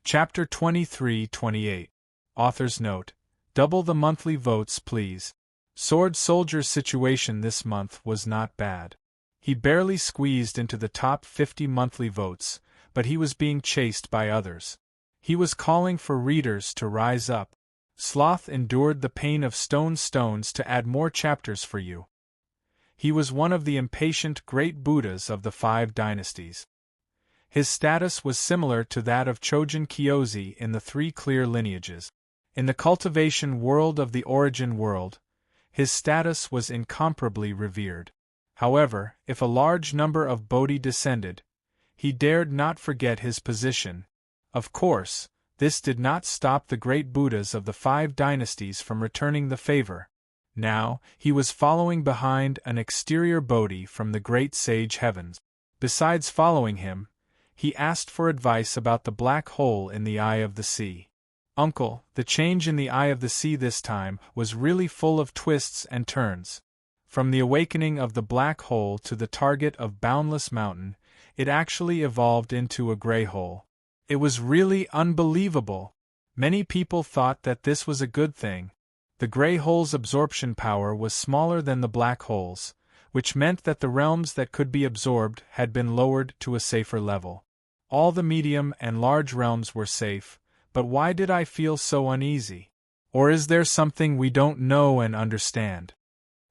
Chapter 23-28. Author's Note. Double the monthly votes, please. Sword Soldier's situation this month was not bad. He barely squeezed into the top 50 monthly votes, but he was being chased by others. He was calling for readers to rise up. Sloth endured the pain of stones to add more chapters for you. He was one of the impatient great Buddhas of the 5 dynasties. His status was similar to that of Chojin Kyozi in the 3 clear lineages. In the cultivation world of the origin world, his status was incomparably revered. However, if a large number of Bodhi descended, he dared not forget his position. Of course, this did not stop the great Buddhas of the 5 dynasties from returning the favor. Now, he was following behind an exterior Bodhi from the great sage heavens. Besides following him, he asked for advice about the black hole in the eye of the sea. Uncle, the change in the eye of the sea this time was really full of twists and turns. From the awakening of the black hole to the target of Boundless Mountain, it actually evolved into a gray hole. It was really unbelievable. Many people thought that this was a good thing. The gray hole's absorption power was smaller than the black hole's, which meant that the realms that could be absorbed had been lowered to a safer level. All the medium and large realms were safe, but why did I feel so uneasy? Or is there something we don't know and understand?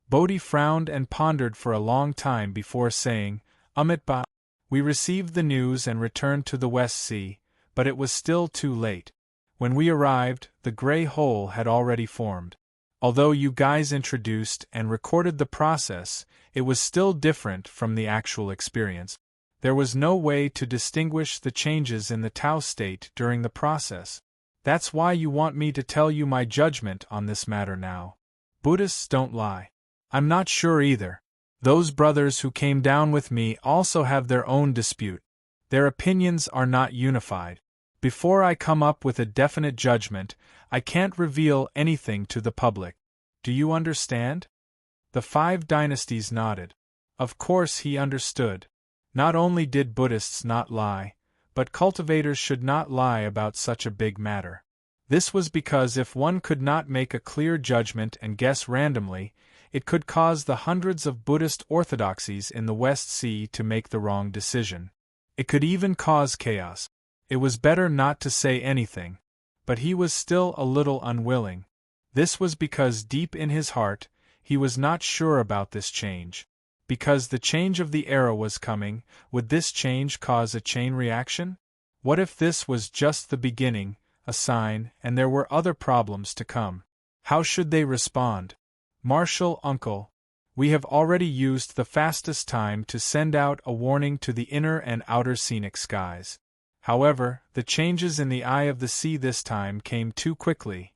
Bodhi frowned and pondered for a long time before saying, Amitba. We received the news and returned to the West Sea, but it was still too late. When we arrived, the gray hole had already formed. Although you guys introduced and recorded the process, it was still different from the actual experience. There was no way to distinguish the changes in the Tao state during the process. That's why you want me to tell you my judgment on this matter now. Buddhists don't lie. I'm not sure either. Those brothers who came down with me also have their own dispute. Their opinions are not unified. Before I come up with a definite judgment, I can't reveal anything to the public. Do you understand? The 5 dynasties nodded. Of course he understood. Not only did Buddhists not lie, but cultivators should not lie about such a big matter. This was because if one could not make a clear judgment and guess randomly, it could cause the hundreds of Buddhist orthodoxies in the West Sea to make the wrong decision. It could even cause chaos. It was better not to say anything. But he was still a little unwilling. This was because deep in his heart, he was not sure about this change. Because the change of the era was coming, would this change cause a chain reaction? What if this was just the beginning, a sign, and there were other problems to come? How should they respond? Marshal Uncle, we have already used the fastest time to send out a warning to the inner and outer scenic skies. However, the changes in the eye of the sea this time came too quickly.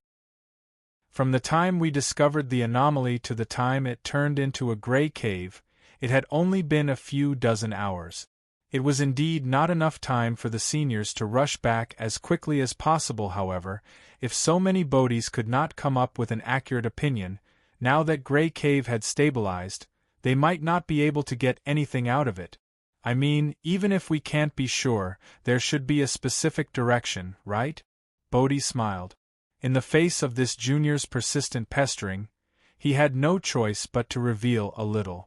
From the time we discovered the anomaly to the time it turned into a gray cave, it had only been a few dozen hours. It was indeed not enough time for the seniors to rush back as quickly as possible. However, if so many Bodhis could not come up with an accurate opinion, now that Gray Cave had stabilized, they might not be able to get anything out of it. I mean, even if we can't be sure, there should be a specific direction, right? Bodhi smiled. In the face of this junior's persistent pestering, he had no choice but to reveal a little.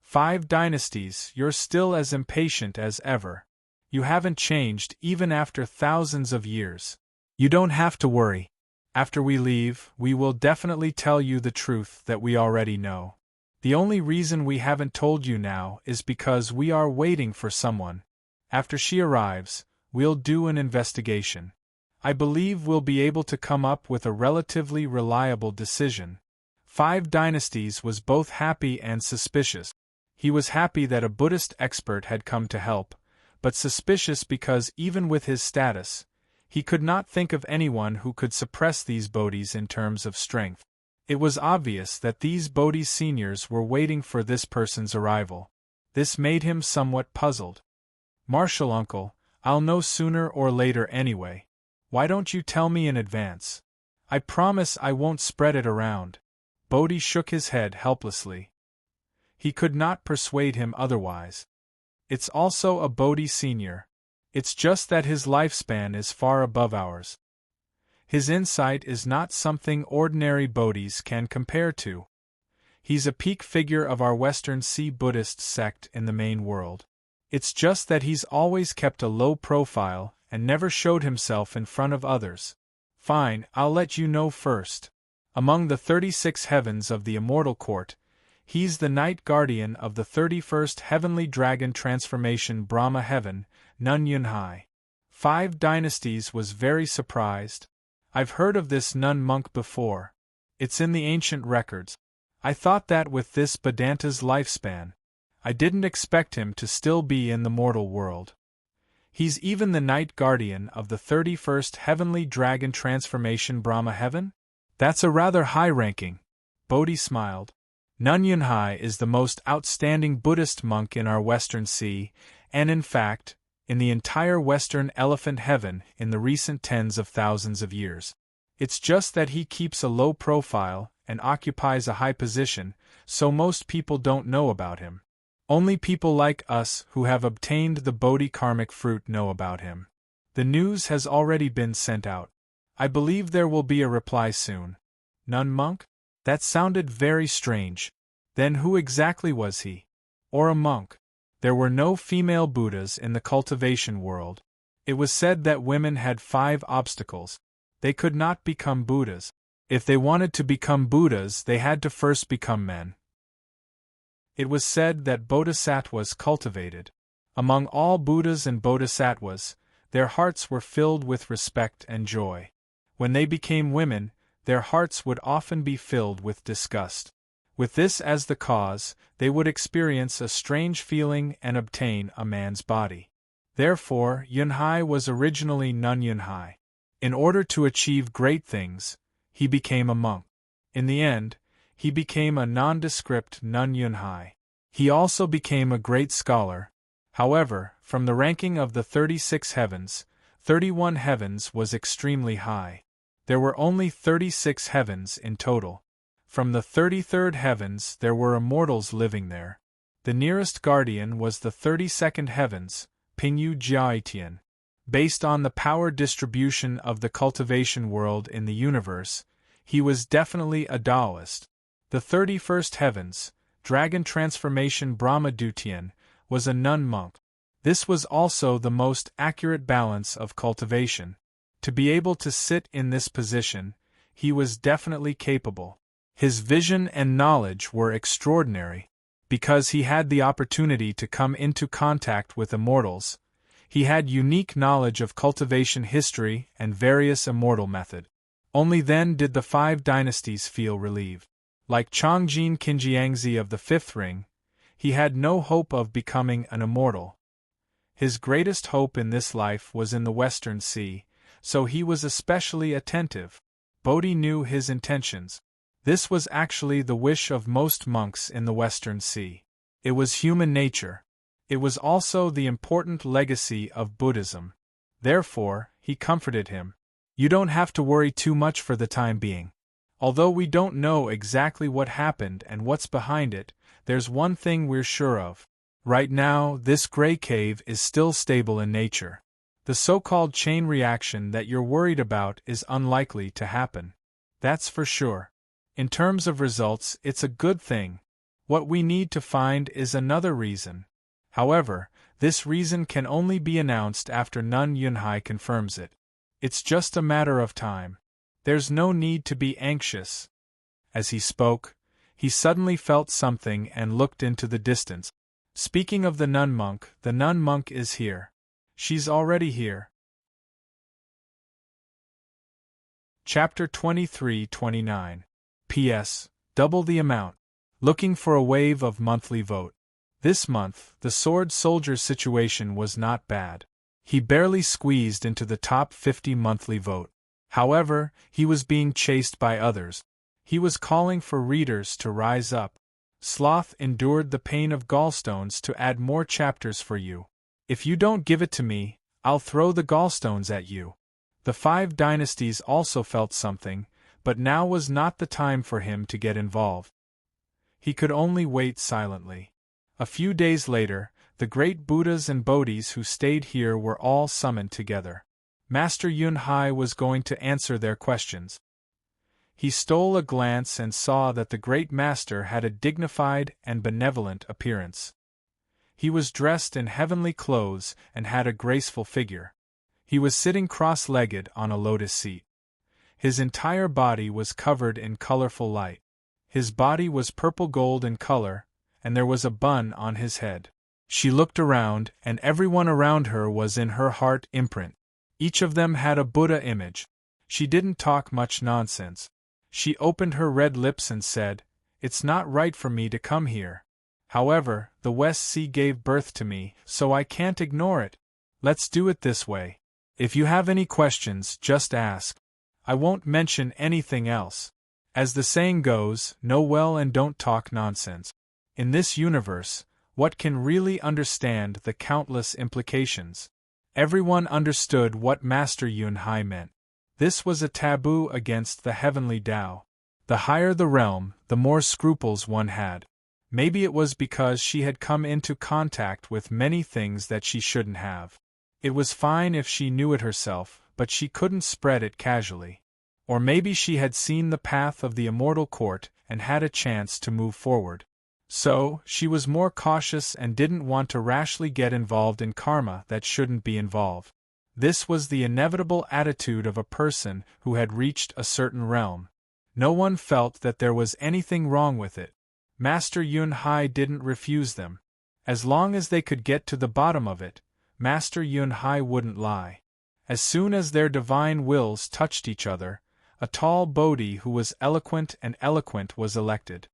5 dynasties, you're still as impatient as ever. You haven't changed even after thousands of years. You don't have to worry. After we leave, we will definitely tell you the truth that we already know. The only reason we haven't told you now is because we are waiting for someone. After she arrives, we'll do an investigation. I believe we'll be able to come up with a relatively reliable decision. 5 dynasties was both happy and suspicious. He was happy that a Buddhist expert had come to help, but suspicious because even with his status, he could not think of anyone who could suppress these Bodhis in terms of strength. It was obvious that these Bodhi seniors were waiting for this person's arrival. This made him somewhat puzzled. Marshal Uncle, I'll know sooner or later anyway. Why don't you tell me in advance? I promise I won't spread it around. Bodhi shook his head helplessly. He could not persuade him otherwise. It's also a Bodhi senior. It's just that his lifespan is far above ours. His insight is not something ordinary Bodhis can compare to. He's a peak figure of our Western Sea Buddhist sect in the main world. It's just that he's always kept a low profile and never showed himself in front of others. Fine, I'll let you know first. Among the 36 heavens of the immortal court, he's the night guardian of the 31st heavenly dragon transformation Brahma heaven, Nun Yunhai. 5 Dynasties was very surprised. I've heard of this nun monk before. It's in the ancient records. I thought that with this Badanta's lifespan, I didn't expect him to still be in the mortal world. He's even the night guardian of the 31st heavenly dragon transformation Brahma heaven? That's a rather high ranking. Bodhi smiled. Nun Yunhai is the most outstanding Buddhist monk in our Western Sea, and in fact, in the entire Western Elephant Heaven in the recent tens of thousands of years. It's just that he keeps a low profile and occupies a high position, so most people don't know about him. Only people like us who have obtained the Bodhi karmic fruit know about him. The news has already been sent out. I believe there will be a reply soon. Nun monk? That sounded very strange. Then who exactly was he? Or a monk? There were no female Buddhas in the cultivation world. It was said that women had 5 obstacles. They could not become Buddhas. If they wanted to become Buddhas, they had to first become men. It was said that bodhisattvas cultivated. Among all Buddhas and bodhisattvas, their hearts were filled with respect and joy. When they became women, their hearts would often be filled with disgust. With this as the cause, they would experience a strange feeling and obtain a man's body. Therefore, Yunhai was originally Nun Yunhai. In order to achieve great things, he became a monk. In the end, he became a nondescript Nun Yunhai. He also became a great scholar. However, from the ranking of the 36 heavens, 31 heavens was extremely high. There were only 36 heavens in total. From the 33rd heavens there were immortals living there. The nearest guardian was the 32nd heavens, Pinyu Jiaitian. Based on the power distribution of the cultivation world in the universe, he was definitely a Taoist. The 31st heavens, dragon transformation Brahma Dutian, was a nun monk. This was also the most accurate balance of cultivation. To be able to sit in this position, he was definitely capable. His vision and knowledge were extraordinary. Because he had the opportunity to come into contact with immortals, he had unique knowledge of cultivation history and various immortal method. Only then did the 5 dynasties feel relieved. Like Chongjin Kinjiangzi of the 5th ring, he had no hope of becoming an immortal. His greatest hope in this life was in the Western Sea, so he was especially attentive. Bodhi knew his intentions. This was actually the wish of most monks in the Western Sea. It was human nature. It was also the important legacy of Buddhism. Therefore, he comforted him. You don't have to worry too much for the time being. Although we don't know exactly what happened and what's behind it, there's one thing we're sure of. Right now, this gray cave is still stable in nature. The so-called chain reaction that you're worried about is unlikely to happen. That's for sure. In terms of results, it's a good thing. What we need to find is another reason. However, this reason can only be announced after Nun Yunhai confirms it. It's just a matter of time. There's no need to be anxious. As he spoke, he suddenly felt something and looked into the distance. Speaking of the nun monk is here. She's already here. Chapter 23-29. P.S. Double the amount. Looking for a wave of monthly vote. This month, the sword soldier situation was not bad. He barely squeezed into the top 50 monthly vote. However, he was being chased by others. He was calling for readers to rise up. Sloth endured the pain of gallstones to add more chapters for you. If you don't give it to me, I'll throw the gallstones at you. The 5 dynasties also felt something, but now was not the time for him to get involved. He could only wait silently. A few days later, The great Buddhas and Bodhis who stayed here were all summoned together. Master Yunhai was going to answer their questions. He stole a glance and saw that the great master had a dignified and benevolent appearance. He was dressed in heavenly clothes and had a graceful figure. He was sitting cross-legged on a lotus seat. His entire body was covered in colorful light. His body was purple gold in color, and there was a bun on his head. She looked around, and everyone around her was in her heart imprint. Each of them had a Buddha image. She didn't talk much nonsense. She opened her red lips and said, "It's not right for me to come here. However, the West Sea gave birth to me, so I can't ignore it. Let's do it this way. If you have any questions, just ask. I won't mention anything else. As the saying goes, know well and don't talk nonsense." In this universe, what can really understand the countless implications? Everyone understood what Master Yunhai meant. This was a taboo against the heavenly Tao. The higher the realm, the more scruples one had. Maybe it was because she had come into contact with many things that she shouldn't have. It was fine if she knew it herself, but she couldn't spread it casually. Or maybe she had seen the path of the immortal court and had a chance to move forward. So, she was more cautious and didn't want to rashly get involved in karma that shouldn't be involved. This was the inevitable attitude of a person who had reached a certain realm. No one felt that there was anything wrong with it. Master Yunhai didn't refuse them. As long as they could get to the bottom of it, Master Yunhai wouldn't lie. As soon as their divine wills touched each other, a tall Bodhi who was eloquent was elected.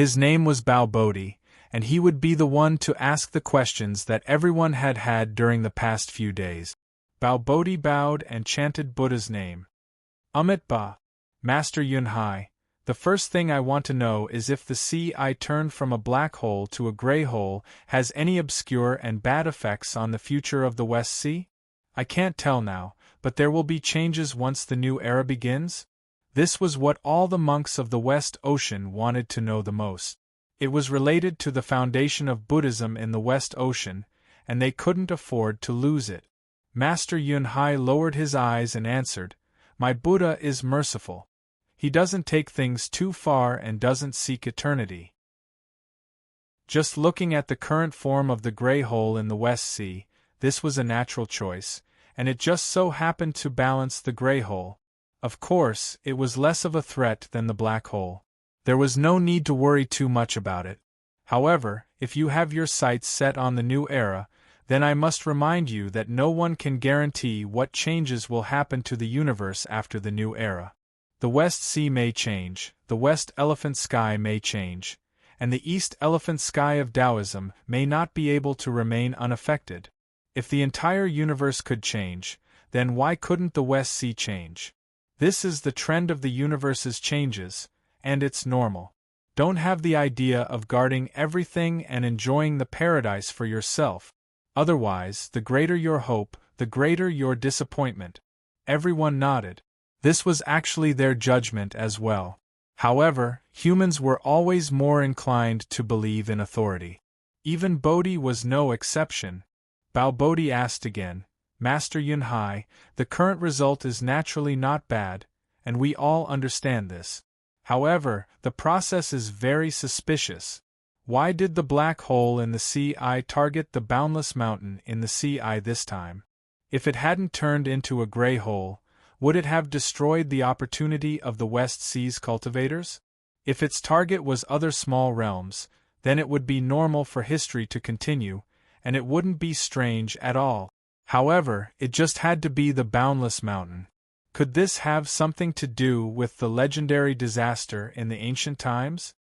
His name was Bao Bodhi, and he would be the one to ask the questions that everyone had had during the past few days. Bao Bodhi bowed and chanted Buddha's name. Amit Ba. Master Yunhai, the first thing I want to know is if the sea I turned from a black hole to a gray hole has any obscure and bad effects on the future of the West Sea? I can't tell now, but there will be changes once the new era begins? This was what all the monks of the West Ocean wanted to know the most. It was related to the foundation of Buddhism in the West Ocean, and they couldn't afford to lose it. Master Yunhai lowered his eyes and answered, "My Buddha is merciful. He doesn't take things too far and doesn't seek eternity." Just looking at the current form of the gray hole in the West Sea, this was a natural choice, and it just so happened to balance the gray hole. Of course, it was less of a threat than the black hole. There was no need to worry too much about it. However, if you have your sights set on the new era, then I must remind you that no one can guarantee what changes will happen to the universe after the new era. The West Sea may change, the West Elephant Sky may change, and the East Elephant Sky of Taoism may not be able to remain unaffected. If the entire universe could change, then why couldn't the West Sea change? This is the trend of the universe's changes, and it's normal. Don't have the idea of guarding everything and enjoying the paradise for yourself. Otherwise, the greater your hope, the greater your disappointment. Everyone nodded. This was actually their judgment as well. However, humans were always more inclined to believe in authority. Even Bodhi was no exception. Bao Bodhi asked again, "Master Yunhai, the current result is naturally not bad, and we all understand this. However, the process is very suspicious. Why did the black hole in the sea target the boundless mountain in the sea this time? If it hadn't turned into a gray hole, would it have destroyed the opportunity of the West Sea's cultivators? If its target was other small realms, then it would be normal for history to continue, and it wouldn't be strange at all. However, it just had to be the boundless mountain. Could this have something to do with the legendary disaster in the ancient times?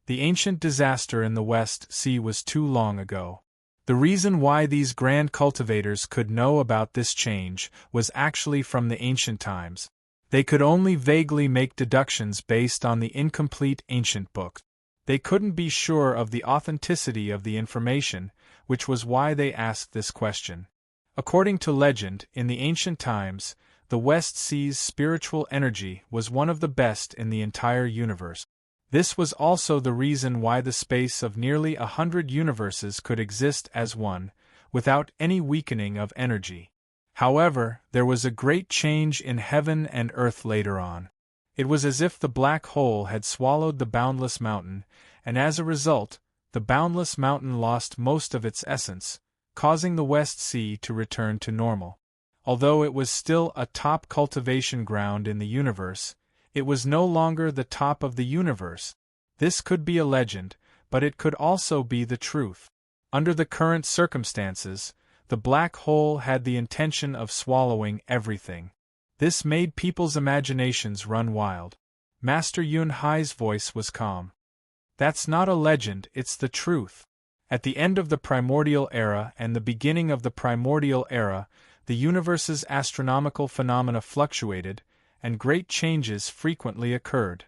The ancient disaster in the West Sea was too long ago. The reason why these grand cultivators could know about this change was actually from the ancient times. They could only vaguely make deductions based on the incomplete ancient books. They couldn't be sure of the authenticity of the information, which was why they asked this question. According to legend, in the ancient times, the West Sea's spiritual energy was one of the best in the entire universe. This was also the reason why the space of nearly 100 universes could exist as one, without any weakening of energy. However, there was a great change in heaven and earth later on. It was as if the black hole had swallowed the boundless mountain, and as a result, the boundless mountain lost most of its essence, causing the West Sea to return to normal. Although it was still a top cultivation ground in the universe, it was no longer the top of the universe. This could be a legend, but it could also be the truth. Under the current circumstances, the black hole had the intention of swallowing everything. This made people's imaginations run wild. Master Yun Hai's voice was calm. That's not a legend, it's the truth. At the end of the primordial era and the beginning of the primordial era, the universe's astronomical phenomena fluctuated, and great changes frequently occurred.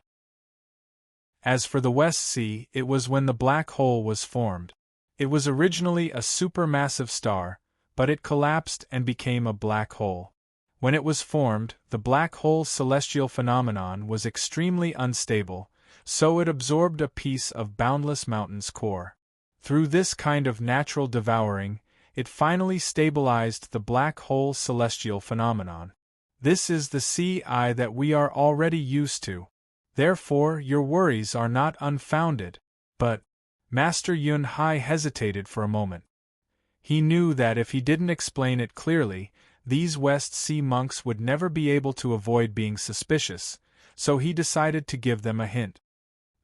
As for the West Sea, it was when the black hole was formed. It was originally a supermassive star, but it collapsed and became a black hole. When it was formed, the black hole's celestial phenomenon was extremely unstable, so it absorbed a piece of boundless mountain's core. Through this kind of natural devouring, it finally stabilized the black hole's celestial phenomenon. This is the CI that we are already used to. Therefore, your worries are not unfounded. But Master Yun Hai hesitated for a moment. He knew that if he didn't explain it clearly, these West Sea monks would never be able to avoid being suspicious, so he decided to give them a hint.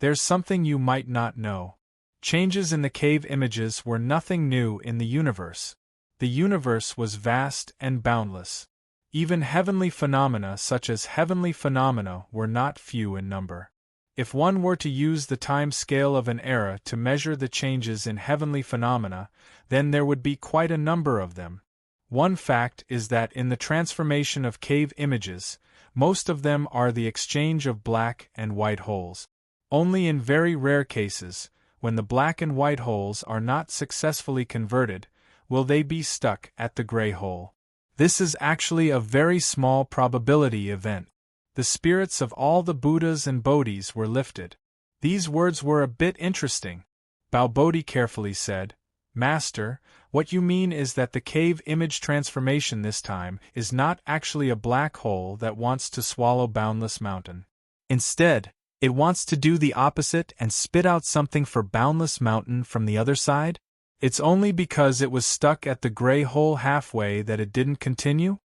There's something you might not know. Changes in the cave images were nothing new in the universe. The universe was vast and boundless. Even heavenly phenomena such as heavenly phenomena were not few in number. If one were to use the time scale of an era to measure the changes in heavenly phenomena, then there would be quite a number of them. One fact is that in the transformation of cave images, most of them are the exchange of black and white holes. Only in very rare cases, when the black and white holes are not successfully converted, will they be stuck at the gray hole. This is actually a very small probability event. The spirits of all the Buddhas and Bodhis were lifted. These words were a bit interesting. Bao Bodhi carefully said, "Master, what you mean is that the cave image transformation this time is not actually a black hole that wants to swallow boundless mountain. Instead, it wants to do the opposite and spit out something for boundless mountain from the other side? It's only because it was stuck at the gray hole halfway that it didn't continue?"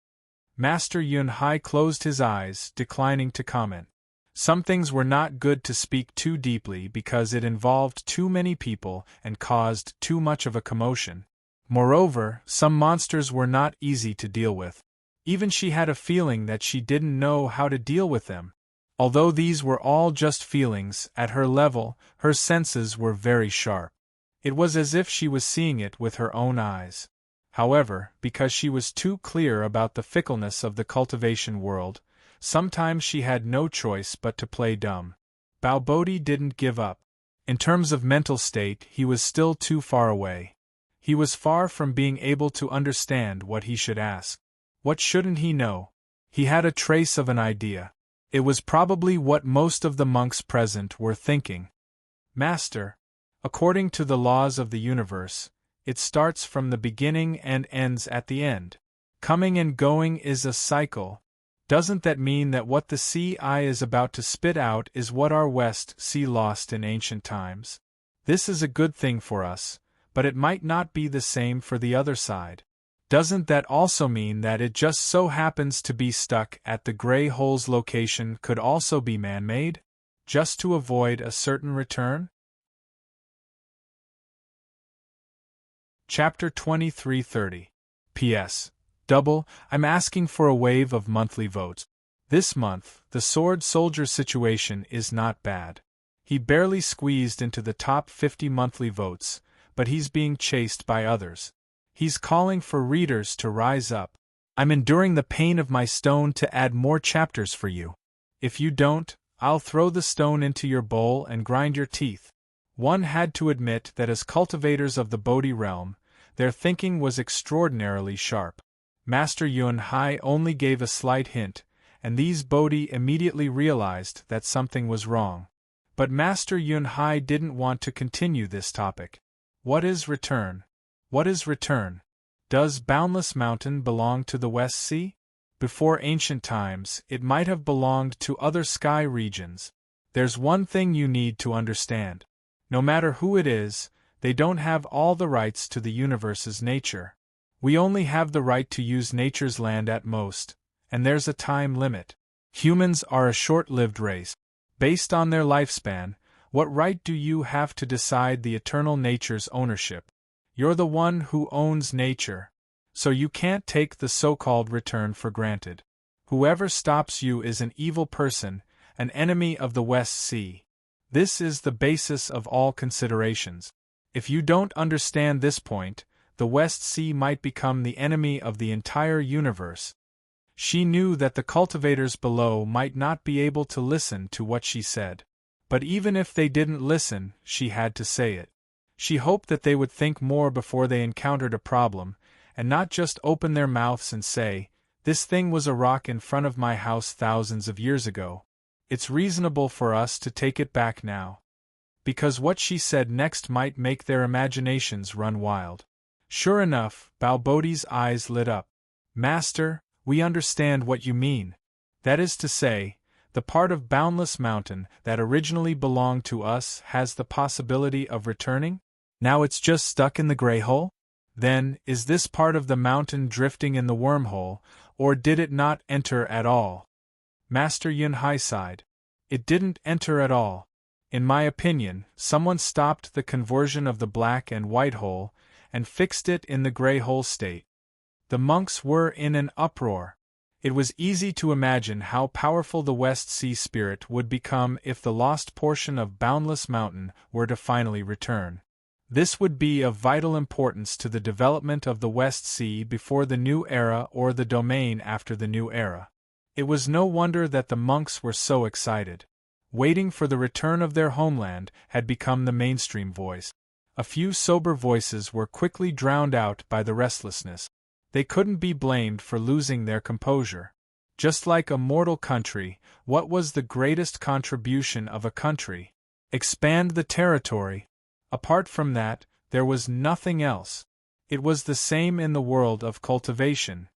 Master Yun Hai closed his eyes, declining to comment. Some things were not good to speak too deeply because it involved too many people and caused too much of a commotion. Moreover, some monsters were not easy to deal with. Even she had a feeling that she didn't know how to deal with them. Although these were all just feelings, at her level, her senses were very sharp. It was as if she was seeing it with her own eyes. However, because she was too clear about the fickleness of the cultivation world, sometimes she had no choice but to play dumb. Bao Bodhi didn't give up. In terms of mental state, he was still too far away. He was far from being able to understand what he should ask. What shouldn't he know? He had a trace of an idea. It was probably what most of the monks present were thinking. "Master, according to the laws of the universe, it starts from the beginning and ends at the end. Coming and going is a cycle. Doesn't that mean that what the CI is about to spit out is what our West Sea lost in ancient times? This is a good thing for us, but it might not be the same for the other side. Doesn't that also mean that it just so happens to be stuck at the gray hole's location could also be man-made? Just to avoid a certain return?" Chapter 2330. P.S. Double, I'm asking for a wave of monthly votes. This month, the sword soldier situation is not bad. He barely squeezed into the top 50 monthly votes, but he's being chased by others. He's calling for readers to rise up. I'm enduring the pain of my stone to add more chapters for you. If you don't, I'll throw the stone into your bowl and grind your teeth. One had to admit that as cultivators of the Bodhi realm, their thinking was extraordinarily sharp. Master Yun Hai only gave a slight hint, and these Bodhi immediately realized that something was wrong. But Master Yunhai didn't want to continue this topic. What is return? What is return? Does Boundless Mountain belong to the West Sea? Before ancient times, it might have belonged to other sky regions. There's one thing you need to understand. No matter who it is, they don't have all the rights to the universe's nature. We only have the right to use nature's land at most, and there's a time limit. Humans are a short-lived race. Based on their lifespan, what right do you have to decide the eternal nature's ownership? You're the one who owns nature, so you can't take the so-called return for granted. Whoever stops you is an evil person, an enemy of the West Sea. This is the basis of all considerations. If you don't understand this point, the West Sea might become the enemy of the entire universe. She knew that the cultivators below might not be able to listen to what she said. But even if they didn't listen, she had to say it. She hoped that they would think more before they encountered a problem, and not just open their mouths and say, "This thing was a rock in front of my house thousands of years ago. It's reasonable for us to take it back now." Because what she said next might make their imaginations run wild. Sure enough, Balbodi's eyes lit up. "Master, we understand what you mean. That is to say, the part of Boundless Mountain that originally belonged to us has the possibility of returning? Now it's just stuck in the gray hole? Then, is this part of the mountain drifting in the wormhole, or did it not enter at all?" Master Yunhai sighed. "It didn't enter at all. In my opinion, someone stopped the conversion of the black and white hole, and fixed it in the gray hole state. The monks were in an uproar. It was easy to imagine how powerful the West Sea spirit would become if the lost portion of Boundless Mountain were to finally return. This would be of vital importance to the development of the West Sea before the new era or the domain after the new era. It was no wonder that the monks were so excited. Waiting for the return of their homeland had become the mainstream voice. A few sober voices were quickly drowned out by the restlessness. They couldn't be blamed for losing their composure. Just like a mortal country, what was the greatest contribution of a country? Expand the territory. Apart from that, there was nothing else. It was the same in the world of cultivation.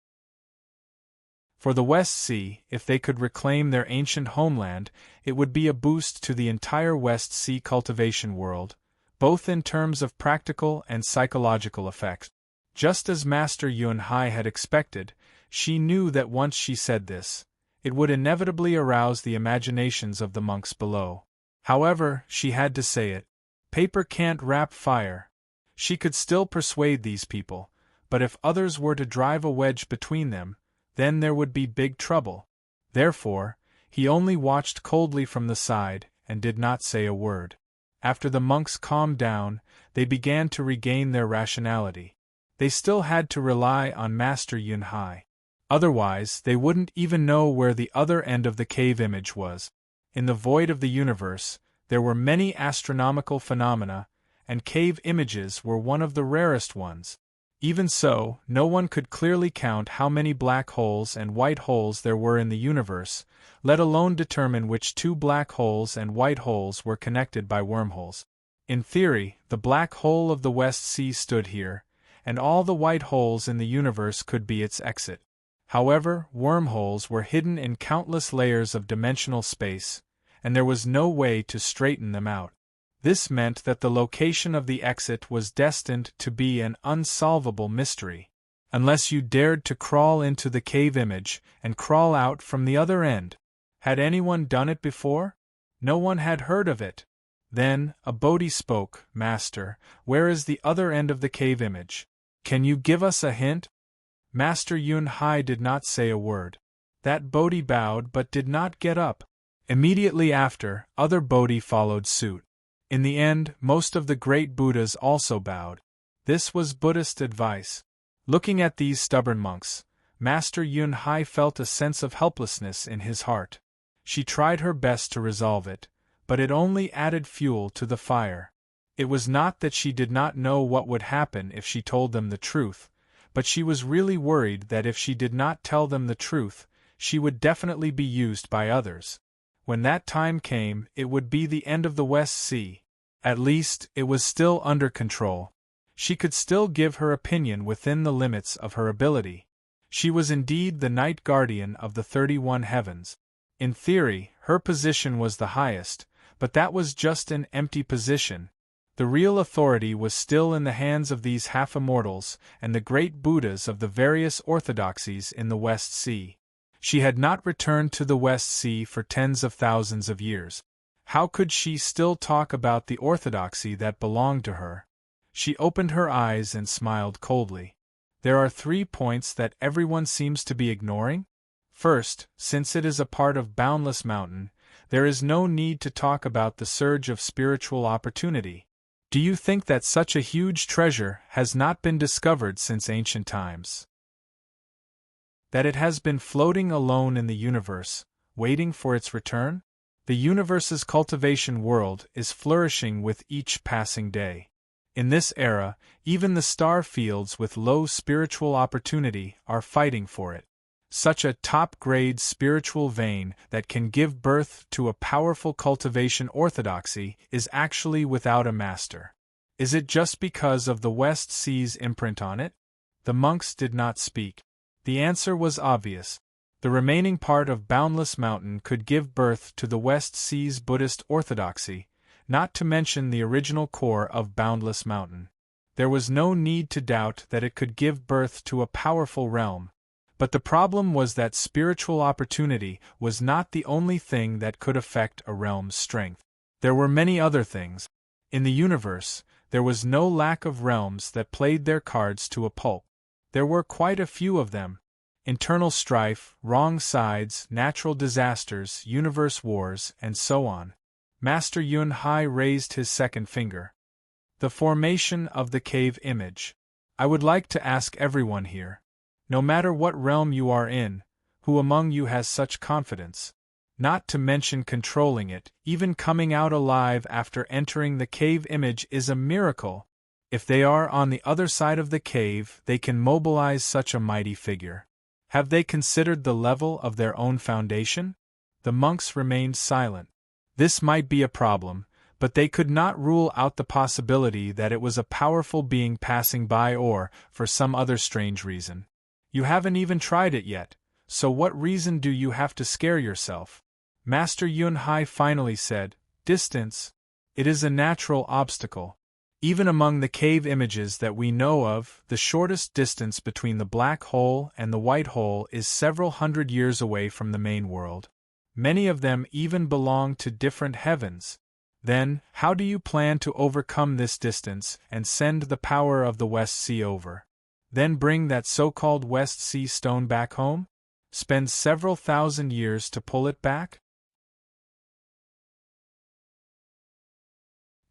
For the West Sea, if they could reclaim their ancient homeland, it would be a boost to the entire West Sea cultivation world, both in terms of practical and psychological effects. Just as Master Yunhai had expected, she knew that once she said this, it would inevitably arouse the imaginations of the monks below. However, she had to say it. Paper can't wrap fire. She could still persuade these people, but if others were to drive a wedge between them, then there would be big trouble. Therefore, he only watched coldly from the side and did not say a word. After the monks calmed down, they began to regain their rationality. They still had to rely on Master Yunhai. Otherwise, they wouldn't even know where the other end of the cave image was. In the void of the universe, there were many astronomical phenomena, and cave images were one of the rarest ones. Even so, no one could clearly count how many black holes and white holes there were in the universe, let alone determine which two black holes and white holes were connected by wormholes. In theory, the black hole of the West Sea stood here, and all the white holes in the universe could be its exit. However, wormholes were hidden in countless layers of dimensional space, and there was no way to straighten them out. This meant that the location of the exit was destined to be an unsolvable mystery, unless you dared to crawl into the cave image and crawl out from the other end. Had anyone done it before? No one had heard of it. Then, a Bodhi spoke, "Master, where is the other end of the cave image? Can you give us a hint?" Master Yunhai did not say a word. That Bodhi bowed but did not get up. Immediately after, other Bodhi followed suit. In the end, most of the great Buddhas also bowed. This was Buddhist advice. Looking at these stubborn monks, Master Yunhai felt a sense of helplessness in his heart. She tried her best to resolve it, but it only added fuel to the fire. It was not that she did not know what would happen if she told them the truth, but she was really worried that if she did not tell them the truth, she would definitely be used by others. When that time came, it would be the end of the West Sea. At least, it was still under control. She could still give her opinion within the limits of her ability. She was indeed the night guardian of the 31 heavens. In theory, her position was the highest, but that was just an empty position. The real authority was still in the hands of these half-immortals and the great Buddhas of the various orthodoxies in the West Sea. She had not returned to the West Sea for tens of thousands of years. How could she still talk about the orthodoxy that belonged to her? She opened her eyes and smiled coldly. There are 3 points that everyone seems to be ignoring. First, since it is a part of Boundless Mountain, there is no need to talk about the surge of spiritual opportunity. Do you think that such a huge treasure has not been discovered since ancient times? That it has been floating alone in the universe, waiting for its return? The universe's cultivation world is flourishing with each passing day. In this era, even the star fields with low spiritual opportunity are fighting for it. Such a top-grade spiritual vein that can give birth to a powerful cultivation orthodoxy is actually without a master. Is it just because of the West Sea's imprint on it? The monks did not speak. The answer was obvious. The remaining part of Boundless Mountain could give birth to the West Sea's Buddhist orthodoxy, not to mention the original core of Boundless Mountain. There was no need to doubt that it could give birth to a powerful realm. But the problem was that spiritual opportunity was not the only thing that could affect a realm's strength. There were many other things. In the universe, there was no lack of realms that played their cards to a pulp. There were quite a few of them. Internal strife, wrong sides, natural disasters, universe wars, and so on. Master Yun Hai raised his second finger. The formation of the cave image. I would like to ask everyone here, no matter what realm you are in, who among you has such confidence? Not to mention controlling it, even coming out alive after entering the cave image is a miracle. If they are on the other side of the cave, they can mobilize such a mighty figure. Have they considered the level of their own foundation? The monks remained silent. This might be a problem, but they could not rule out the possibility that it was a powerful being passing by or, for some other strange reason. You haven't even tried it yet, so what reason do you have to scare yourself? Master Yun Hai finally said, Distance. It is a natural obstacle. Even among the cave images that we know of, the shortest distance between the black hole and the white hole is several hundred years away from the main world. Many of them even belong to different heavens. Then, how do you plan to overcome this distance and send the power of the West Sea over? Then bring that so-called West Sea stone back home? Spend several thousand years to pull it back?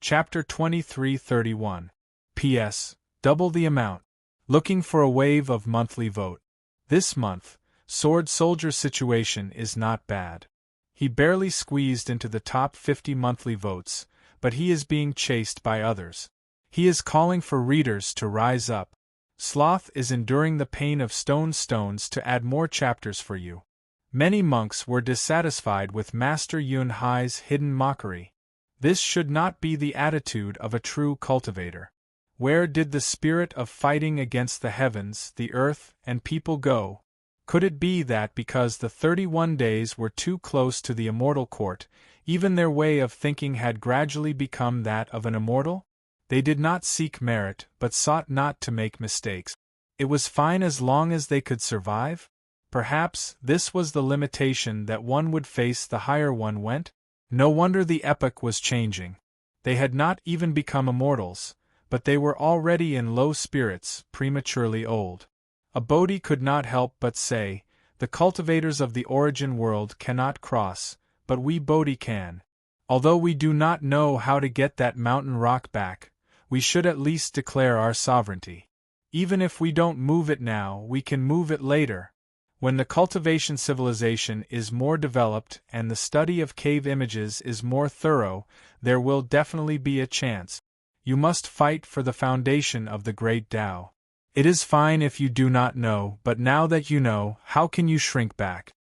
Chapter 23:31. P.S. Double the amount. Looking for a wave of monthly vote. This month, Sword Soldier's situation is not bad. He barely squeezed into the top 50 monthly votes, but he is being chased by others. He is calling for readers to rise up. Sloth is enduring the pain of stones to add more chapters for you. Many monks were dissatisfied with Master Yun Hai's hidden mockery. This should not be the attitude of a true cultivator. Where did the spirit of fighting against the heavens, the earth, and people go? Could it be that because the 31 days were too close to the immortal court, even their way of thinking had gradually become that of an immortal? They did not seek merit, but sought not to make mistakes. It was fine as long as they could survive? Perhaps this was the limitation that one would face the higher one went? No wonder the epoch was changing. They had not even become immortals, but they were already in low spirits, prematurely old. A Bodhi could not help but say, the cultivators of the origin world cannot cross, but we Bodhi can. Although we do not know how to get that mountain rock back, we should at least declare our sovereignty. Even if we don't move it now, we can move it later. When the cultivation civilization is more developed and the study of cave images is more thorough, there will definitely be a chance. You must fight for the foundation of the great Tao. It is fine if you do not know, but now that you know, how can you shrink back?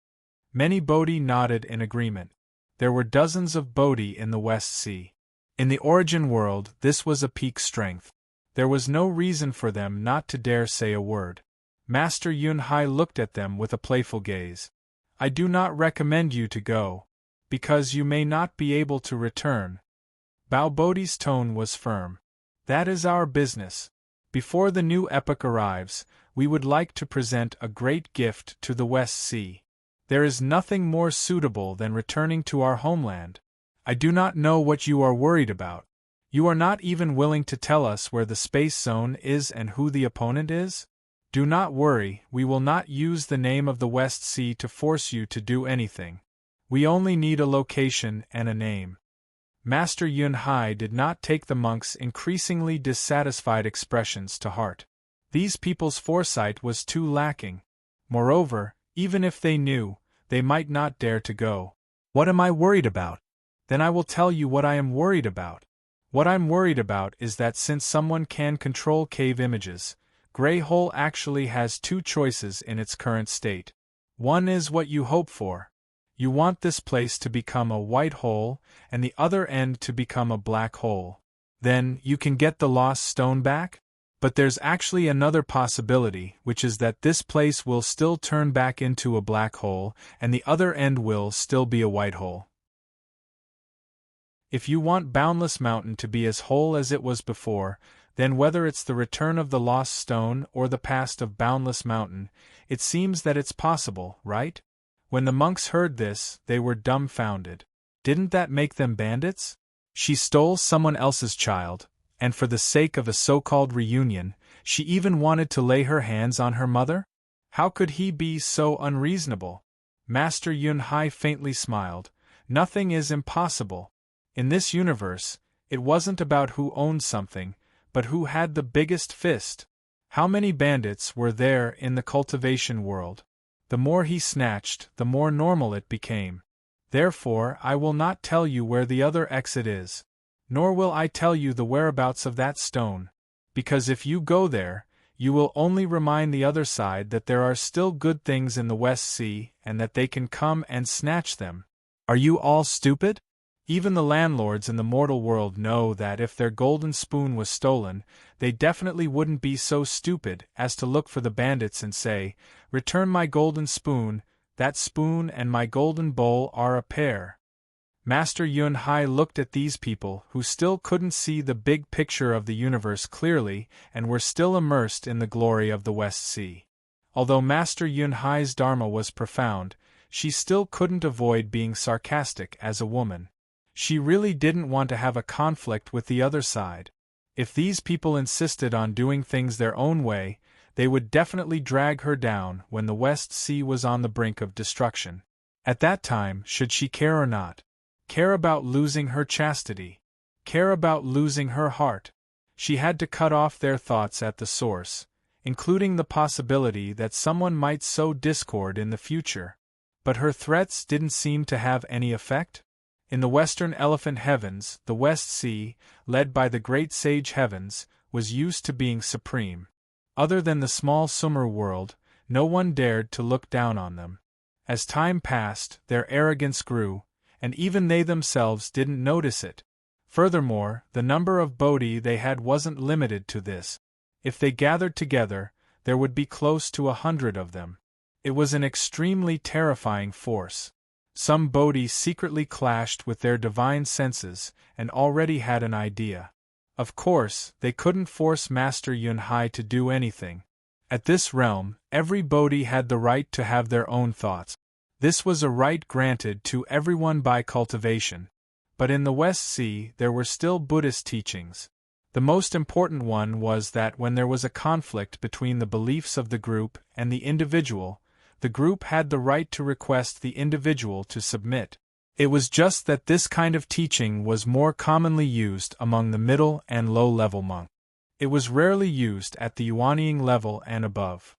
Many Bodhi nodded in agreement. There were dozens of Bodhi in the West Sea. In the origin world, this was a peak strength. There was no reason for them not to dare say a word. Master Yunhai looked at them with a playful gaze. I do not recommend you to go, because you may not be able to return. Bao Bodhi's tone was firm. That is our business. Before the new epoch arrives, we would like to present a great gift to the West Sea. There is nothing more suitable than returning to our homeland. I do not know what you are worried about. You are not even willing to tell us where the space zone is and who the opponent is? Do not worry, we will not use the name of the West Sea to force you to do anything. We only need a location and a name. Master Yunhai did not take the monks' increasingly dissatisfied expressions to heart. These people's foresight was too lacking. Moreover, even if they knew, they might not dare to go. What am I worried about? Then I will tell you what I am worried about. What I'm worried about is that since someone can control cave images, Grey Hole actually has two choices in its current state. One is what you hope for. You want this place to become a white hole, and the other end to become a black hole. Then, you can get the lost stone back? But there's actually another possibility, which is that this place will still turn back into a black hole, and the other end will still be a white hole. If you want Boundless Mountain to be as whole as it was before, then whether it's the return of the lost stone or the past of Boundless Mountain, it seems that it's possible, right? When the monks heard this, they were dumbfounded. Didn't that make them bandits? She stole someone else's child, and for the sake of a so-called reunion, she even wanted to lay her hands on her mother? How could he be so unreasonable? Master Yunhai faintly smiled. Nothing is impossible. In this universe, it wasn't about who owned something, but who had the biggest fist. How many bandits were there in the cultivation world? The more he snatched, the more normal it became. Therefore, I will not tell you where the other exit is. Nor will I tell you the whereabouts of that stone, because if you go there, you will only remind the other side that there are still good things in the West Sea and that they can come and snatch them. Are you all stupid? Even the landlords in the mortal world know that if their golden spoon was stolen, they definitely wouldn't be so stupid as to look for the bandits and say, "Return my golden spoon, that spoon and my golden bowl are a pair." Master Yunhai looked at these people who still couldn't see the big picture of the universe clearly and were still immersed in the glory of the West Sea. Although Master Yunhai's dharma was profound, she still couldn't avoid being sarcastic as a woman. She really didn't want to have a conflict with the other side. If these people insisted on doing things their own way, they would definitely drag her down when the West Sea was on the brink of destruction. At that time, should she care or not? Care about losing her chastity? Care about losing her heart? She had to cut off their thoughts at the source, including the possibility that someone might sow discord in the future. But her threats didn't seem to have any effect. In the Western Elephant Heavens, the West Sea, led by the Great Sage Heavens, was used to being supreme. Other than the small Sumer world, no one dared to look down on them. As time passed, their arrogance grew, and even they themselves didn't notice it. Furthermore, the number of Bodhi they had wasn't limited to this. If they gathered together, there would be close to 100 of them. It was an extremely terrifying force. Some Bodhi secretly clashed with their divine senses and already had an idea. Of course, they couldn't force Master Yunhai to do anything. At this realm, every Bodhi had the right to have their own thoughts. This was a right granted to everyone by cultivation. But in the West Sea, there were still Buddhist teachings. The most important one was that when there was a conflict between the beliefs of the group and the individual, the group had the right to request the individual to submit. It was just that this kind of teaching was more commonly used among the middle and low-level monks. It was rarely used at the Yuanying level and above.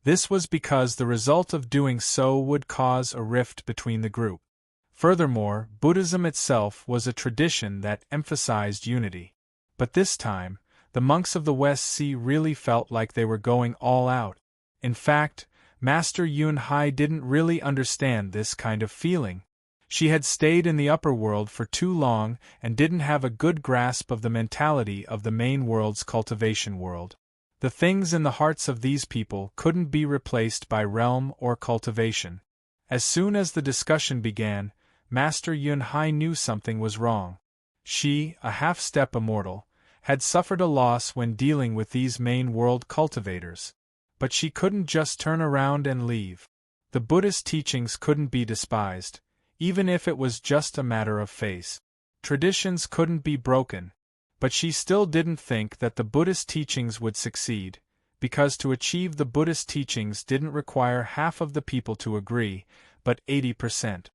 This was because the result of doing so would cause a rift between the group. Furthermore, Buddhism itself was a tradition that emphasized unity. But this time, the monks of the West Sea really felt like they were going all out. In fact, Master Yun Hai didn't really understand this kind of feeling. She had stayed in the upper world for too long and didn't have a good grasp of the mentality of the main world's cultivation world. The things in the hearts of these people couldn't be replaced by realm or cultivation. As soon as the discussion began, Master Yun Hai knew something was wrong. She, a half-step immortal, had suffered a loss when dealing with these main world cultivators. But she couldn't just turn around and leave. The Buddhist teachings couldn't be despised, even if it was just a matter of face. Traditions couldn't be broken. But she still didn't think that the Buddhist teachings would succeed, because to achieve the Buddhist teachings didn't require half of the people to agree, but 80%.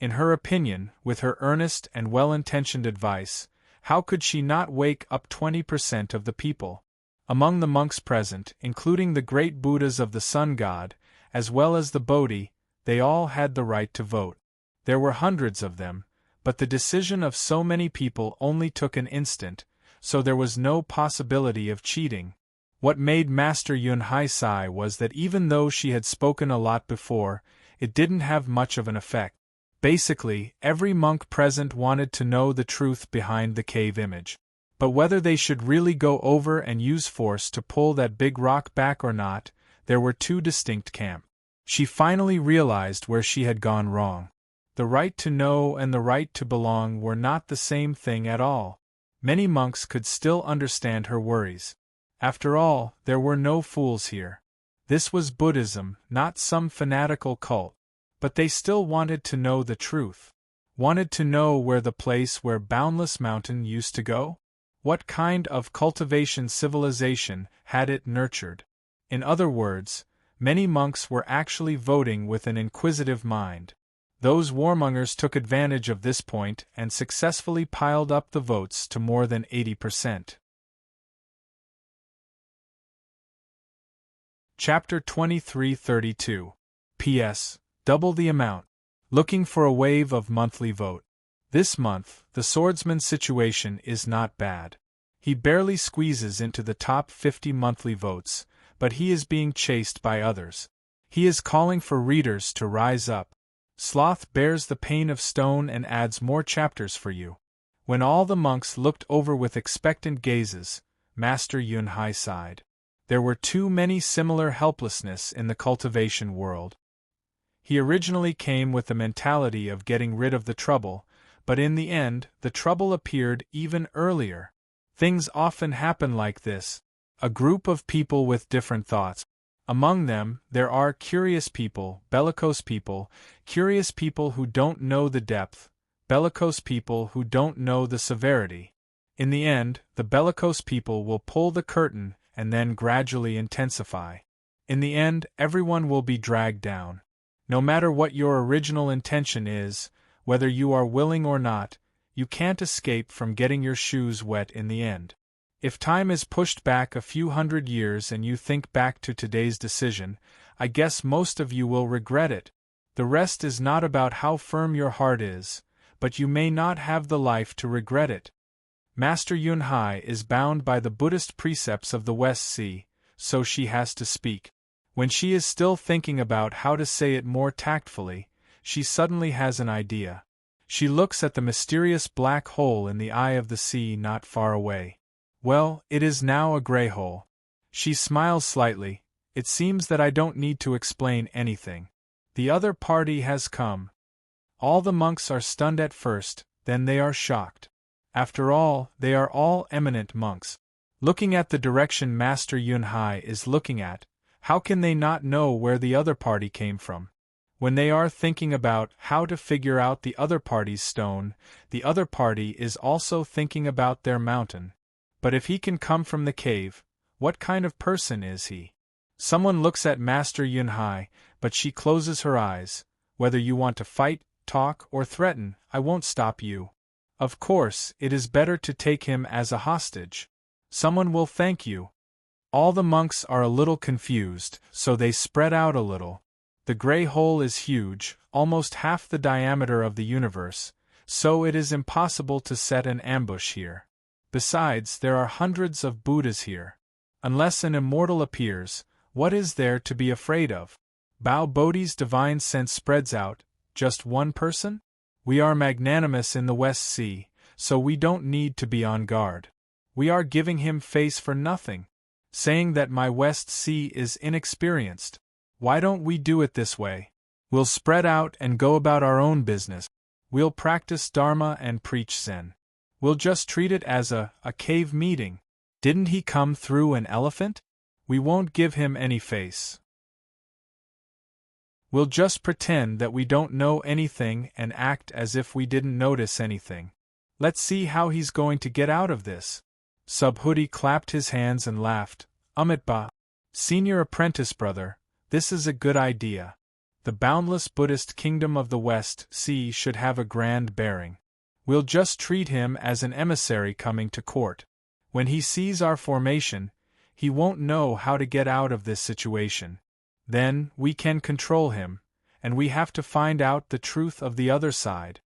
In her opinion, with her earnest and well-intentioned advice, how could she not wake up 20% of the people? Among the monks present, including the great Buddhas of the Sun God, as well as the Bodhi, they all had the right to vote. There were hundreds of them, but the decision of so many people only took an instant, so there was no possibility of cheating. What made Master Yun Hai sigh was that even though she had spoken a lot before, it didn't have much of an effect. Basically, every monk present wanted to know the truth behind the cave image. But whether they should really go over and use force to pull that big rock back or not, there were two distinct camps. She finally realized where she had gone wrong. The right to know and the right to belong were not the same thing at all. Many monks could still understand her worries. After all, there were no fools here. This was Buddhism, not some fanatical cult. But they still wanted to know the truth. Wanted to know where the place where Boundless Mountain used to go? What kind of cultivation civilization had it nurtured? In other words, many monks were actually voting with an inquisitive mind. Those warmongers took advantage of this point and successfully piled up the votes to more than 80%. Chapter 2332. P.S. Double the amount. Looking for a wave of monthly vote. This month, the swordsman's situation is not bad. He barely squeezes into the top 50 monthly votes, but he is being chased by others. He is calling for readers to rise up. Sloth bears the pain of stone and adds more chapters for you. When all the monks looked over with expectant gazes, Master Yun Hai sighed. There were too many similar helplessness in the cultivation world. He originally came with the mentality of getting rid of the trouble, but in the end, the trouble appeared even earlier. Things often happen like this. A group of people with different thoughts. Among them, there are curious people, bellicose people, curious people who don't know the depth, bellicose people who don't know the severity. In the end, the bellicose people will pull the curtain and then gradually intensify. In the end, everyone will be dragged down. No matter what your original intention is, whether you are willing or not, you can't escape from getting your shoes wet in the end. If time is pushed back a few hundred years and you think back to today's decision, I guess most of you will regret it. The rest is not about how firm your heart is, but you may not have the life to regret it. Master Yun Hai is bound by the Buddhist precepts of the West Sea, so she has to speak. When she is still thinking about how to say it more tactfully, she suddenly has an idea. She looks at the mysterious black hole in the eye of the sea not far away. Well, it is now a gray hole. She smiles slightly. It seems that I don't need to explain anything. The other party has come. All the monks are stunned at first, then they are shocked. After all, they are all eminent monks. Looking at the direction Master Yun Hai is looking at, how can they not know where the other party came from? When they are thinking about how to figure out the other party's stone, the other party is also thinking about their mountain. But if he can come from the cave, what kind of person is he? Someone looks at Master Yun Hai, but she closes her eyes. Whether you want to fight, talk, or threaten, I won't stop you. Of course, it is better to take him as a hostage. Someone will thank you. All the monks are a little confused, so they spread out a little. The gray hole is huge, almost half the diameter of the universe, so it is impossible to set an ambush here. Besides, there are hundreds of Buddhas here. Unless an immortal appears, what is there to be afraid of? Bao Bodhi's divine sense spreads out, just one person? We are magnanimous in the West Sea, so we don't need to be on guard. We are giving him face for nothing, saying that my West Sea is inexperienced. Why don't we do it this way? We'll spread out and go about our own business. We'll practice Dharma and preach Zen. We'll just treat it as a cave meeting. Didn't he come through an elephant? We won't give him any face. We'll just pretend that we don't know anything and act as if we didn't notice anything. Let's see how he's going to get out of this. Subhuti clapped his hands and laughed. Amitba, senior apprentice brother, this is a good idea. The boundless Buddhist kingdom of the West Sea should have a grand bearing. We'll just treat him as an emissary coming to court. When he sees our formation, he won't know how to get out of this situation. Then we can control him, and we have to find out the truth of the other side.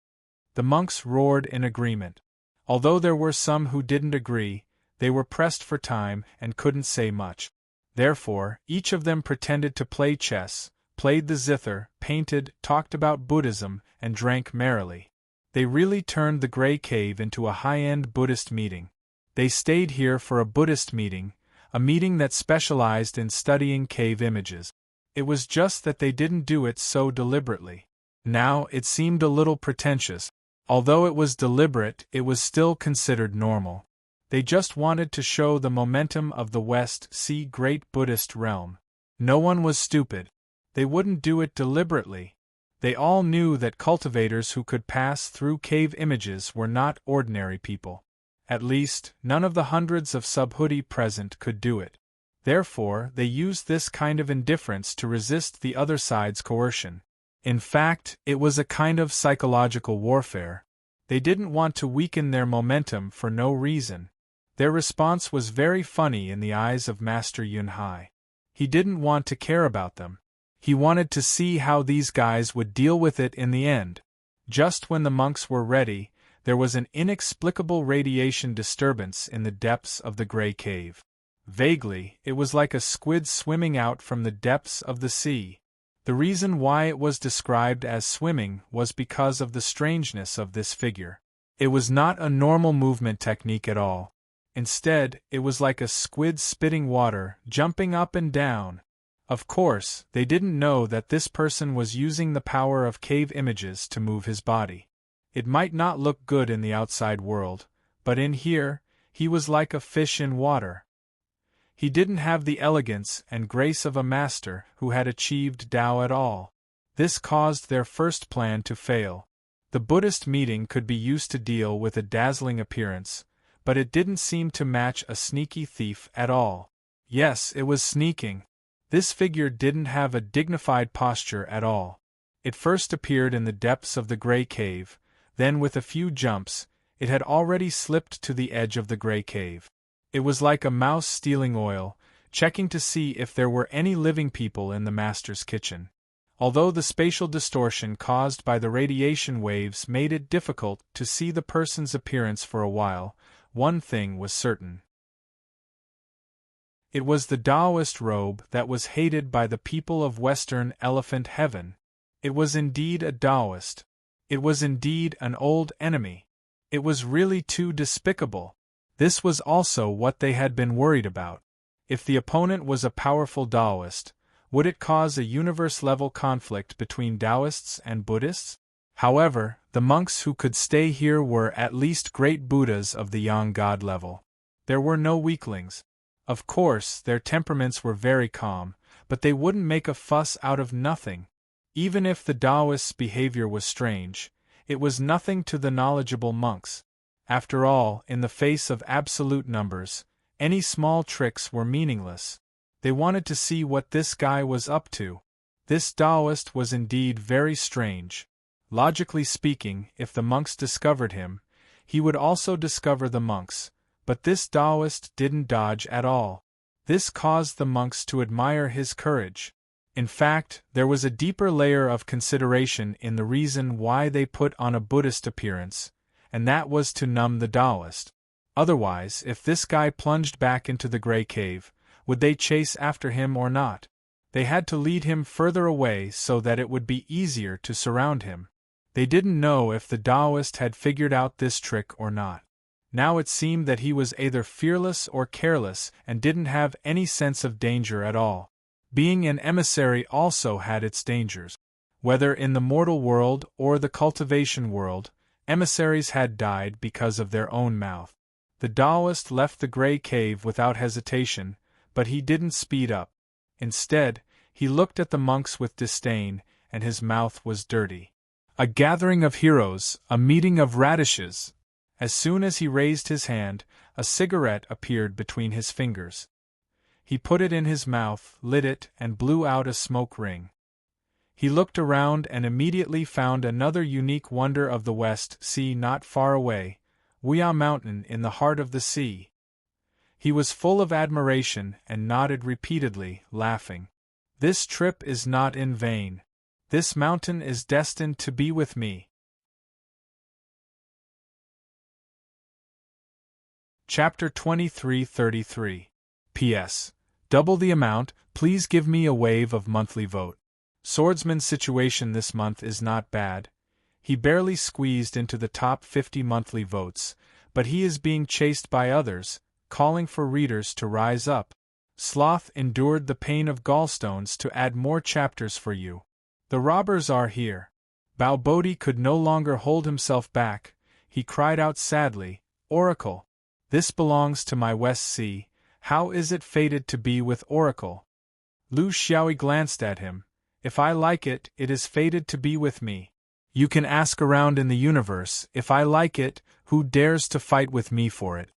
The monks roared in agreement. Although there were some who didn't agree, they were pressed for time and couldn't say much. Therefore, each of them pretended to play chess, played the zither, painted, talked about Buddhism, and drank merrily. They really turned the Grey Cave into a high-end Buddhist meeting. They stayed here for a Buddhist meeting, a meeting that specialized in studying cave images. It was just that they didn't do it so deliberately. Now it seemed a little pretentious. Although it was deliberate, it was still considered normal. They just wanted to show the momentum of the West Sea great Buddhist realm. No one was stupid. They wouldn't do it deliberately. They all knew that cultivators who could pass through cave images were not ordinary people. At least, none of the hundreds of Subhuti present could do it. Therefore, they used this kind of indifference to resist the other side's coercion. In fact, it was a kind of psychological warfare. They didn't want to weaken their momentum for no reason. Their response was very funny in the eyes of Master Yunhai. He didn't want to care about them. He wanted to see how these guys would deal with it in the end. Just when the monks were ready, there was an inexplicable radiation disturbance in the depths of the Grey Cave. Vaguely, it was like a squid swimming out from the depths of the sea. The reason why it was described as swimming was because of the strangeness of this figure. It was not a normal movement technique at all. Instead, it was like a squid spitting water, jumping up and down. Of course, they didn't know that this person was using the power of cave images to move his body. It might not look good in the outside world, but in here, he was like a fish in water. He didn't have the elegance and grace of a master who had achieved Tao at all. This caused their first plan to fail. The Buddhist meeting could be used to deal with a dazzling appearance, but it didn't seem to match a sneaky thief at all. Yes, it was sneaking. This figure didn't have a dignified posture at all. It first appeared in the depths of the Grey Cave, then with a few jumps, it had already slipped to the edge of the Grey Cave. It was like a mouse stealing oil, checking to see if there were any living people in the master's kitchen. Although the spatial distortion caused by the radiation waves made it difficult to see the person's appearance for a while, one thing was certain. It was the Taoist robe that was hated by the people of Western Elephant Heaven. It was indeed a Taoist. It was indeed an old enemy. It was really too despicable. This was also what they had been worried about. If the opponent was a powerful Taoist, would it cause a universe-level conflict between Taoists and Buddhists? However, the monks who could stay here were at least great Buddhas of the Yang God level. There were no weaklings. Of course, their temperaments were very calm, but they wouldn't make a fuss out of nothing. Even if the Taoist's behavior was strange, it was nothing to the knowledgeable monks. After all, in the face of absolute numbers, any small tricks were meaningless. They wanted to see what this guy was up to. This Taoist was indeed very strange. Logically speaking, if the monks discovered him, he would also discover the monks, but this Taoist didn't dodge at all. This caused the monks to admire his courage. In fact, there was a deeper layer of consideration in the reason why they put on a Buddhist appearance, and that was to numb the Taoist. Otherwise, if this guy plunged back into the Grey Cave, would they chase after him or not? They had to lead him further away so that it would be easier to surround him. They didn't know if the Taoist had figured out this trick or not. Now it seemed that he was either fearless or careless and didn't have any sense of danger at all. Being an emissary also had its dangers. Whether in the mortal world or the cultivation world, emissaries had died because of their own mouth. The Taoist left the gray cave without hesitation, but he didn't speed up. Instead, he looked at the monks with disdain, and his mouth was dirty. A gathering of heroes, a meeting of radishes. As soon as he raised his hand, a cigarette appeared between his fingers. He put it in his mouth, lit it, and blew out a smoke ring. He looked around and immediately found another unique wonder of the West Sea not far away, Wuya Mountain in the heart of the sea. He was full of admiration and nodded repeatedly, laughing. This trip is not in vain. This mountain is destined to be with me. Chapter 23:33. P.S. Double the amount, please give me a wave of monthly vote. Swordsman's situation this month is not bad. He barely squeezed into the top 50 monthly votes, but he is being chased by others, calling for readers to rise up. Sloth endured the pain of gallstones to add more chapters for you. The robbers are here. Bao Bodhi could no longer hold himself back. He cried out sadly, Oracle, this belongs to my West Sea. How is it fated to be with Oracle? Lu Xiaoyi glanced at him. If I like it, it is fated to be with me. You can ask around in the universe, if I like it, who dares to fight with me for it?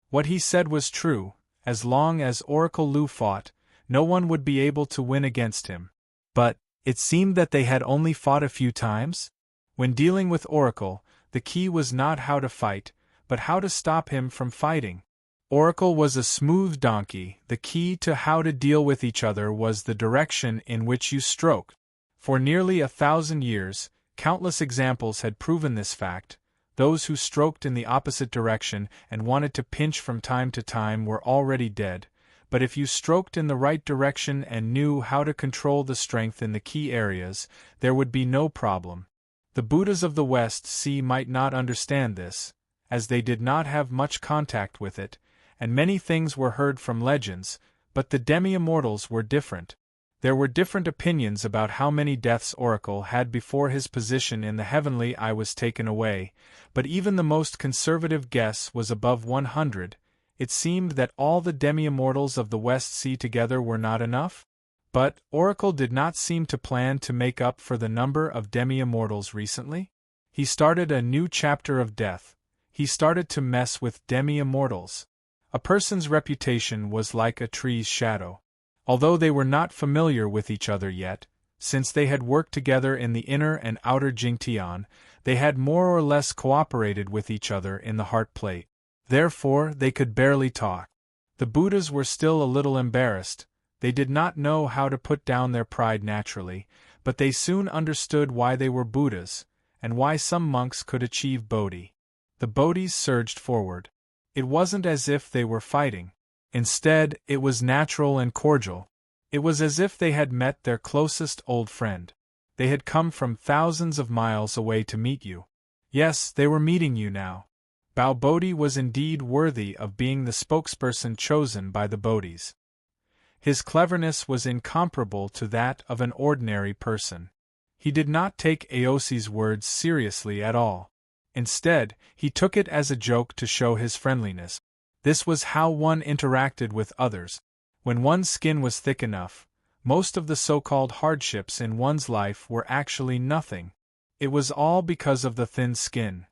What he said was true. As long as Oracle Lu fought, no one would be able to win against him. But it seemed that they had only fought a few times. When dealing with Oracle, the key was not how to fight, but how to stop him from fighting. Oracle was a smooth donkey. The key to how to deal with each other was the direction in which you stroked. For nearly 1,000 years, countless examples had proven this fact. Those who stroked in the opposite direction and wanted to pinch from time to time were already dead, but if you stroked in the right direction and knew how to control the strength in the key areas, there would be no problem. The Buddhas of the West Sea might not understand this, as they did not have much contact with it, and many things were heard from legends, but the demi-immortals were different. There were different opinions about how many deaths Oracle had before his position in the heavenly eye was taken away, but even the most conservative guess was above 100. It seemed that all the demi-immortals of the West Sea together were not enough. But Oracle did not seem to plan to make up for the number of demi-immortals recently. He started a new chapter of death. He started to mess with demi-immortals. A person's reputation was like a tree's shadow. Although they were not familiar with each other yet, since they had worked together in the inner and outer Jingtian, they had more or less cooperated with each other in the heart plate. Therefore, they could barely talk. The Buddhas were still a little embarrassed. They did not know how to put down their pride naturally, but they soon understood why they were Buddhas, and why some monks could achieve Bodhi. The Bodhis surged forward. It wasn't as if they were fighting. Instead, it was natural and cordial. It was as if they had met their closest old friend. They had come from thousands of miles away to meet you. Yes, they were meeting you now. Bao Bodhi was indeed worthy of being the spokesperson chosen by the Bodhis. His cleverness was incomparable to that of an ordinary person. He did not take Aosi's words seriously at all. Instead, he took it as a joke to show his friendliness. This was how one interacted with others. When one's skin was thick enough, most of the so-called hardships in one's life were actually nothing. It was all because of the thin skin.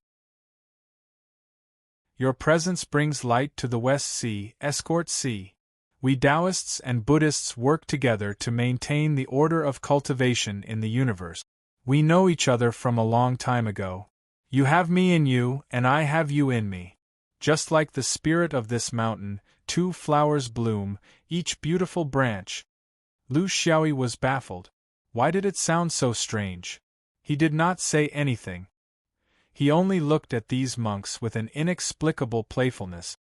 Your presence brings light to the West Sea, Escort Sea. We Taoists and Buddhists work together to maintain the order of cultivation in the universe. We know each other from a long time ago. You have me in you, and I have you in me. Just like the spirit of this mountain, two flowers bloom, each beautiful branch. Lu Xiaoyi was baffled. Why did it sound so strange? He did not say anything. He only looked at these monks with an inexplicable playfulness.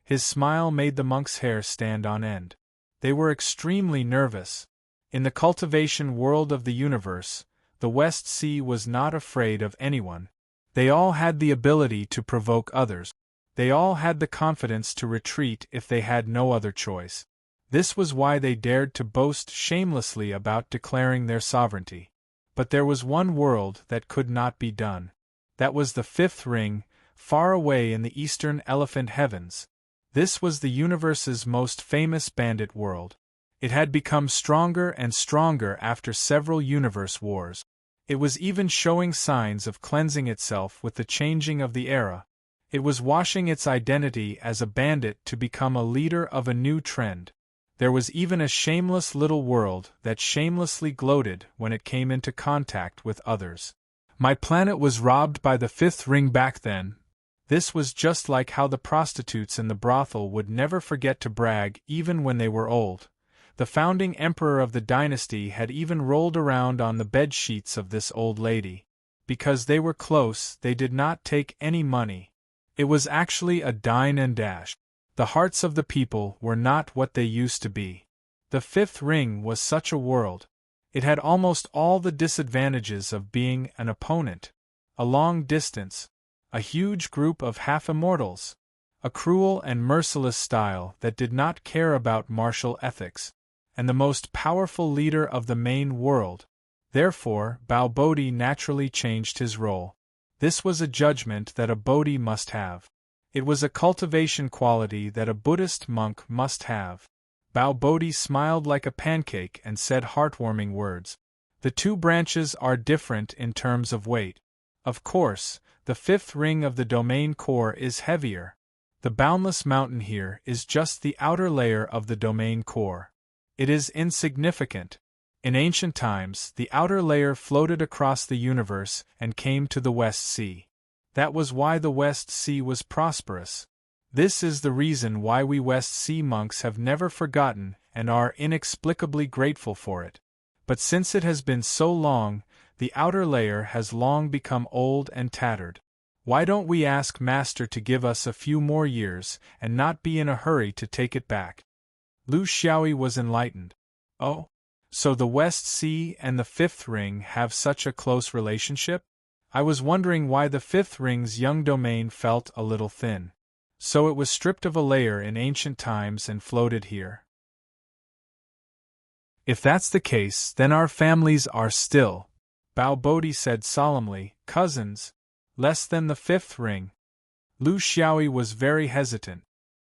His smile made the monks' hair stand on end. They were extremely nervous. In the cultivation world of the universe, the West Sea was not afraid of anyone. They all had the ability to provoke others. They all had the confidence to retreat if they had no other choice. This was why they dared to boast shamelessly about declaring their sovereignty. But there was one world that could not be done. That was the fifth ring, far away in the eastern elephant heavens. This was the universe's most famous bandit world. It had become stronger and stronger after several universe wars. It was even showing signs of cleansing itself with the changing of the era. It was washing its identity as a bandit to become a leader of a new trend. There was even a shameless little world that shamelessly gloated when it came into contact with others. My planet was robbed by the fifth ring back then. This was just like how the prostitutes in the brothel would never forget to brag even when they were old. The founding emperor of the dynasty had even rolled around on the bed sheets of this old lady. Because they were close, they did not take any money. It was actually a dine and dash. The hearts of the people were not what they used to be. The fifth ring was such a world. It had almost all the disadvantages of being an opponent. A long distance. A huge group of half-immortals. A cruel and merciless style that did not care about martial ethics. And the most powerful leader of the main world. Therefore, Bao Bodhi naturally changed his role. This was a judgment that a Bodhi must have. It was a cultivation quality that a Buddhist monk must have. Bao Bodhi smiled like a pancake and said heartwarming words. The two branches are different in terms of weight. Of course, the fifth ring of the domain core is heavier. The boundless mountain here is just the outer layer of the domain core. It is insignificant. In ancient times, the outer layer floated across the universe and came to the West Sea. That was why the West Sea was prosperous. This is the reason why we West Sea monks have never forgotten and are inexplicably grateful for it. But since it has been so long, the outer layer has long become old and tattered. Why don't we ask Master to give us a few more years and not be in a hurry to take it back? Lu Xiaoyi was enlightened. Oh? So the West Sea and the fifth ring have such a close relationship? I was wondering why the fifth ring's young domain felt a little thin. So it was stripped of a layer in ancient times and floated here. If that's the case, then our families are still, Bao Bodhi said solemnly, cousins, less than the fifth ring. Lu Xiaoyi was very hesitant.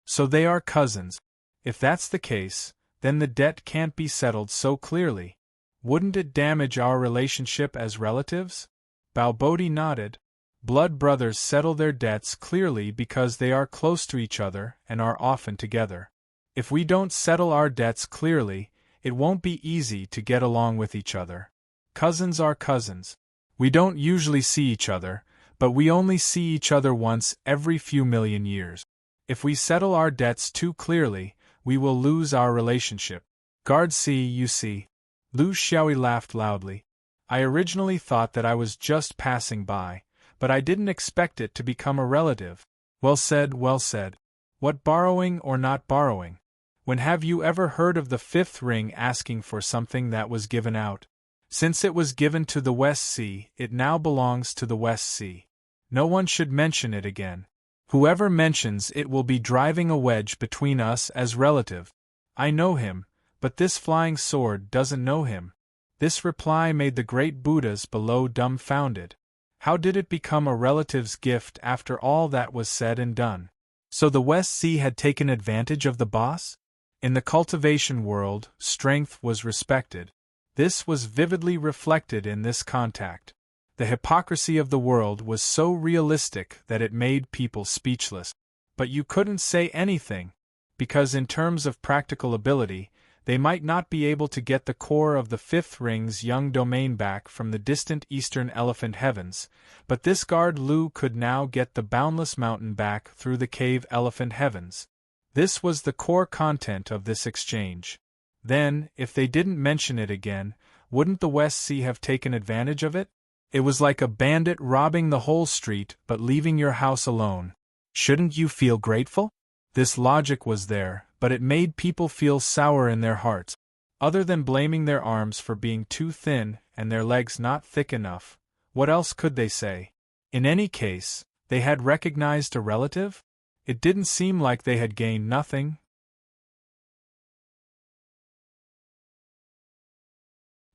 So they are cousins. If that's the case, then the debt can't be settled so clearly. Wouldn't it damage our relationship as relatives? Bao Bodhi nodded. Blood brothers settle their debts clearly because they are close to each other and are often together. If we don't settle our debts clearly, it won't be easy to get along with each other. Cousins are cousins. We don't usually see each other, but we only see each other once every few million years. If we settle our debts too clearly, we will lose our relationship. Guard C, you see. Lu Xiaoyi laughed loudly. I originally thought that I was just passing by, but I didn't expect it to become a relative. Well said, well said. What borrowing or not borrowing? When have you ever heard of the fifth ring asking for something that was given out? Since it was given to the West Sea, it now belongs to the West Sea. No one should mention it again. Whoever mentions it will be driving a wedge between us as relative. I know him, but this flying sword doesn't know him. This reply made the great Buddhas below dumbfounded. How did it become a relative's gift after all that was said and done? So the West Sea had taken advantage of the boss? In the cultivation world, strength was respected. This was vividly reflected in this contact. The hypocrisy of the world was so realistic that it made people speechless. But you couldn't say anything, because in terms of practical ability, they might not be able to get the core of the fifth ring's young domain back from the distant eastern elephant heavens, but this guard Lu could now get the boundless mountain back through the cave elephant heavens. This was the core content of this exchange. Then, if they didn't mention it again, wouldn't the West Sea have taken advantage of it? It was like a bandit robbing the whole street but leaving your house alone. Shouldn't you feel grateful? This logic was there, but it made people feel sour in their hearts. Other than blaming their arms for being too thin and their legs not thick enough, what else could they say? In any case, they had recognized a relative? It didn't seem like they had gained nothing.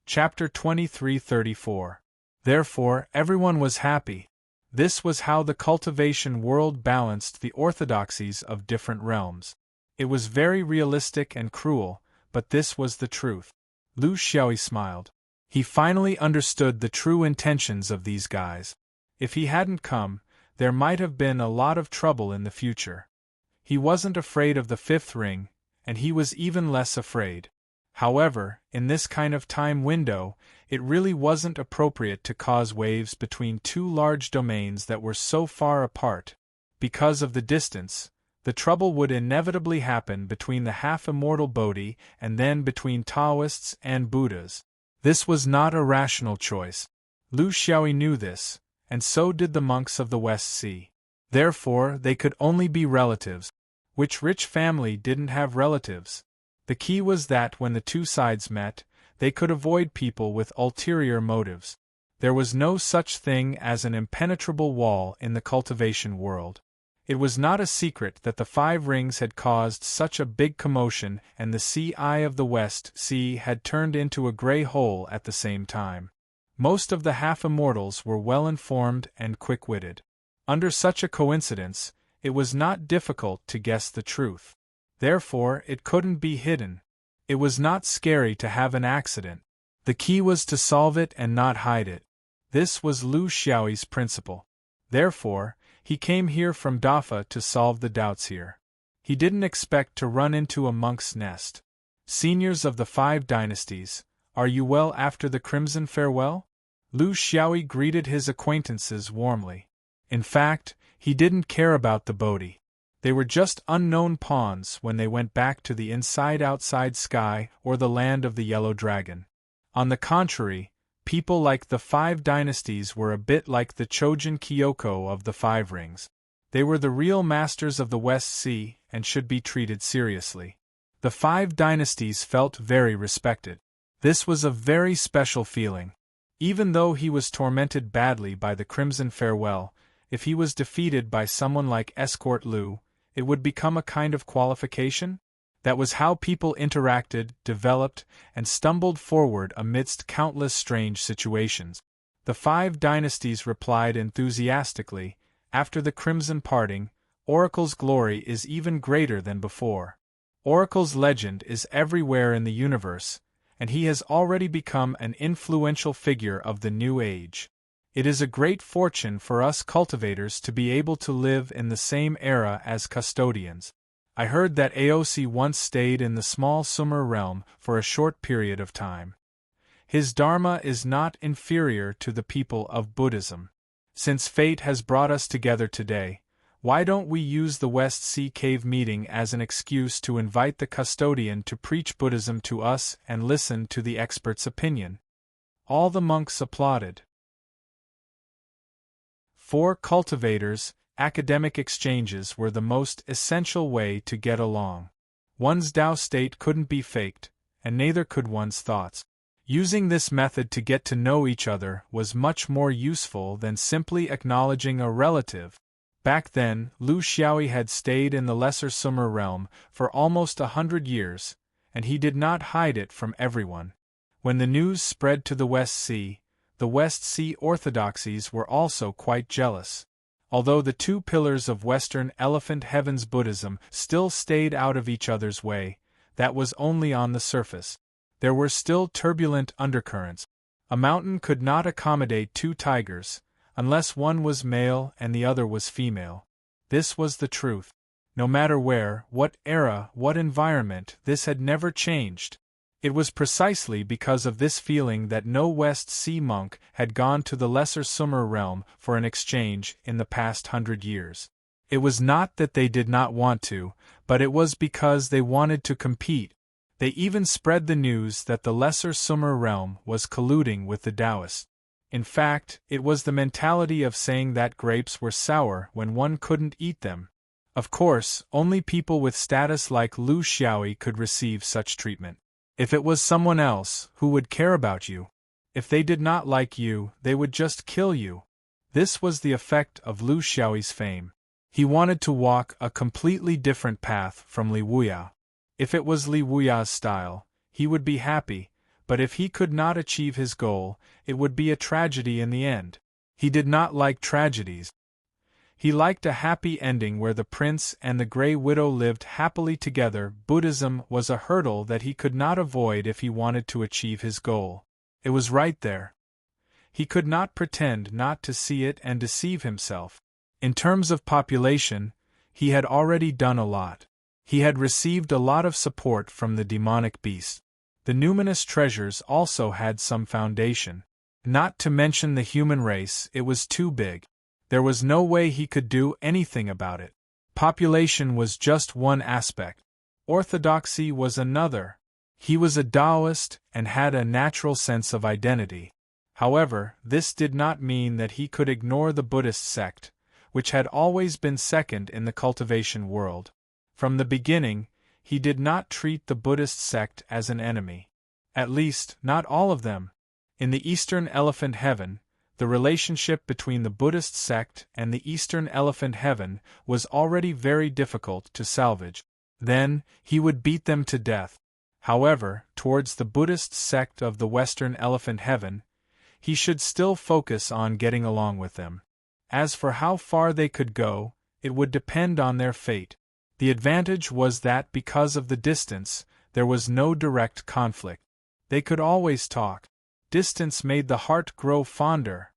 Chapter 23:34. Therefore, everyone was happy. This was how the cultivation world balanced the orthodoxies of different realms. It was very realistic and cruel, but this was the truth. Lu Xiaoyi smiled. He finally understood the true intentions of these guys. If he hadn't come, there might have been a lot of trouble in the future. He wasn't afraid of the fifth ring, and he was even less afraid. However, in this kind of time window, it really wasn't appropriate to cause waves between two large domains that were so far apart. Because of the distance, the trouble would inevitably happen between the half-immortal Bodhi and then between Taoists and Buddhas. This was not a rational choice. Lu Xiaoyi knew this, and so did the monks of the West Sea. Therefore, they could only be relatives. Which rich family didn't have relatives? The key was that when the two sides met, they could avoid people with ulterior motives. There was no such thing as an impenetrable wall in the cultivation world. It was not a secret that the 5 rings had caused such a big commotion and the sea eye of the West Sea had turned into a gray hole at the same time. Most of the half-immortals were well-informed and quick-witted. Under such a coincidence, it was not difficult to guess the truth. Therefore, it couldn't be hidden. It was not scary to have an accident. The key was to solve it and not hide it. This was Lu Xiaoyi's principle. Therefore, he came here from Dafa to solve the doubts here. He didn't expect to run into a monk's nest. Seniors of the 5 dynasties, are you well after the crimson farewell? Lu Xiaoyi greeted his acquaintances warmly. In fact, he didn't care about the Bodhi. They were just unknown pawns when they went back to the inside-outside sky or the land of the Yellow Dragon. On the contrary, people like the 5 dynasties were a bit like the Chojin Kyoko of the 5 rings. They were the real masters of the West Sea and should be treated seriously. The 5 dynasties felt very respected. This was a very special feeling. Even though he was tormented badly by the Crimson Farewell, if he was defeated by someone like Escort Lu, it would become a kind of qualification? That was how people interacted, developed, and stumbled forward amidst countless strange situations. The 5 dynasties replied enthusiastically, after the Crimson Parting, Oracle's glory is even greater than before. Oracle's legend is everywhere in the universe, and he has already become an influential figure of the new age. It is a great fortune for us cultivators to be able to live in the same era as custodians. I heard that Aosi once stayed in the small Sumer realm for a short period of time. His dharma is not inferior to the people of Buddhism. Since fate has brought us together today, why don't we use the West Sea Cave meeting as an excuse to invite the custodian to preach Buddhism to us and listen to the expert's opinion? All the monks applauded. For cultivators, academic exchanges were the most essential way to get along. One's Tao state couldn't be faked, and neither could one's thoughts. Using this method to get to know each other was much more useful than simply acknowledging a relative. Back then, Lu Xiaoyi had stayed in the Lesser Sumer realm for almost 100 years, and he did not hide it from everyone. When the news spread to the West Sea orthodoxies were also quite jealous. Although the 2 pillars of Western Elephant Heaven's Buddhism still stayed out of each other's way, that was only on the surface. There were still turbulent undercurrents. A mountain could not accommodate 2 tigers, unless one was male and the other was female. This was the truth. No matter where, what era, what environment, this had never changed. It was precisely because of this feeling that no West Sea monk had gone to the Lesser Sumer realm for an exchange in the past 100 years. It was not that they did not want to, but it was because they wanted to compete. They even spread the news that the Lesser Sumer realm was colluding with the Taoists. In fact, it was the mentality of saying that grapes were sour when one couldn't eat them. Of course, only people with status like Lu Xiaoyi could receive such treatment. If it was someone else, who would care about you? If they did not like you, they would just kill you. This was the effect of Lu Xiaoyi's fame. He wanted to walk a completely different path from Li Wuya. If it was Li Wuya's style, he would be happy, but if he could not achieve his goal, it would be a tragedy in the end. He did not like tragedies. He liked a happy ending where the prince and the Grey Widow lived happily together. Buddhism was a hurdle that he could not avoid if he wanted to achieve his goal. It was right there. He could not pretend not to see it and deceive himself. In terms of population, he had already done a lot. He had received a lot of support from the demonic beast. The numinous treasures also had some foundation. Not to mention the human race, it was too big. There was no way he could do anything about it. Population was just one aspect. Orthodoxy was another. He was a Taoist and had a natural sense of identity. However, this did not mean that he could ignore the Buddhist sect, which had always been second in the cultivation world. From the beginning, he did not treat the Buddhist sect as an enemy. At least, not all of them. In the Eastern Elephant Heaven, the relationship between the Buddhist sect and the Eastern Elephant Heaven was already very difficult to salvage. Then, he would beat them to death. However, towards the Buddhist sect of the Western Elephant Heaven, he should still focus on getting along with them. As for how far they could go, it would depend on their fate. The advantage was that because of the distance, there was no direct conflict. They could always talk. Distance made the heart grow fonder.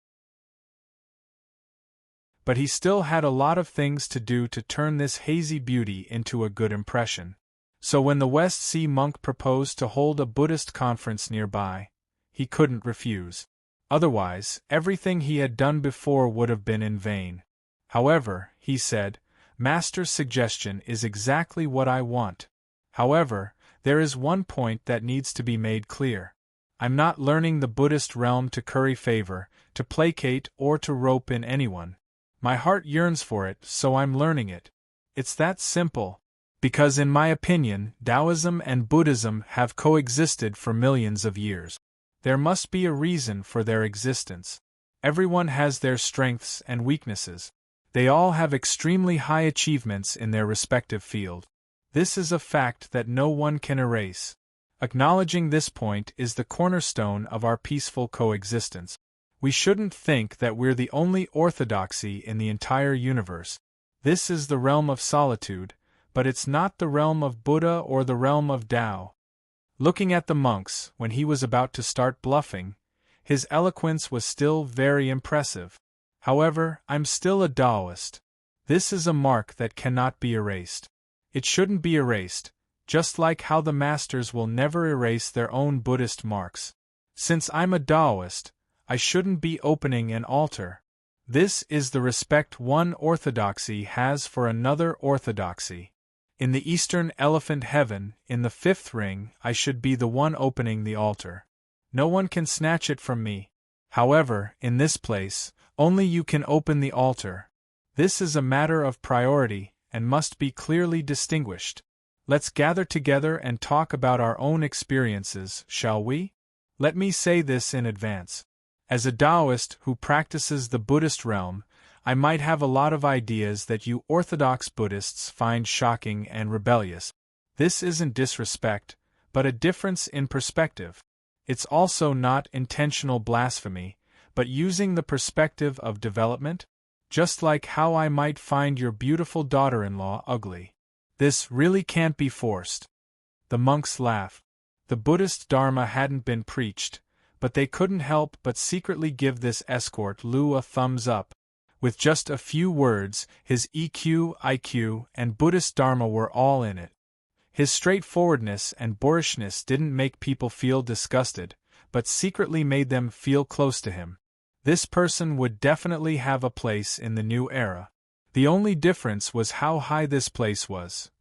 But he still had a lot of things to do to turn this hazy beauty into a good impression. So when the West Sea monk proposed to hold a Buddhist conference nearby, he couldn't refuse. Otherwise, everything he had done before would have been in vain. However, he said, Master's suggestion is exactly what I want. However, there is one point that needs to be made clear. I'm not learning the Buddhist realm to curry favor, to placate, or to rope in anyone. My heart yearns for it, so I'm learning it. It's that simple. Because in my opinion, Taoism and Buddhism have coexisted for millions of years. There must be a reason for their existence. Everyone has their strengths and weaknesses. They all have extremely high achievements in their respective field. This is a fact that no one can erase. Acknowledging this point is the cornerstone of our peaceful coexistence. We shouldn't think that we're the only orthodoxy in the entire universe. This is the realm of solitude, but it's not the realm of Buddha or the realm of Tao. Looking at the monks, when he was about to start bluffing, his eloquence was still very impressive. However, I'm still a Taoist. This is a mark that cannot be erased. It shouldn't be erased, just like how the masters will never erase their own Buddhist marks. Since I'm a Taoist, I shouldn't be opening an altar. This is the respect one orthodoxy has for another orthodoxy. In the Eastern Elephant Heaven, in the fifth ring, I should be the one opening the altar. No one can snatch it from me. However, in this place, only you can open the altar. This is a matter of priority, and must be clearly distinguished. Let's gather together and talk about our own experiences, shall we? Let me say this in advance. As a Taoist who practices the Buddhist realm, I might have a lot of ideas that you Orthodox Buddhists find shocking and rebellious. This isn't disrespect, but a difference in perspective. It's also not intentional blasphemy, but using the perspective of development, just like how I might find your beautiful daughter-in-law ugly. This really can't be forced. The monks laugh. The Buddhist Dharma hadn't been preached, but they couldn't help but secretly give this escort Lu a thumbs up. With just a few words, his EQ, IQ, and Buddhist Dharma were all in it. His straightforwardness and boorishness didn't make people feel disgusted, but secretly made them feel close to him. This person would definitely have a place in the new era. The only difference was how high this place was.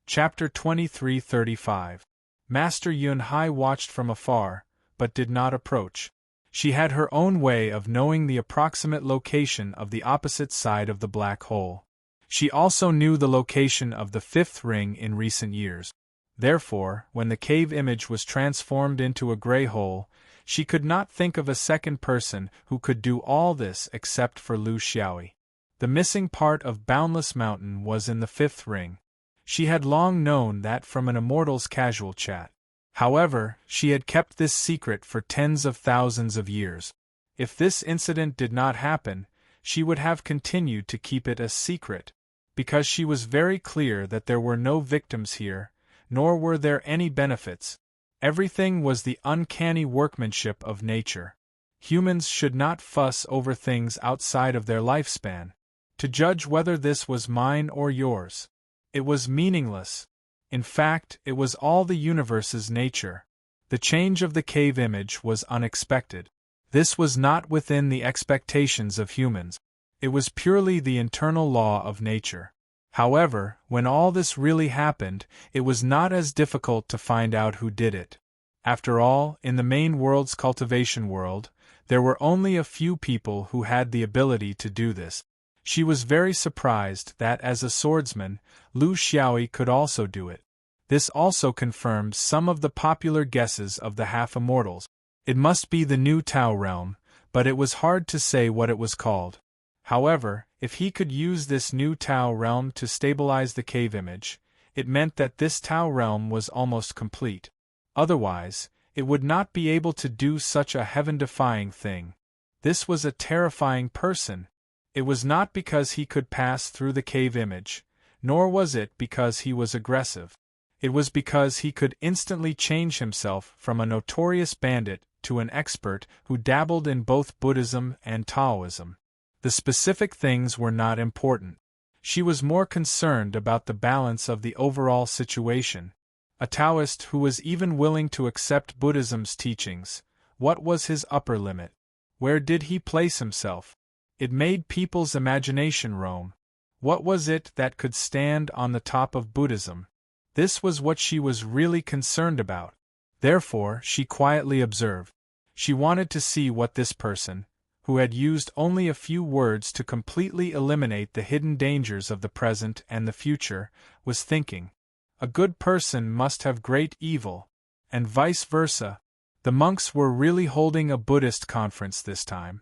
Chapter 23:35. Master Yunhai watched from afar, but did not approach. She had her own way of knowing the approximate location of the opposite side of the black hole. She also knew the location of the fifth ring in recent years. Therefore, when the cave image was transformed into a gray hole, she could not think of a second person who could do all this except for Lu Xiaoyi. The missing part of Boundless Mountain was in the fifth ring. She had long known that from an immortal's casual chat. However, she had kept this secret for tens of thousands of years. If this incident did not happen, she would have continued to keep it a secret, because she was very clear that there were no victims here, nor were there any benefits. Everything was the uncanny workmanship of nature. Humans should not fuss over things outside of their lifespan, to judge whether this was mine or yours. It was meaningless. In fact, it was all the universe's nature. The change of the cave image was unexpected. This was not within the expectations of humans. It was purely the internal law of nature. However, when all this really happened, it was not as difficult to find out who did it. After all, in the main world's cultivation world, there were only a few people who had the ability to do this. She was very surprised that as a swordsman, Lu Xiaoyi could also do it. This also confirmed some of the popular guesses of the half-immortals. It must be the new Tao realm, but it was hard to say what it was called. However, if he could use this new Tao realm to stabilize the cave image, it meant that this Tao realm was almost complete. Otherwise, it would not be able to do such a heaven-defying thing. This was a terrifying person. It was not because he could pass through the cave image, nor was it because he was aggressive. It was because he could instantly change himself from a notorious bandit to an expert who dabbled in both Buddhism and Taoism. The specific things were not important. She was more concerned about the balance of the overall situation. A Taoist who was even willing to accept Buddhism's teachings, what was his upper limit? Where did he place himself? It made people's imagination roam. What was it that could stand on the top of Buddhism? This was what she was really concerned about. Therefore, she quietly observed. She wanted to see what this person, who had used only a few words to completely eliminate the hidden dangers of the present and the future, was thinking. A good person must have great evil, and vice versa. The monks were really holding a Buddhist conference this time.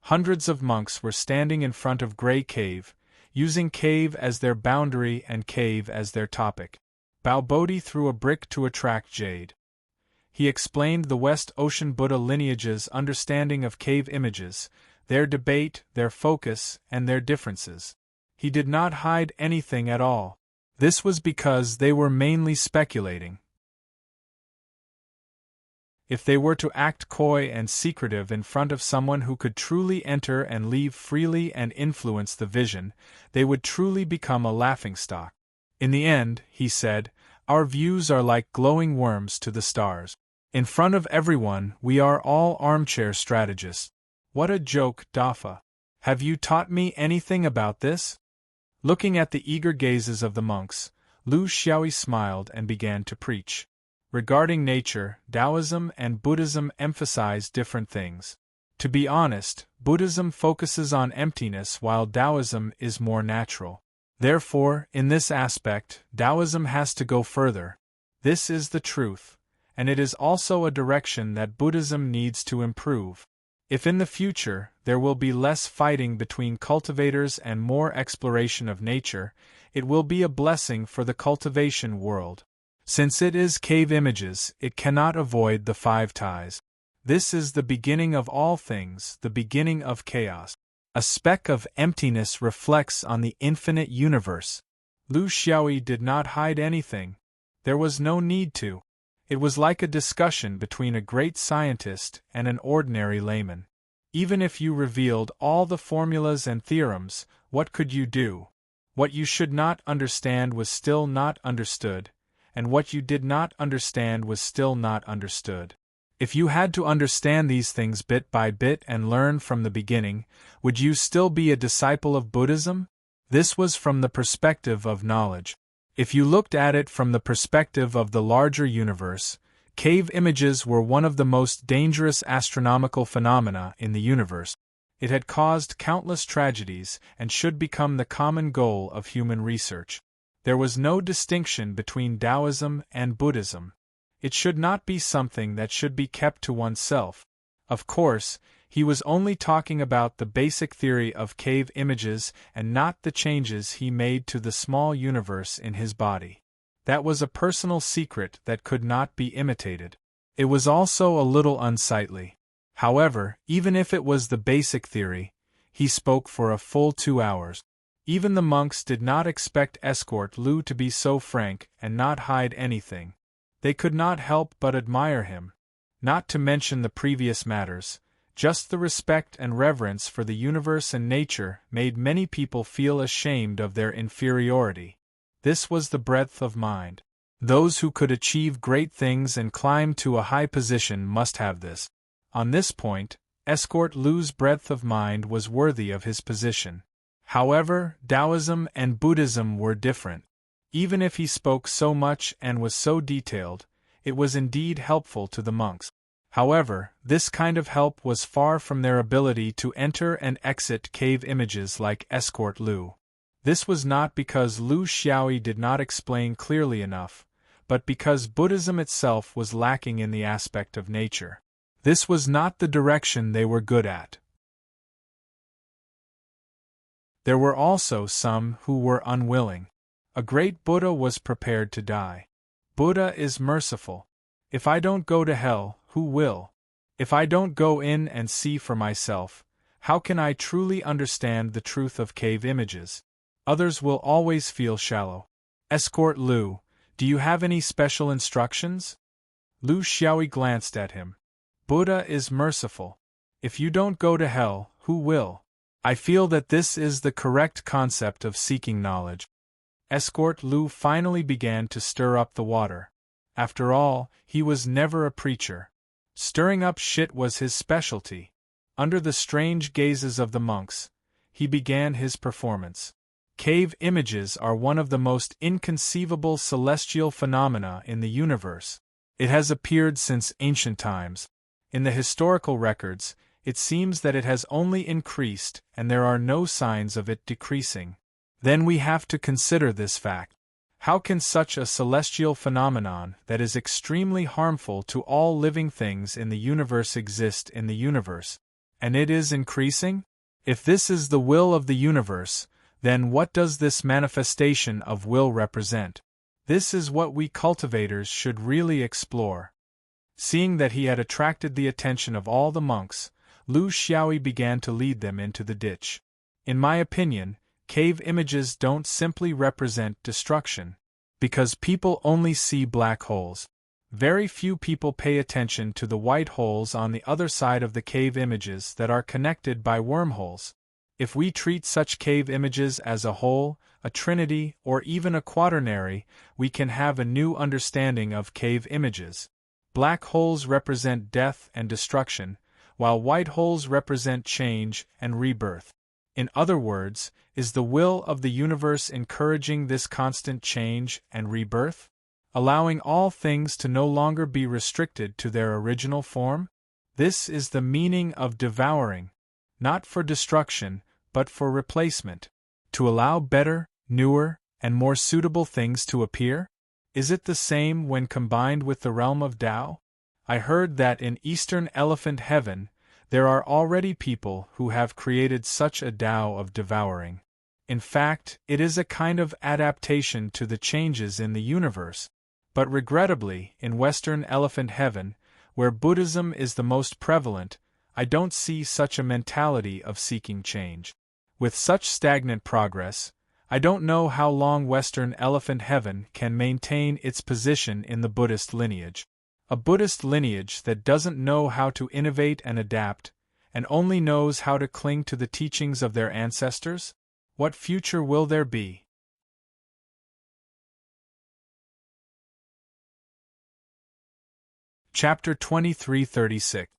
Hundreds of monks were standing in front of Grey Cave, using cave as their boundary and cave as their topic. Bao Bodhi threw a brick to attract Jade. He explained the West Ocean Buddha lineage's understanding of cave images, their debate, their focus, and their differences. He did not hide anything at all. This was because they were mainly speculating. If they were to act coy and secretive in front of someone who could truly enter and leave freely and influence the vision, they would truly become a laughingstock. In the end, he said, our views are like glowing worms to the stars. In front of everyone, we are all armchair strategists. What a joke, Dafa. Have you taught me anything about this? Looking at the eager gazes of the monks, Lu Xiaoyi smiled and began to preach. Regarding nature, Taoism and Buddhism emphasize different things. To be honest, Buddhism focuses on emptiness while Taoism is more natural. Therefore, in this aspect, Taoism has to go further. This is the truth, and it is also a direction that Buddhism needs to improve. If in the future there will be less fighting between cultivators and more exploration of nature, it will be a blessing for the cultivation world. Since it is cave images, it cannot avoid the five ties. This is the beginning of all things, the beginning of chaos. A speck of emptiness reflects on the infinite universe. Lu Xiaoyi did not hide anything. There was no need to. It was like a discussion between a great scientist and an ordinary layman. Even if you revealed all the formulas and theorems, what could you do? What you should not understand was still not understood, and what you did not understand was still not understood. If you had to understand these things bit by bit and learn from the beginning, would you still be a disciple of Buddhism? This was from the perspective of knowledge. If you looked at it from the perspective of the larger universe, cave images were one of the most dangerous astronomical phenomena in the universe. It had caused countless tragedies and should become the common goal of human research. There was no distinction between Taoism and Buddhism. It should not be something that should be kept to oneself. Of course, he was only talking about the basic theory of cave images and not the changes he made to the small universe in his body. That was a personal secret that could not be imitated. It was also a little unsightly. However, even if it was the basic theory, he spoke for a full 2 hours. Even the monks did not expect Escort Lu to be so frank and not hide anything. They could not help but admire him. Not to mention the previous matters, just the respect and reverence for the universe and nature made many people feel ashamed of their inferiority. This was the breadth of mind. Those who could achieve great things and climb to a high position must have this. On this point, Escort Lu's breadth of mind was worthy of his position. However, Taoism and Buddhism were different. Even if he spoke so much and was so detailed, it was indeed helpful to the monks. However, this kind of help was far from their ability to enter and exit cave images like Escort Lu. This was not because Lu Xiaoyi did not explain clearly enough, but because Buddhism itself was lacking in the aspect of nature. This was not the direction they were good at. There were also some who were unwilling. A great Buddha was prepared to die. Buddha is merciful. If I don't go to hell, who will? If I don't go in and see for myself, how can I truly understand the truth of cave images? Others will always feel shallow. Escort Lu, do you have any special instructions? Lu Xiaoyi glanced at him. Buddha is merciful. If you don't go to hell, who will? I feel that this is the correct concept of seeking knowledge. Escort Lu finally began to stir up the water. After all, he was never a preacher. Stirring up shit was his specialty. Under the strange gazes of the monks, he began his performance. Cave images are one of the most inconceivable celestial phenomena in the universe. It has appeared since ancient times. In the historical records, it seems that it has only increased and there are no signs of it decreasing. Then we have to consider this fact. How can such a celestial phenomenon that is extremely harmful to all living things in the universe exist in the universe? And it is increasing? If this is the will of the universe, then what does this manifestation of will represent? This is what we cultivators should really explore. Seeing that he had attracted the attention of all the monks, Lu Xiaoyi began to lead them into the ditch. In my opinion, cave images don't simply represent destruction, because people only see black holes. Very few people pay attention to the white holes on the other side of the cave images that are connected by wormholes. If we treat such cave images as a whole, a trinity, or even a quaternary, we can have a new understanding of cave images. Black holes represent death and destruction, while white holes represent change and rebirth. In other words, is the will of the universe encouraging this constant change and rebirth? Allowing all things to no longer be restricted to their original form? This is the meaning of devouring. Not for destruction, but for replacement. To allow better, newer, and more suitable things to appear? Is it the same when combined with the realm of Tao? I heard that in Eastern Elephant Heaven, there are already people who have created such a Tao of devouring. In fact, it is a kind of adaptation to the changes in the universe. But regrettably, in Western Elephant Heaven, where Buddhism is the most prevalent, I don't see such a mentality of seeking change. With such stagnant progress, I don't know how long Western Elephant Heaven can maintain its position in the Buddhist lineage. A Buddhist lineage that doesn't know how to innovate and adapt, and only knows how to cling to the teachings of their ancestors? What future will there be? Chapter 2336.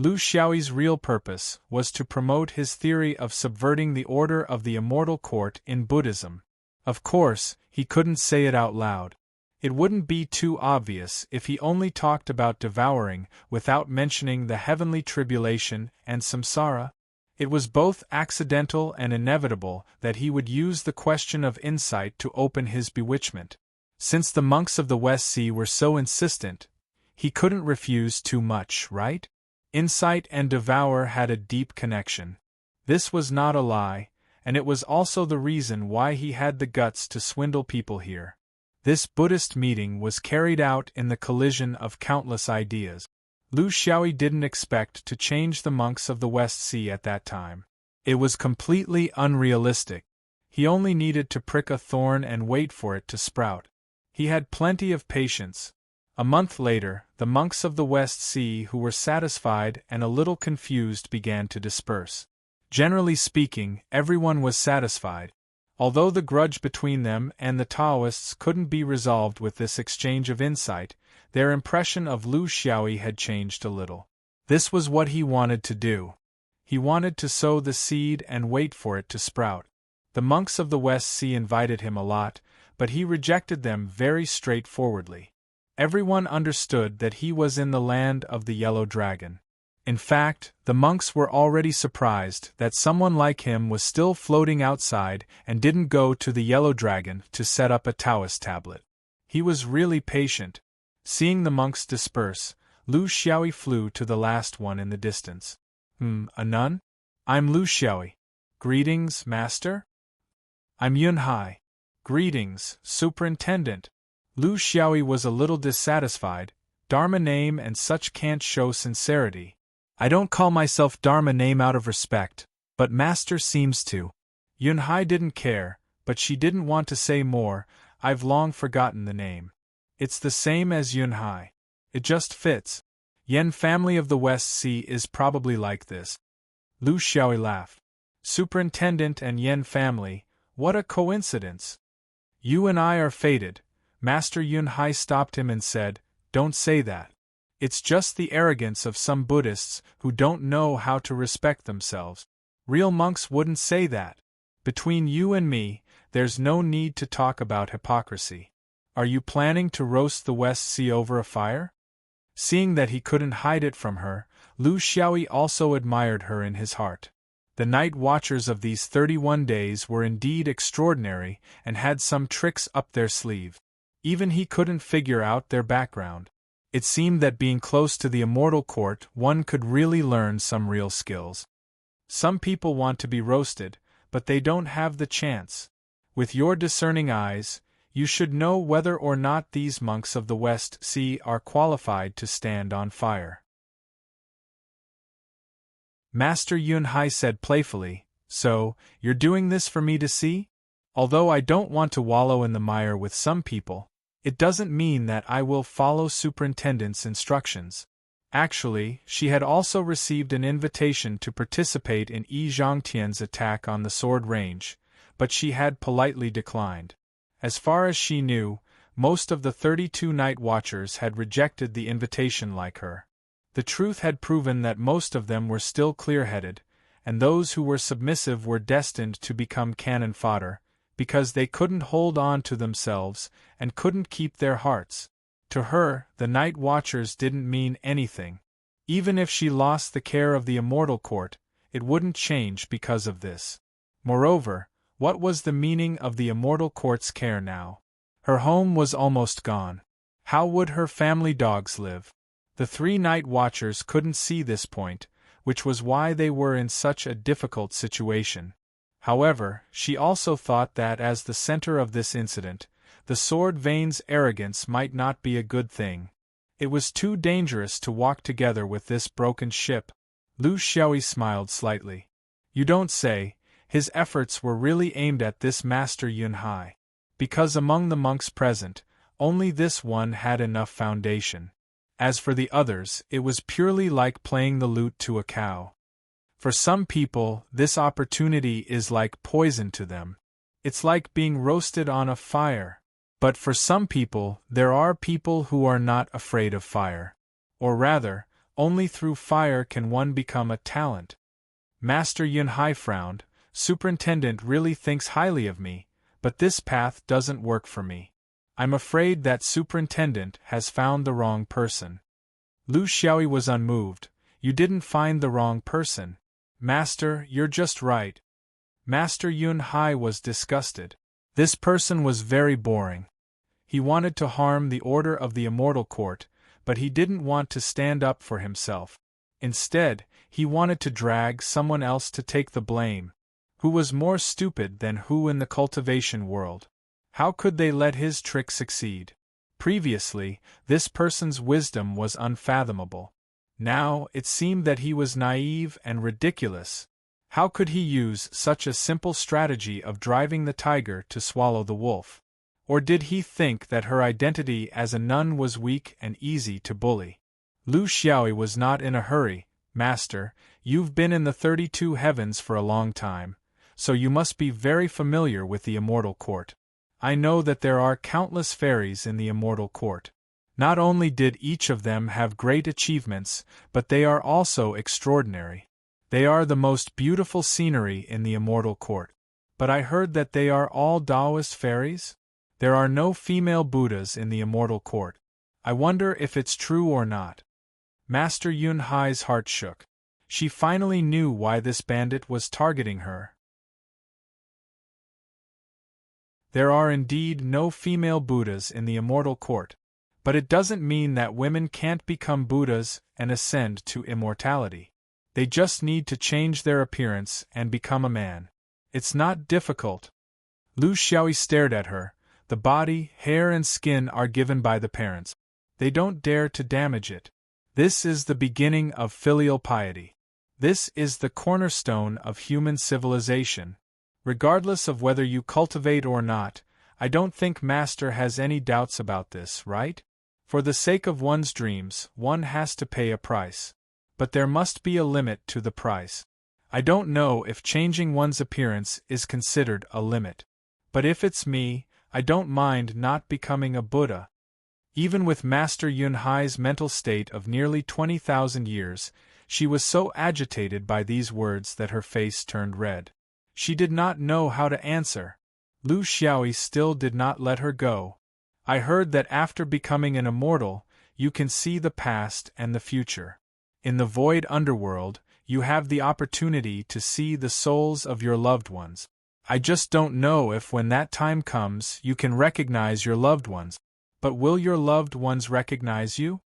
Lu Xiaoyi's real purpose was to promote his theory of subverting the order of the immortal court in Buddhism. Of course, he couldn't say it out loud. It wouldn't be too obvious if he only talked about devouring without mentioning the heavenly tribulation and samsara. It was both accidental and inevitable that he would use the question of insight to open his bewitchment. Since the monks of the West Sea were so insistent, he couldn't refuse too much, right? Insight and devour had a deep connection. This was not a lie, and it was also the reason why he had the guts to swindle people here. This Buddhist meeting was carried out in the collision of countless ideas. Lu Xiaoyi didn't expect to change the monks of the West Sea at that time. It was completely unrealistic. He only needed to prick a thorn and wait for it to sprout. He had plenty of patience. A month later, the monks of the West Sea who were satisfied and a little confused began to disperse. Generally speaking, everyone was satisfied. Although the grudge between them and the Taoists couldn't be resolved with this exchange of insight, their impression of Lu Xiaoyi had changed a little. This was what he wanted to do. He wanted to sow the seed and wait for it to sprout. The monks of the West Sea invited him a lot, but he rejected them very straightforwardly. Everyone understood that he was in the land of the Yellow Dragon. In fact, the monks were already surprised that someone like him was still floating outside and didn't go to the Yellow Dragon to set up a Taoist tablet. He was really patient. Seeing the monks disperse, Lu Xiaoyi flew to the last one in the distance. A nun? I'm Lu Xiaoyi. Greetings, master? I'm Yunhai. Greetings, superintendent. Lu Xiaoyi was a little dissatisfied. Dharma name and such can't show sincerity. I don't call myself Dharma name out of respect, but master seems to. Yunhai didn't care, but she didn't want to say more. I've long forgotten the name. It's the same as Yunhai. It just fits. Yen family of the West Sea is probably like this. Lu Xiaoyi laughed. Superintendent and Yen family, what a coincidence. You and I are fated. Master Yunhai stopped him and said, Don't say that. It's just the arrogance of some Buddhists who don't know how to respect themselves. Real monks wouldn't say that. Between you and me, there's no need to talk about hypocrisy. Are you planning to roast the West Sea over a fire? Seeing that he couldn't hide it from her, Lu Xiaoyi also admired her in his heart. The night watchers of these 31 days were indeed extraordinary and had some tricks up their sleeve. Even he couldn't figure out their background. It seemed that being close to the immortal court, one could really learn some real skills. Some people want to be roasted, but they don't have the chance. With your discerning eyes, you should know whether or not these monks of the West Sea are qualified to stand on fire. Master Yunhai said playfully, So, you're doing this for me to see? Although I don't want to wallow in the mire with some people, it doesn't mean that I will follow superintendent's instructions. Actually, she had also received an invitation to participate in Yi Zhangtian's attack on the sword range, but she had politely declined. As far as she knew, most of the 32 night watchers had rejected the invitation like her. The truth had proven that most of them were still clear-headed, and those who were submissive were destined to become cannon fodder, because they couldn't hold on to themselves and couldn't keep their hearts. To her, the night watchers didn't mean anything. Even if she lost the care of the immortal court, it wouldn't change because of this. Moreover, what was the meaning of the immortal court's care now? Her home was almost gone. How would her family dogs live? The 3 night watchers couldn't see this point, which was why they were in such a difficult situation. However, she also thought that as the center of this incident, the sword vein's arrogance might not be a good thing. It was too dangerous to walk together with this broken ship. Lu Xiaoyi smiled slightly. You don't say. His efforts were really aimed at this Master Yunhai. Because among the monks present, only this one had enough foundation. As for the others, it was purely like playing the lute to a cow. For some people, this opportunity is like poison to them. It's like being roasted on a fire. But for some people, there are people who are not afraid of fire. Or rather, only through fire can one become a talent. Master Yunhai frowned. Superintendent really thinks highly of me, but this path doesn't work for me. I'm afraid that superintendent has found the wrong person. Lu Xiaoyi was unmoved. You didn't find the wrong person. Master, you're just right. Master Yun Hai was disgusted. This person was very boring. He wanted to harm the order of the Immortal Court, but he didn't want to stand up for himself. Instead, he wanted to drag someone else to take the blame. Who was more stupid than who in the cultivation world? How could they let his trick succeed? Previously, this person's wisdom was unfathomable. Now, it seemed that he was naive and ridiculous. How could he use such a simple strategy of driving the tiger to swallow the wolf? Or did he think that her identity as a nun was weak and easy to bully? Lu Xiaoyi was not in a hurry. Master, you've been in the 32 heavens for a long time, so you must be very familiar with the Immortal Court. I know that there are countless fairies in the Immortal Court. Not only did each of them have great achievements, but they are also extraordinary. They are the most beautiful scenery in the Immortal Court. But I heard that they are all Taoist fairies? There are no female Buddhas in the Immortal Court. I wonder if it's true or not. Master Yun Hai's heart shook. She finally knew why this bandit was targeting her. There are indeed no female Buddhas in the Immortal Court, but it doesn't mean that women can't become Buddhas and ascend to immortality. They just need to change their appearance and become a man. It's not difficult. Lu Xiaoyi stared at her. The body, hair and skin are given by the parents. They don't dare to damage it. This is the beginning of filial piety. This is the cornerstone of human civilization. Regardless of whether you cultivate or not, I don't think Master has any doubts about this, right? For the sake of one's dreams, one has to pay a price. But there must be a limit to the price. I don't know if changing one's appearance is considered a limit. But if it's me, I don't mind not becoming a Buddha. Even with Master Yun Hai's mental state of nearly 20,000 years, she was so agitated by these words that her face turned red. She did not know how to answer. Lu Xiaoyi still did not let her go. I heard that after becoming an immortal, you can see the past and the future. In the void underworld, you have the opportunity to see the souls of your loved ones. I just don't know if when that time comes you can recognize your loved ones. But will your loved ones recognize you?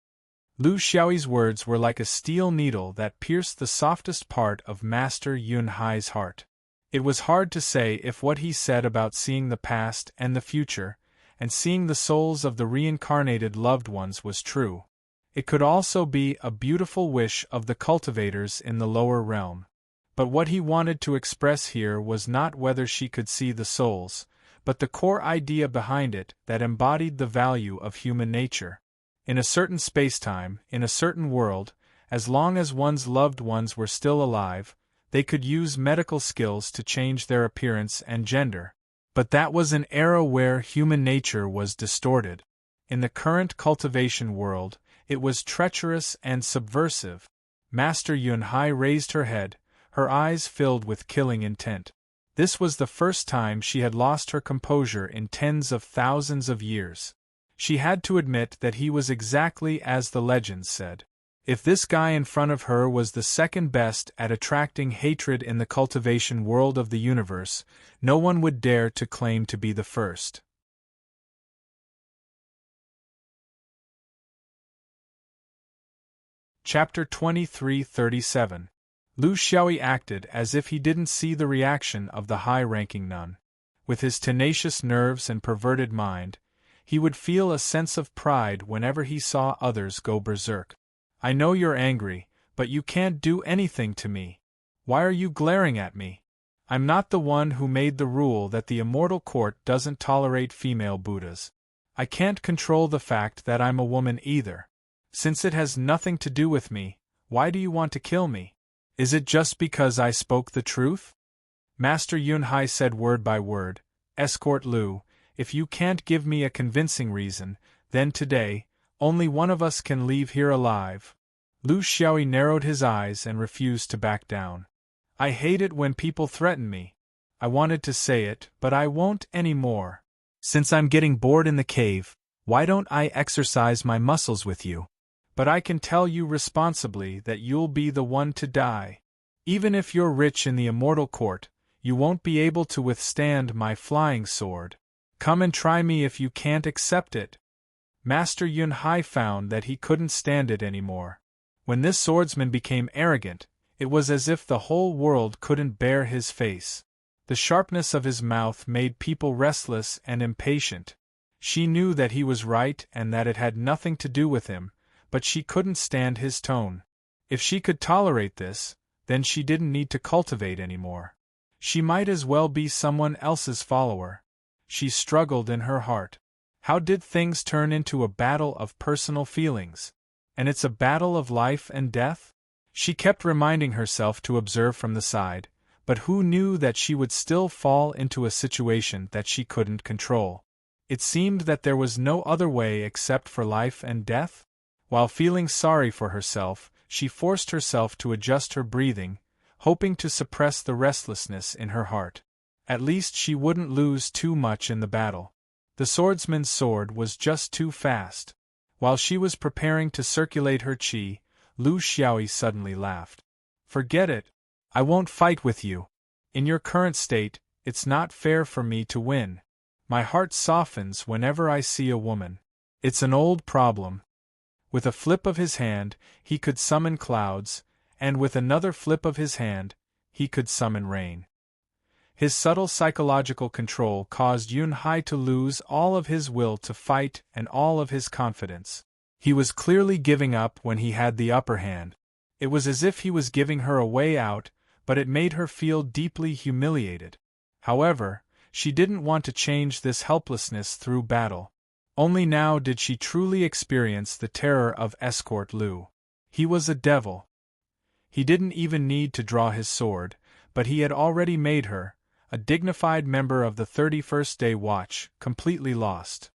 Lu Xiaoyi's words were like a steel needle that pierced the softest part of Master Yun Hai's heart. It was hard to say if what he said about seeing the past and the future, and seeing the souls of the reincarnated loved ones was true. It could also be a beautiful wish of the cultivators in the lower realm. But what he wanted to express here was not whether she could see the souls, but the core idea behind it that embodied the value of human nature. In a certain spacetime, in a certain world, as long as one's loved ones were still alive, they could use medical skills to change their appearance and gender. But that was an era where human nature was distorted. In the current cultivation world, it was treacherous and subversive. Master Yun Hai raised her head, her eyes filled with killing intent. This was the first time she had lost her composure in tens of thousands of years. She had to admit that he was exactly as the legends said. If this guy in front of her was the second best at attracting hatred in the cultivation world of the universe, no one would dare to claim to be the first. Chapter 23:37. Lu Xiaoyi acted as if he didn't see the reaction of the high-ranking nun. With his tenacious nerves and perverted mind, he would feel a sense of pride whenever he saw others go berserk. I know you're angry, but you can't do anything to me. Why are you glaring at me? I'm not the one who made the rule that the Immortal Court doesn't tolerate female Buddhas. I can't control the fact that I'm a woman either. Since it has nothing to do with me, why do you want to kill me? Is it just because I spoke the truth? Master Yun Hai said word by word, Escort Lu, if you can't give me a convincing reason, then today, only one of us can leave here alive. Lu Xiaoyi narrowed his eyes and refused to back down. I hate it when people threaten me. I wanted to say it, but I won't anymore. Since I'm getting bored in the cave, why don't I exercise my muscles with you? But I can tell you responsibly that you'll be the one to die. Even if you're rich in the immortal court, you won't be able to withstand my flying sword. Come and try me if you can't accept it." Master Yunhai found that he couldn't stand it anymore. When this swordsman became arrogant, it was as if the whole world couldn't bear his face. The sharpness of his mouth made people restless and impatient. She knew that he was right and that it had nothing to do with him, but she couldn't stand his tone. If she could tolerate this, then she didn't need to cultivate anymore. She might as well be someone else's follower. She struggled in her heart. How did things turn into a battle of personal feelings? And it's a battle of life and death? She kept reminding herself to observe from the side, but who knew that she would still fall into a situation that she couldn't control? It seemed that there was no other way except for life and death. While feeling sorry for herself, she forced herself to adjust her breathing, hoping to suppress the restlessness in her heart. At least she wouldn't lose too much in the battle. The swordsman's sword was just too fast. While she was preparing to circulate her qi, Lu Xiaoyi suddenly laughed. "Forget it. I won't fight with you. In your current state, it's not fair for me to win. My heart softens whenever I see a woman. It's an old problem." With a flip of his hand, he could summon clouds, and with another flip of his hand, he could summon rain. His subtle psychological control caused Yun Hai to lose all of his will to fight and all of his confidence. He was clearly giving up when he had the upper hand. It was as if he was giving her a way out, but it made her feel deeply humiliated. However, she didn't want to change this helplessness through battle. Only now did she truly experience the terror of Escort Lu. He was a devil. He didn't even need to draw his sword, but he had already made her, a dignified member of the 31st Day Watch, completely lost.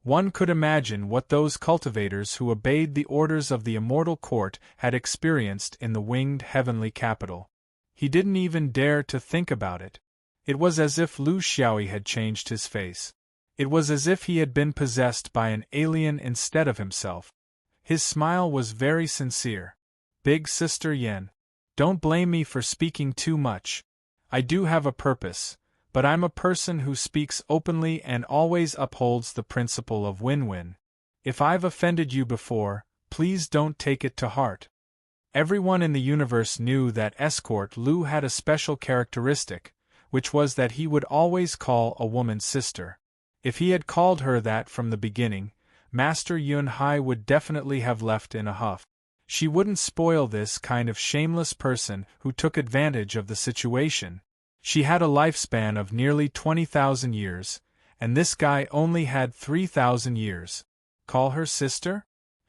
One could imagine what those cultivators who obeyed the orders of the immortal court had experienced in the winged heavenly capital. He didn't even dare to think about it. It was as if Lu Xiaoyi had changed his face. It was as if he had been possessed by an alien instead of himself. His smile was very sincere. "Big Sister Yen, don't blame me for speaking too much. I do have a purpose, but I'm a person who speaks openly and always upholds the principle of win-win. If I've offended you before, please don't take it to heart." Everyone in the universe knew that Escort Lu had a special characteristic, which was that he would always call a woman sister. If he had called her that from the beginning, Master Yun Hai would definitely have left in a huff. She wouldn't spoil this kind of shameless person who took advantage of the situation. She had a lifespan of nearly 20,000 years, and this guy only had 3,000 years. Call her sister?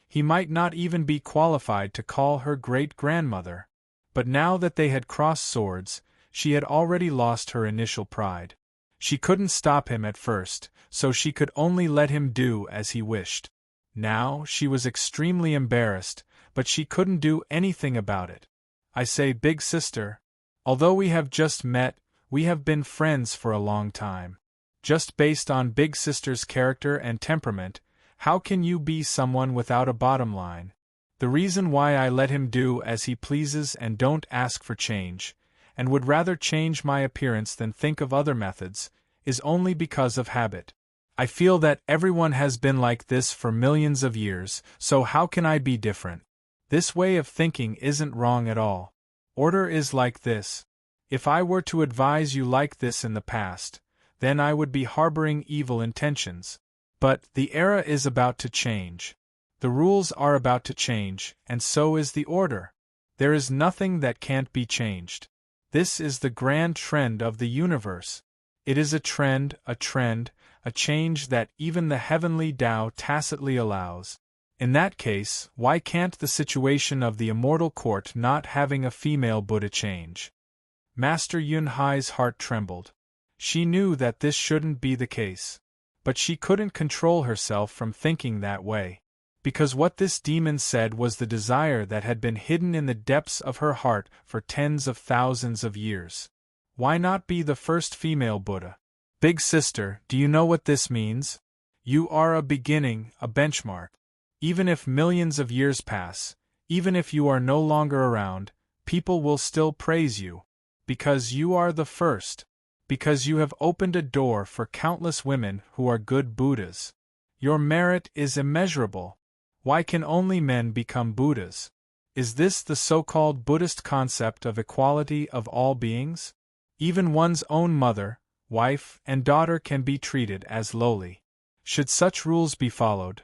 He might not even be qualified to call her great-grandmother. But now that they had crossed swords, she had already lost her initial pride. She couldn't stop him at first, so she could only let him do as he wished. Now she was extremely embarrassed, but she couldn't do anything about it. "I say, big sister, although we have just met, we have been friends for a long time. Just based on big sister's character and temperament, how can you be someone without a bottom line? The reason why I let him do as he pleases and don't ask for change, and would rather change my appearance than think of other methods, is only because of habit. I feel that everyone has been like this for millions of years, so how can I be different? This way of thinking isn't wrong at all. Order is like this. If I were to advise you like this in the past, then I would be harboring evil intentions. But the era is about to change. The rules are about to change, and so is the order. There is nothing that can't be changed. This is the grand trend of the universe. It is a trend, a change that even the heavenly Tao tacitly allows. In that case, why can't the situation of the immortal court not having a female Buddha change?" Master Yun Hai's heart trembled. She knew that this shouldn't be the case. But she couldn't control herself from thinking that way. Because what this demon said was the desire that had been hidden in the depths of her heart for tens of thousands of years. Why not be the first female Buddha? "Big sister, do you know what this means? You are a beginning, a benchmark. Even if millions of years pass, Even if you are no longer around, people will still praise you. Because you are the first. Because you have opened a door for countless women who are good Buddhas. Your merit is immeasurable. Why can only men become Buddhas? Is this the so-called Buddhist concept of equality of all beings? Even one's own mother, wife, and daughter can be treated as lowly. Should such rules be followed?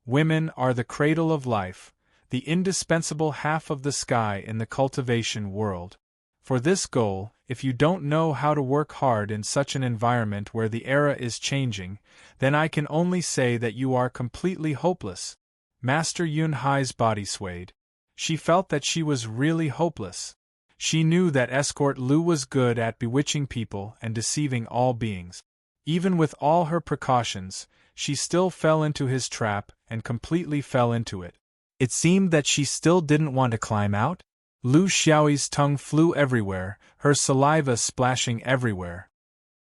Women are the cradle of life, the indispensable half of the sky in the cultivation world. For this goal, if you don't know how to work hard in such an environment where the era is changing, then I can only say that you are completely hopeless. Master Yun Hai's body swayed. She felt that she was really hopeless. She knew that Escort Lu was good at bewitching people and deceiving all beings. Even with all her precautions, she still fell into his trap and completely fell into it. It seemed that she still didn't want to climb out. Lu Xiaoyi's tongue flew everywhere, her saliva splashing everywhere.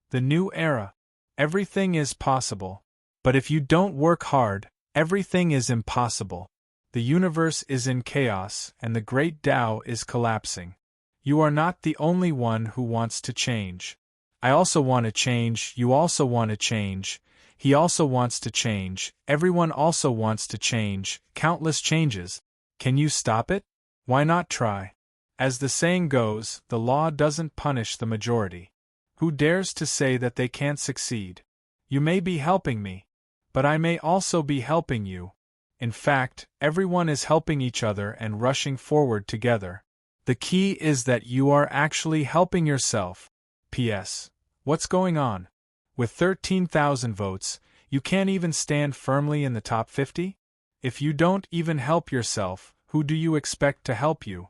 The new era. Everything is possible. But if you don't work hard, everything is impossible. The universe is in chaos and the great Tao is collapsing. You are not the only one who wants to change. I also want to change, you also want to change, he also wants to change, everyone also wants to change, countless changes. Can you stop it? Why not try? As the saying goes, the law doesn't punish the majority. Who dares to say that they can't succeed? You may be helping me, but I may also be helping you. In fact, everyone is helping each other and rushing forward together. The key is that you are actually helping yourself. P.S. What's going on? With 13,000 votes, you can't even stand firmly in the top 50? If you don't even help yourself, who do you expect to help you?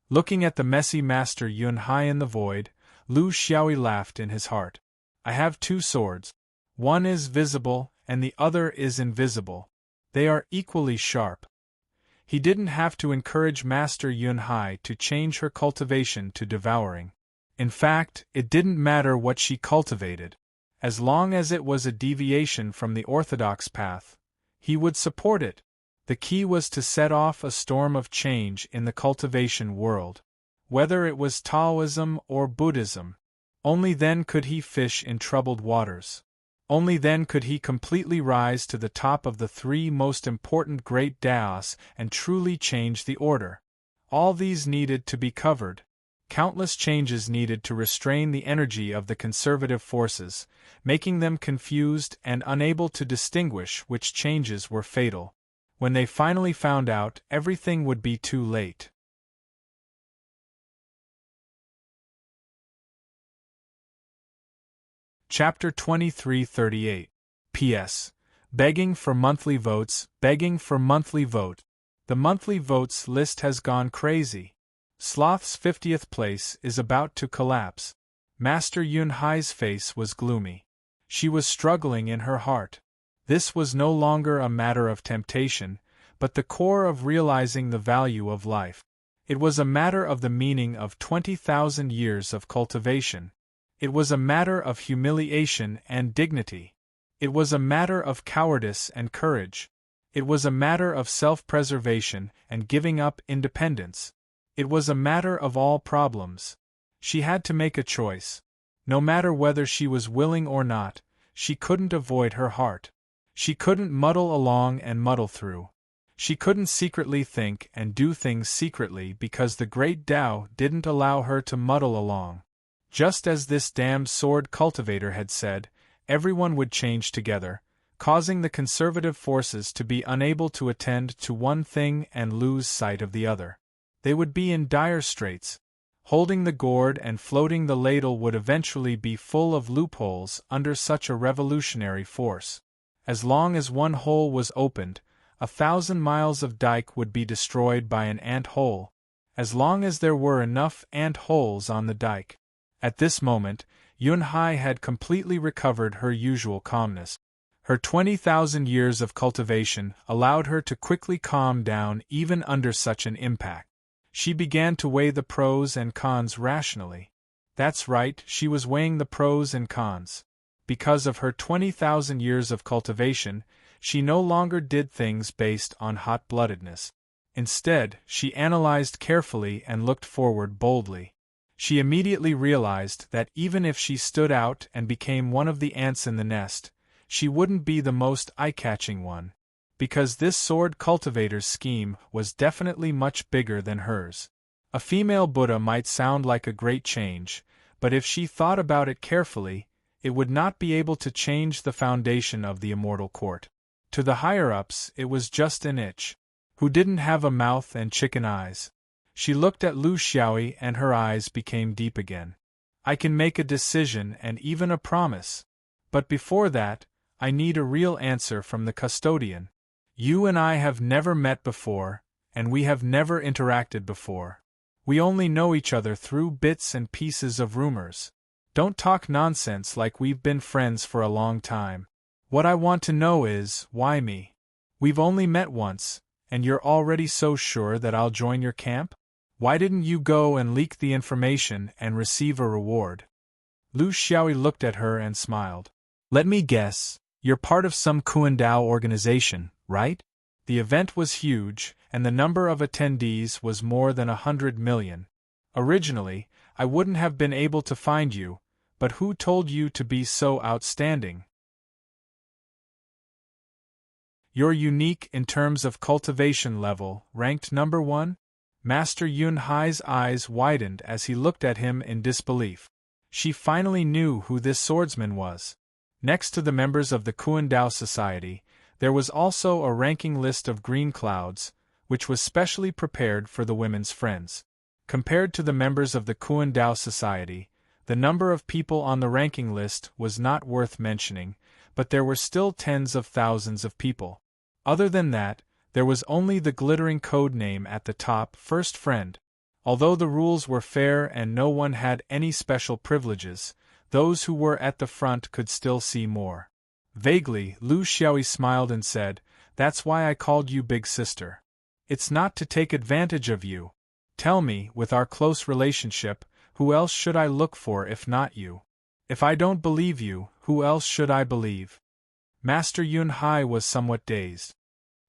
Looking at the messy Master Yun Hai in the void, Lu Xiaoyi laughed in his heart. I have two swords. One is visible, and the other is invisible. They are equally sharp. He didn't have to encourage Master Yun Hai to change her cultivation to devouring. In fact, it didn't matter what she cultivated. As long as it was a deviation from the orthodox path, he would support it. The key was to set off a storm of change in the cultivation world. Whether it was Taoism or Buddhism, only then could he fish in troubled waters. Only then could he completely rise to the top of the three most important great Taos and truly change the order. All these needed to be covered. Countless changes needed to restrain the energy of the conservative forces, making them confused and unable to distinguish which changes were fatal. When they finally found out, everything would be too late. Chapter 2338. P.S. Begging for monthly votes, begging for monthly vote. The monthly votes list has gone crazy. Sloth's 50th place is about to collapse. Master Yun Hai's face was gloomy. She was struggling in her heart. This was no longer a matter of temptation, but the core of realizing the value of life. It was a matter of the meaning of 20,000 years of cultivation. It was a matter of humiliation and dignity. It was a matter of cowardice and courage. It was a matter of self-preservation and giving up independence. It was a matter of all problems. She had to make a choice. No matter whether she was willing or not, she couldn't avoid her heart. She couldn't muddle along and muddle through. She couldn't secretly think and do things secretly because the great Tao didn't allow her to muddle along. Just as this damned sword cultivator had said, everyone would change together, causing the conservative forces to be unable to attend to one thing and lose sight of the other. They would be in dire straits. Holding the gourd and floating the ladle would eventually be full of loopholes under such a revolutionary force. As long as one hole was opened, 1,000 miles of dike would be destroyed by an ant hole. As long as there were enough ant holes on the dike. At this moment, Yun Hai had completely recovered her usual calmness. Her 20,000 years of cultivation allowed her to quickly calm down even under such an impact. She began to weigh the pros and cons rationally. That's right, she was weighing the pros and cons. Because of her 20,000 years of cultivation, she no longer did things based on hot-bloodedness. Instead, she analyzed carefully and looked forward boldly. She immediately realized that even if she stood out and became one of the ants in the nest, she wouldn't be the most eye-catching one, because this sword cultivator's scheme was definitely much bigger than hers. A female Buddha might sound like a great change, but if she thought about it carefully, it would not be able to change the foundation of the immortal court. To the higher-ups, it was just an itch, who didn't have a mouth and chicken eyes. She looked at Lu Xiaoyi and her eyes became deep again. I can make a decision and even a promise. But before that, I need a real answer from the custodian. You and I have never met before, and we have never interacted before. We only know each other through bits and pieces of rumors. Don't talk nonsense like we've been friends for a long time. What I want to know is, why me? We've only met once, and you're already so sure that I'll join your camp? Why didn't you go and leak the information and receive a reward? Lu Xiaoyi looked at her and smiled. Let me guess, you're part of some Kuandao organization, right? The event was huge, and the number of attendees was more than 100 million. Originally, I wouldn't have been able to find you, but who told you to be so outstanding? You're unique in terms of cultivation level, ranked number 1? Master Yun Hai's eyes widened as he looked at him in disbelief. She finally knew who this swordsman was. Next to the members of the Kuandao Society, there was also a ranking list of green clouds, which was specially prepared for the women's friends. Compared to the members of the Kuandao Society, the number of people on the ranking list was not worth mentioning, but there were still tens of thousands of people. Other than that, there was only the glittering code name at the top, First Friend. Although the rules were fair and no one had any special privileges, those who were at the front could still see more. Vaguely, Lu Xiaoyi smiled and said, "That's why I called you Big Sister. It's not to take advantage of you. Tell me, with our close relationship, who else should I look for if not you? If I don't believe you, who else should I believe?" Master Yun Hai was somewhat dazed.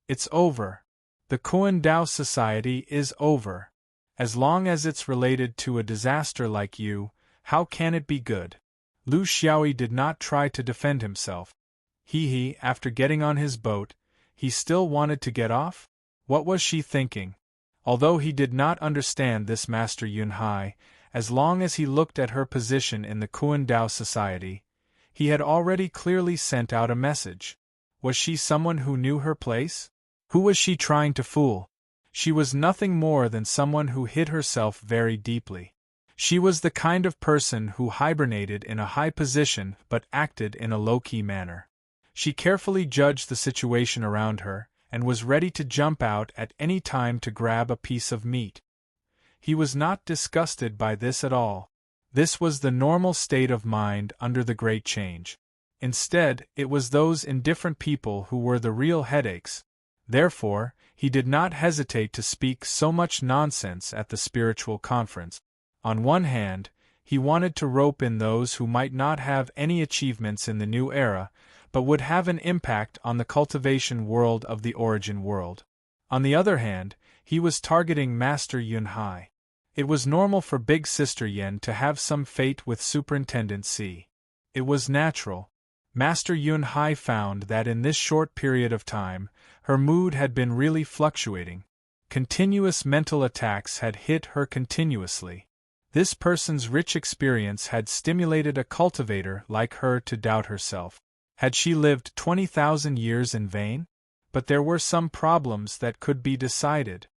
It's over. The Kuandao Society is over. As long as it's related to a disaster like you, how can it be good? Lu Xiaoyi did not try to defend himself. After getting on his boat, he still wanted to get off? What was she thinking? Although he did not understand this Master Yun Hai, as long as he looked at her position in the Kuandao Society, he had already clearly sent out a message. Was she someone who knew her place? Who was she trying to fool? She was nothing more than someone who hid herself very deeply. She was the kind of person who hibernated in a high position but acted in a low-key manner. She carefully judged the situation around her, and was ready to jump out at any time to grab a piece of meat. He was not disgusted by this at all. This was the normal state of mind under the Great Change. Instead, it was those indifferent people who were the real headaches. Therefore, he did not hesitate to speak so much nonsense at the spiritual conference. On one hand, he wanted to rope in those who might not have any achievements in the new era, but would have an impact on the cultivation world of the origin world. On the other hand, he was targeting Master Yun Hai. It was normal for Big Sister Yen to have some fate with Superintendent C. It was natural. Master Yun Hai found that in this short period of time, her mood had been really fluctuating. Continuous mental attacks had hit her continuously. This person's rich experience had stimulated a cultivator like her to doubt herself. Had she lived 20,000 years in vain? But there were some problems that could be decided.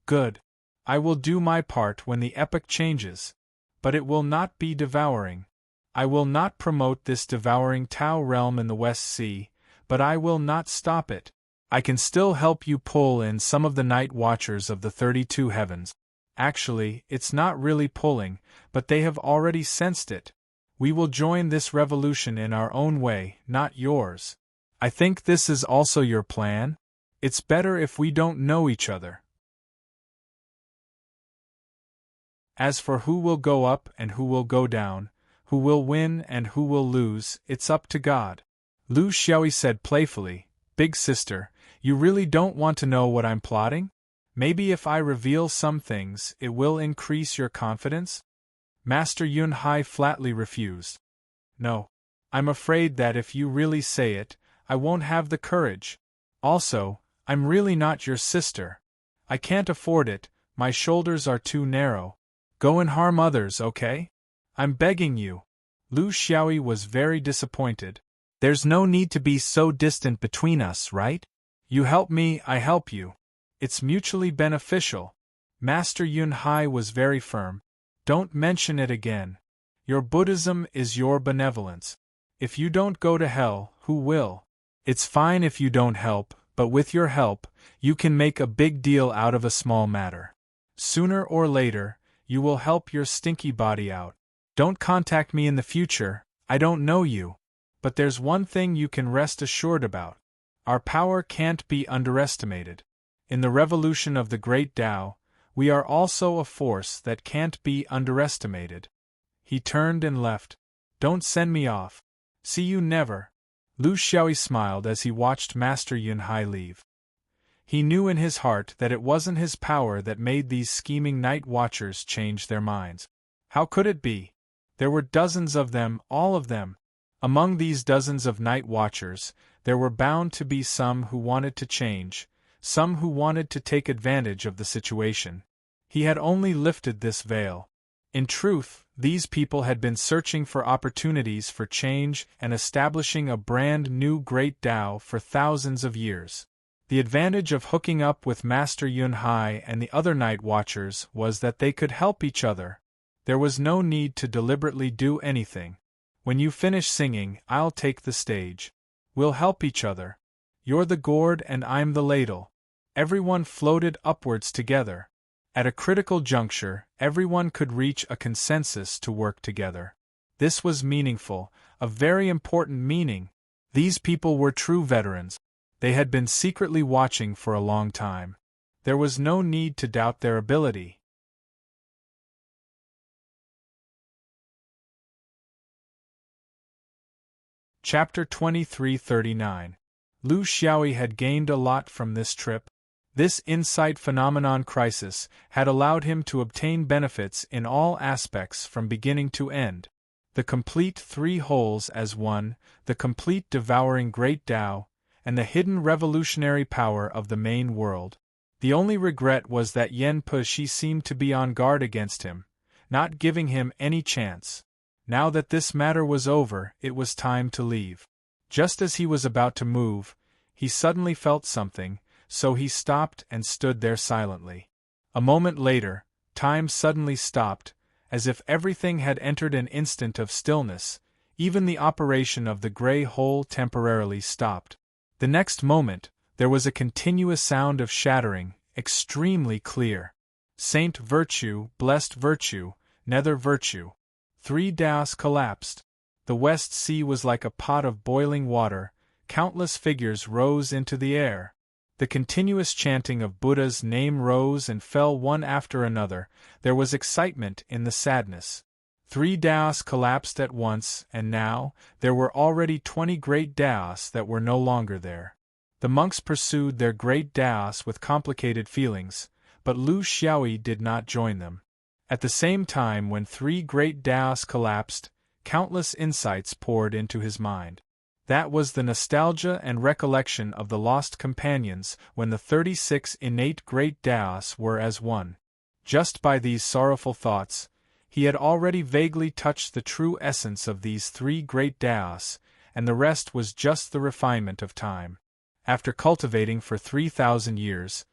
Good. I will do my part when the epoch changes. But it will not be devouring. I will not promote this devouring Tao realm in the West Sea, but I will not stop it. I can still help you pull in some of the night watchers of the 32 heavens. Actually, it's not really pulling, but they have already sensed it. We will join this revolution in our own way, not yours. I think this is also your plan. It's better if we don't know each other. As for who will go up and who will go down, who will win and who will lose, it's up to God. Lu Xiaoyi said playfully. Big sister, you really don't want to know what I'm plotting? Maybe if I reveal some things, it will increase your confidence? Master Yunhai flatly refused. No. I'm afraid that if you really say it, I won't have the courage. Also, I'm really not your sister. I can't afford it, my shoulders are too narrow. Go and harm others, okay? I'm begging you. Lu Xiaoyi was very disappointed. There's no need to be so distant between us, right? You help me, I help you. It's mutually beneficial. Master Yunhai was very firm. Don't mention it again. Your Buddhism is your benevolence. If you don't go to hell, who will? It's fine if you don't help, but with your help, you can make a big deal out of a small matter. Sooner or later, you will help your stinky body out. Don't contact me in the future, I don't know you. But there's one thing you can rest assured about. Our power can't be underestimated. In the revolution of the Great Tao, we are also a force that can't be underestimated. He turned and left. Don't send me off. See you never. Lu Xiaoyi smiled as he watched Master Yunhai leave. He knew in his heart that it wasn't his power that made these scheming night watchers change their minds. How could it be? There were dozens of them, all of them. Among these dozens of night watchers, there were bound to be some who wanted to change, some who wanted to take advantage of the situation. He had only lifted this veil. In truth, these people had been searching for opportunities for change and establishing a brand new Great Tao for thousands of years. The advantage of hooking up with Master Yunhai and the other night watchers was that they could help each other. There was no need to deliberately do anything. When you finish singing, I'll take the stage. We'll help each other. You're the gourd and I'm the ladle. Everyone floated upwards together. At a critical juncture, everyone could reach a consensus to work together. This was meaningful, a very important meaning. These people were true veterans. They had been secretly watching for a long time. There was no need to doubt their ability. Chapter 2339. Lu Xiaoyi had gained a lot from this trip. This insight phenomenon crisis had allowed him to obtain benefits in all aspects from beginning to end. The complete three wholes as one, the complete devouring Great Tao, and the hidden revolutionary power of the main world. The only regret was that Yen Puxi seemed to be on guard against him, not giving him any chance. Now that this matter was over, it was time to leave. Just as he was about to move, he suddenly felt something, so he stopped and stood there silently. A moment later, time suddenly stopped, as if everything had entered an instant of stillness. Even the operation of the gray hole temporarily stopped. The next moment, there was a continuous sound of shattering, extremely clear. Saint Virtue, Blessed Virtue, Nether Virtue. 3 Taos collapsed. The West Sea was like a pot of boiling water, countless figures rose into the air. The continuous chanting of Buddha's name rose and fell one after another. There was excitement in the sadness. 3 Taos collapsed at once, and now, there were already 20 great Taos that were no longer there. The monks pursued their great Taos with complicated feelings, but Lu Xiaoyi did not join them. At the same time when 3 great Taos collapsed, countless insights poured into his mind. That was the nostalgia and recollection of the lost companions when the 36 innate great Taos were as one. Just by these sorrowful thoughts, he had already vaguely touched the true essence of these 3 great Taos, and the rest was just the refinement of time. After cultivating for 3,000 years,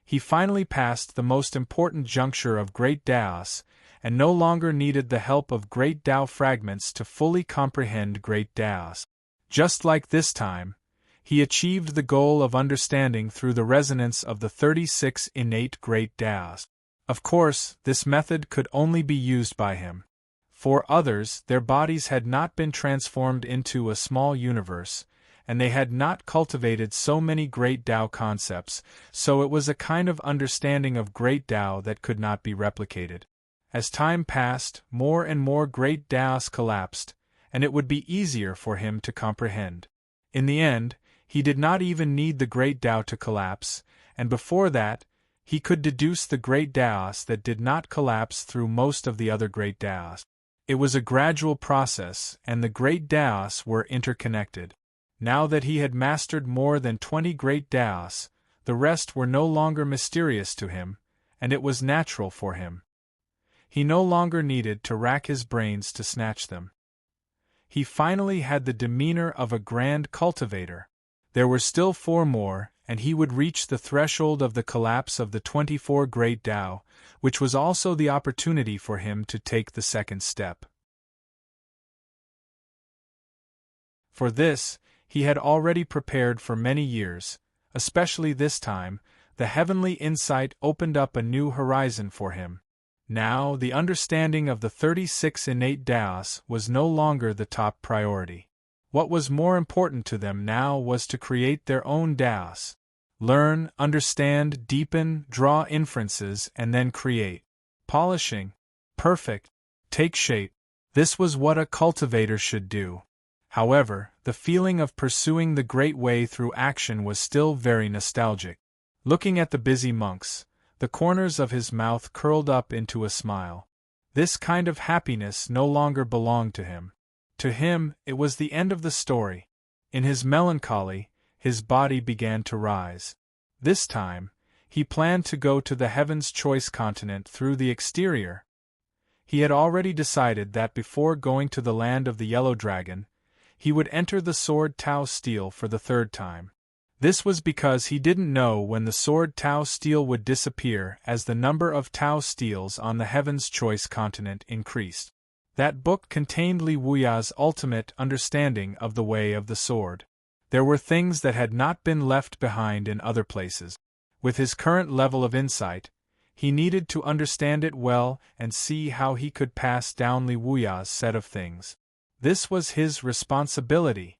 he finally passed the most important juncture of great Taos, and no longer needed the help of great Tao fragments to fully comprehend great Taos. Just like this time, he achieved the goal of understanding through the resonance of the 36 innate great Taos. Of course, this method could only be used by him. For others, their bodies had not been transformed into a small universe, and they had not cultivated so many great Tao concepts, so it was a kind of understanding of great Tao that could not be replicated. As time passed, more and more great Taos collapsed, and it would be easier for him to comprehend. In the end, He did not even need the great Tao to collapse, and before that, he could deduce the great Taos that did not collapse through most of the other great Taos. It was a gradual process, and the great Taos were interconnected. Now that he had mastered more than 20 great Taos, the rest were no longer mysterious to him, and it was natural for him. He no longer needed to rack his brains to snatch them. He finally had the demeanor of a grand cultivator. There were still 4 more, and he would reach the threshold of the collapse of the 24 great Tao, which was also the opportunity for him to take the second step. For this, he had already prepared for many years, especially this time, the heavenly insight opened up a new horizon for him. Now, the understanding of the 36 innate Taos was no longer the top priority. What was more important to them now was to create their own Taos. Learn, understand, deepen, draw inferences, and then create. Polishing. Perfect. Take shape. This was what a cultivator should do. However, the feeling of pursuing the great way through action was still very nostalgic. Looking at the busy monks, the corners of his mouth curled up into a smile. This kind of happiness no longer belonged to him. To him, it was the end of the story. In his melancholy, his body began to rise. This time, he planned to go to the Heaven's Choice continent through the exterior. He had already decided that before going to the land of the Yellow Dragon, he would enter the sword Tao Steel for the 3rd time. This was because he didn't know when the sword Tao Steel would disappear as the number of Tao Steels on the Heaven's Choice continent increased. That book contained Li Wuya's ultimate understanding of the way of the sword. There were things that had not been left behind in other places. With his current level of insight, he needed to understand it well and see how he could pass down Li Wuya's set of things. This was his responsibility.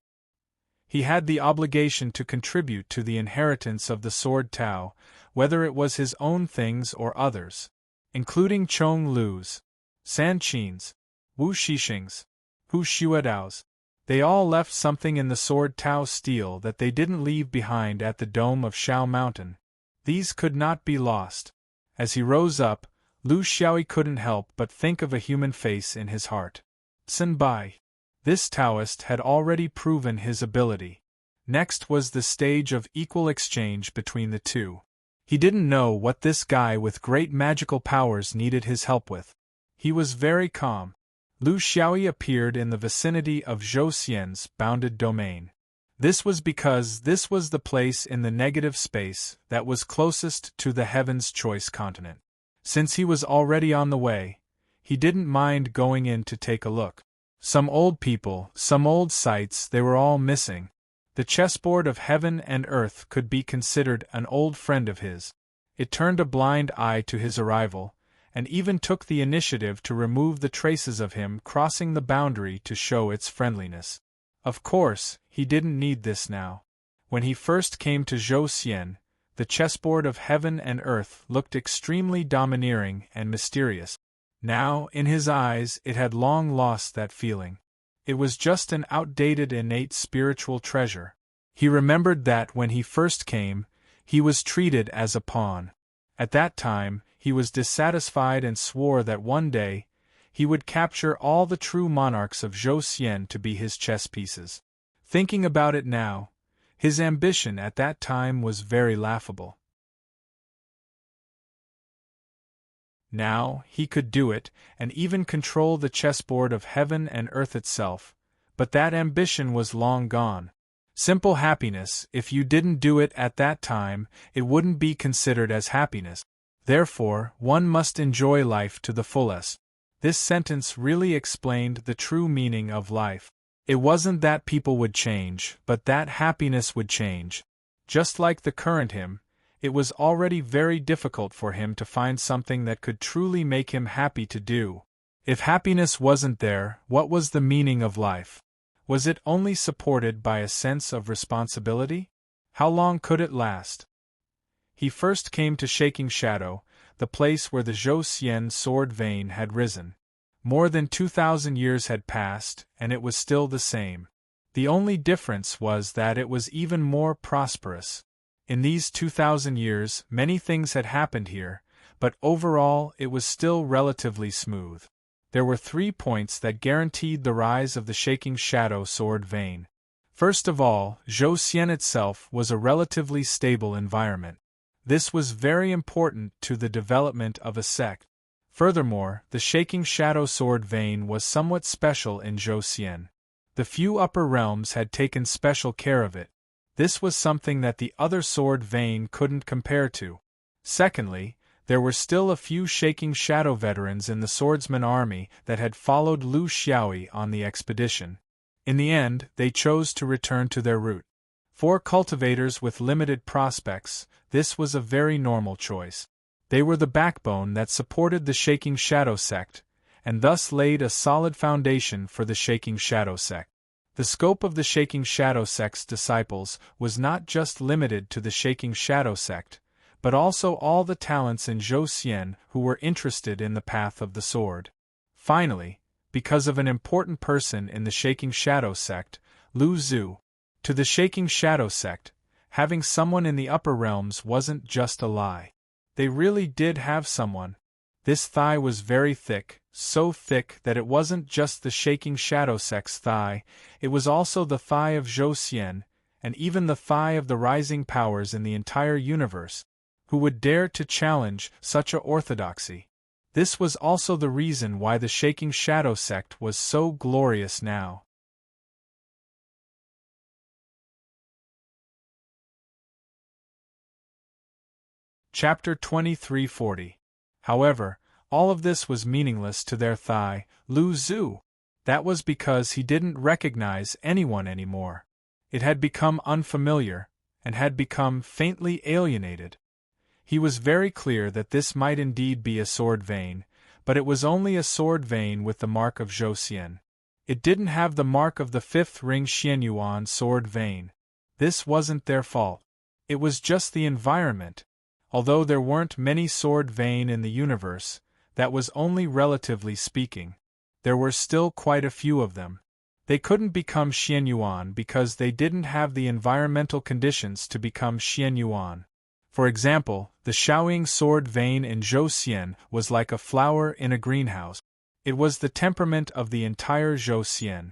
He had the obligation to contribute to the inheritance of the sword Tao, whether it was his own things or others, including Chong Lu's, San Qin's, Wu Shixing's, Hu Xuedao's. They all left something in the sword Tao Steel that they didn't leave behind at the dome of Shao Mountain. These could not be lost. As he rose up, Lu Xiaoyi couldn't help but think of a human face in his heart. Sun Bai. This Taoist had already proven his ability. Next was the stage of equal exchange between the two. He didn't know what this guy with great magical powers needed his help with. He was very calm. Lu Xiaoyi appeared in the vicinity of Zhou Xian's bounded domain. This was because this was the place in the negative space that was closest to the Heaven's Choice continent. Since he was already on the way, he didn't mind going in to take a look. Some old people, some old sights, they were all missing. The chessboard of heaven and earth could be considered an old friend of his. It turned a blind eye to his arrival, and even took the initiative to remove the traces of him crossing the boundary to show its friendliness. Of course, he didn't need this now. When he first came to Zhou Xian, the chessboard of heaven and earth looked extremely domineering and mysterious. Now, in his eyes, it had long lost that feeling. It was just an outdated innate spiritual treasure. He remembered that when he first came, he was treated as a pawn. At that time, he was dissatisfied and swore that one day, he would capture all the true monarchs of Zhou Xian to be his chess pieces. Thinking about it now, his ambition at that time was very laughable. Now, he could do it, and even control the chessboard of heaven and earth itself, but that ambition was long gone. Simple happiness, if you didn't do it at that time, it wouldn't be considered as happiness. Therefore, one must enjoy life to the fullest. This sentence really explained the true meaning of life. It wasn't that people would change, but that happiness would change. Just like the current him, it was already very difficult for him to find something that could truly make him happy to do. If happiness wasn't there, what was the meaning of life? Was it only supported by a sense of responsibility? How long could it last? He first came to Shaking Shadow, the place where the Zhou Xian sword vein had risen. More than 2,000 years had passed, and it was still the same. The only difference was that it was even more prosperous. In these 2,000 years, many things had happened here, but overall it was still relatively smooth. There were 3 points that guaranteed the rise of the shaking shadow sword vein. First of all, Zhou itself was a relatively stable environment. This was very important to the development of a sect. Furthermore, the shaking shadow sword vein was somewhat special in Zhou. The few upper realms had taken special care of it. This was something that the other sword vein couldn't compare to. Secondly, there were still a few shaking shadow veterans in the swordsman army that had followed Lu Xiaoyi on the expedition. In the end, they chose to return to their route. For cultivators with limited prospects, this was a very normal choice. They were the backbone that supported the Shaking Shadow sect, and thus laid a solid foundation for the Shaking Shadow sect. The scope of the Shaking Shadow sect's disciples was not just limited to the Shaking Shadow sect, but also all the talents in Zhou who were interested in the path of the sword. Finally, because of an important person in the Shaking Shadow sect, Lu Zhu. To the Shaking Shadow sect, having someone in the upper realms wasn't just a lie. They really did have someone. This thigh was very thick, so thick that it wasn't just the Shaking Shadow sect's thigh, it was also the thigh of Zhou, and even the thigh of the rising powers in the entire universe, who would dare to challenge such a orthodoxy. This was also the reason why the Shaking Shadow sect was so glorious now. Chapter 2340. However, all of this was meaningless to their thigh, Lu Zhu. That was because he didn't recognize anyone anymore. It had become unfamiliar, and had become faintly alienated. He was very clear that this might indeed be a sword vein, but it was only a sword vein with the mark of Zhou. It didn't have the mark of the 5th ring Xianyuan sword vein. This wasn't their fault. It was just the environment. Although there weren't many sword vein in the universe, that was only relatively speaking. There were still quite a few of them. They couldn't become Xianyuan because they didn't have the environmental conditions to become Xianyuan. For example, the Shaoying sword vein in Zhou was like a flower in a greenhouse. It was the temperament of the entire Zhou.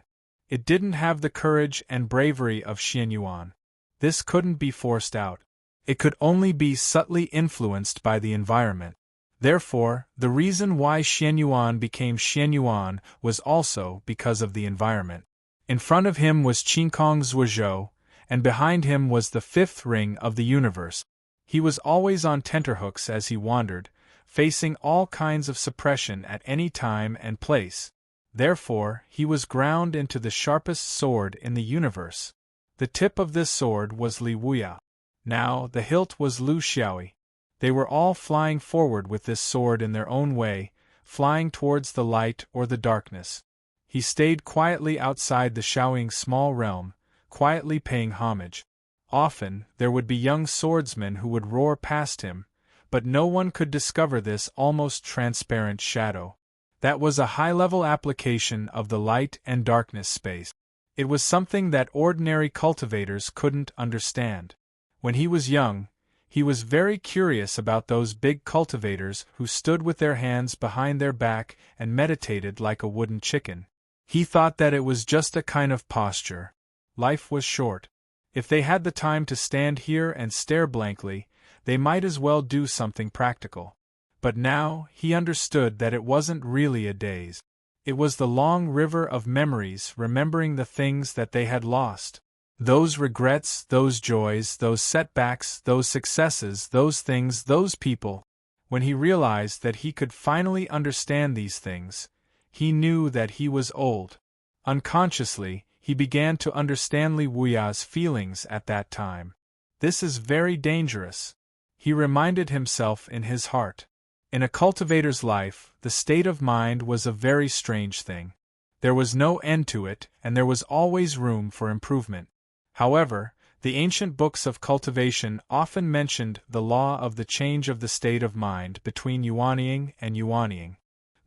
It didn't have the courage and bravery of Xianyuan. This couldn't be forced out. It could only be subtly influenced by the environment. Therefore, the reason why Xianyuan became Xianyuan was also because of the environment. In front of him was Qingkong Zhuozhou, and behind him was the 5th ring of the universe. He was always on tenterhooks as he wandered, facing all kinds of suppression at any time and place. Therefore, he was ground into the sharpest sword in the universe. The tip of this sword was Li Wuya. Now, the hilt was Lu Xiaoyi. They were all flying forward with this sword in their own way, flying towards the light or the darkness. He stayed quietly outside the Shaoying small realm, quietly paying homage. Often, there would be young swordsmen who would roar past him, but no one could discover this almost transparent shadow. That was a high-level application of the light and darkness space. It was something that ordinary cultivators couldn't understand. When he was young, he was very curious about those big cultivators who stood with their hands behind their back and meditated like a wooden chicken. He thought that it was just a kind of posture. Life was short. If they had the time to stand here and stare blankly, they might as well do something practical. But now, he understood that it wasn't really a daze. It was the long river of memories remembering the things that they had lost. Those regrets, those joys, those setbacks, those successes, those things, those people. When he realized that he could finally understand these things, he knew that he was old. Unconsciously, he began to understand Li Wuya's feelings at that time. This is very dangerous. He reminded himself in his heart. In a cultivator's life, the state of mind was a very strange thing. There was no end to it, and there was always room for improvement. However, the ancient books of cultivation often mentioned the law of the change of the state of mind between Yuanying and Yuanying.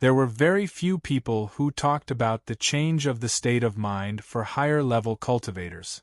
There were very few people who talked about the change of the state of mind for higher-level cultivators.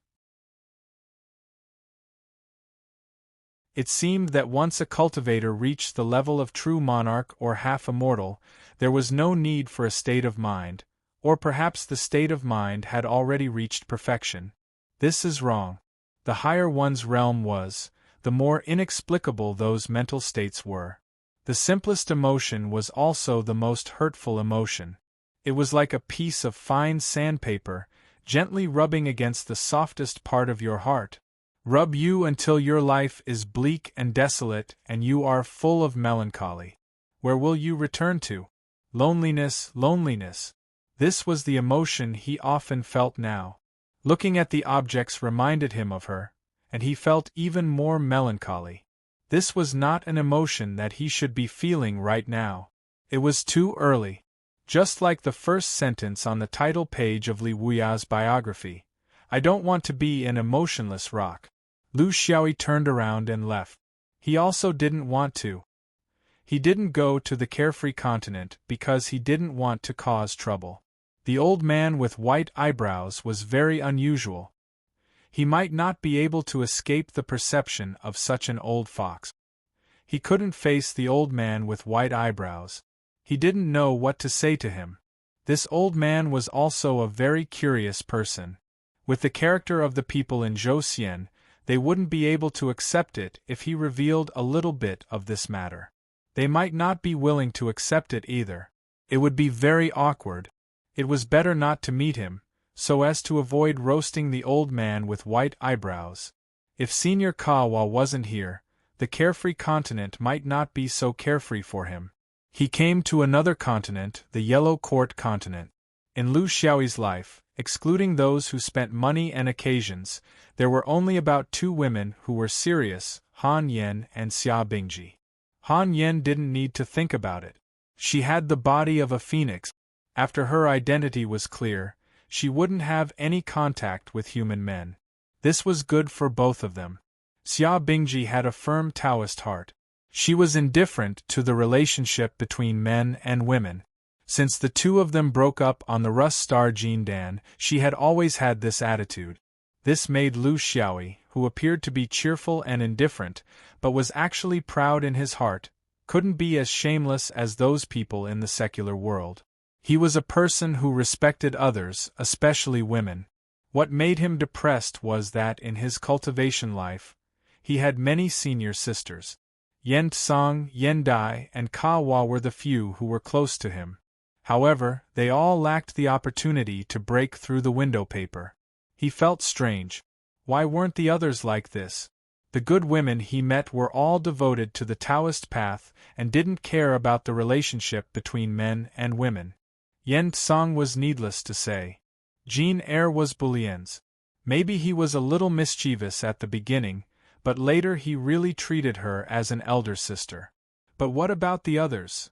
It seemed that once a cultivator reached the level of true monarch or half-immortal, there was no need for a state of mind, or perhaps the state of mind had already reached perfection. This is wrong. The higher one's realm was, the more inexplicable those mental states were. The simplest emotion was also the most hurtful emotion. It was like a piece of fine sandpaper, gently rubbing against the softest part of your heart. Rub you until your life is bleak and desolate and you are full of melancholy. Where will you return to? Loneliness, loneliness. This was the emotion he often felt now. Looking at the objects reminded him of her, and he felt even more melancholy. This was not an emotion that he should be feeling right now. It was too early. Just like the first sentence on the title page of Li Wuya's biography, I don't want to be an emotionless rock. Lu Xiaoyi turned around and left. He also didn't want to. He didn't go to the carefree continent because he didn't want to cause trouble. The old man with white eyebrows was very unusual. He might not be able to escape the perception of such an old fox. He couldn't face the old man with white eyebrows. He didn't know what to say to him. This old man was also a very curious person. With the character of the people in Zhouxian, they wouldn't be able to accept it if he revealed a little bit of this matter. They might not be willing to accept it either. It would be very awkward. It was better not to meet him, so as to avoid roasting the old man with white eyebrows. If Senior Kawa wasn't here, the carefree continent might not be so carefree for him. He came to another continent, the Yellow Court continent. In Lu Xiaoyi's life, excluding those who spent money and occasions, there were only about 2 women who were serious, Han Yen and Xia Bingji. Han Yen didn't need to think about it. She had the body of a phoenix. After her identity was clear, she wouldn't have any contact with human men. This was good for both of them. Xia Bingji had a firm Taoist heart. She was indifferent to the relationship between men and women. Since the two of them broke up on the Rust Star Jindan, she had always had this attitude. This made Lu Xiaoyi, who appeared to be cheerful and indifferent, but was actually proud in his heart, couldn't be as shameless as those people in the secular world. He was a person who respected others, especially women. What made him depressed was that in his cultivation life, he had many senior sisters. Yen Tsang, Yen Dai, and Ka Wa were the few who were close to him. However, they all lacked the opportunity to break through the window paper. He felt strange. Why weren't the others like this? The good women he met were all devoted to the Taoist path and didn't care about the relationship between men and women. Yen Tsang was needless to say. Jean Eyre was Bulien's. Maybe he was a little mischievous at the beginning, but later he really treated her as an elder sister. But what about the others?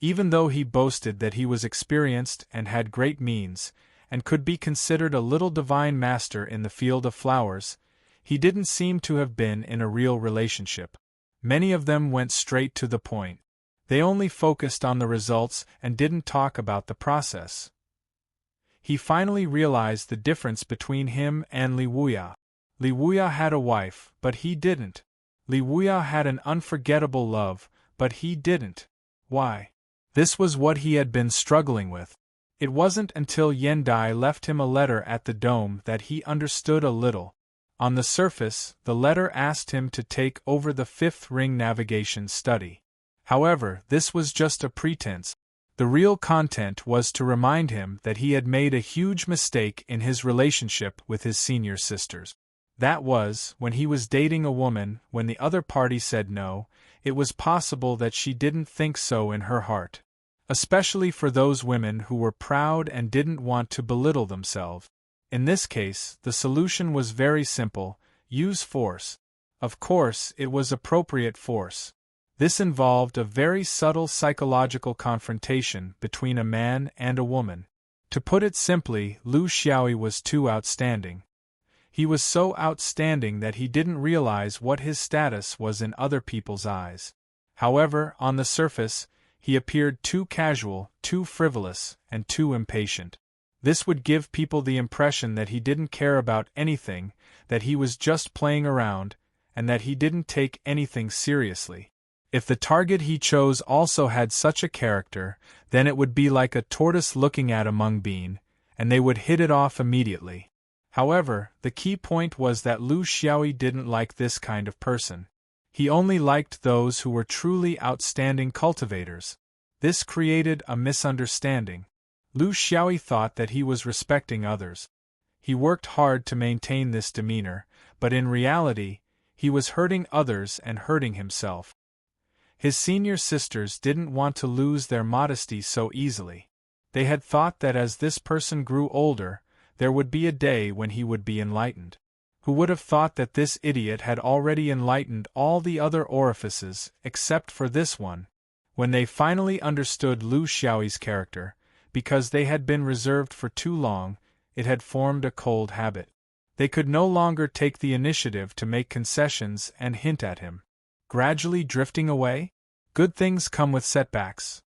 Even though he boasted that he was experienced and had great means, and could be considered a little divine master in the field of flowers, he didn't seem to have been in a real relationship. Many of them went straight to the point. They only focused on the results and didn't talk about the process. He finally realized the difference between him and Li Wuya. Li Wuya had a wife, but he didn't. Li Wuya had an unforgettable love, but he didn't. Why? This was what he had been struggling with. It wasn't until Yen Dai left him a letter at the dome that he understood a little. On the surface, the letter asked him to take over the 5th ring navigation study. However, this was just a pretense. The real content was to remind him that he had made a huge mistake in his relationship with his senior sisters. That was, when he was dating a woman, when the other party said no, it was possible that she didn't think so in her heart. Especially for those women who were proud and didn't want to belittle themselves. In this case, the solution was very simple: use force. Of course, it was appropriate force. This involved a very subtle psychological confrontation between a man and a woman. To put it simply, Lu Xiaoyi was too outstanding. He was so outstanding that he didn't realize what his status was in other people's eyes. However, on the surface, he appeared too casual, too frivolous, and too impatient. This would give people the impression that he didn't care about anything, that he was just playing around, and that he didn't take anything seriously. If the target he chose also had such a character, then it would be like a tortoise looking at a mung bean, and they would hit it off immediately. However, the key point was that Lu Xiaoyi didn't like this kind of person. He only liked those who were truly outstanding cultivators. This created a misunderstanding. Lu Xiaoyi thought that he was respecting others. He worked hard to maintain this demeanor, but in reality, he was hurting others and hurting himself. His senior sisters didn't want to lose their modesty so easily. They had thought that as this person grew older, there would be a day when he would be enlightened. Who would have thought that this idiot had already enlightened all the other orifices, except for this one? When they finally understood Lu Xiaoyi's character, because they had been reserved for too long, it had formed a cold habit. They could no longer take the initiative to make concessions and hint at him. Gradually drifting away? Good things come with setbacks.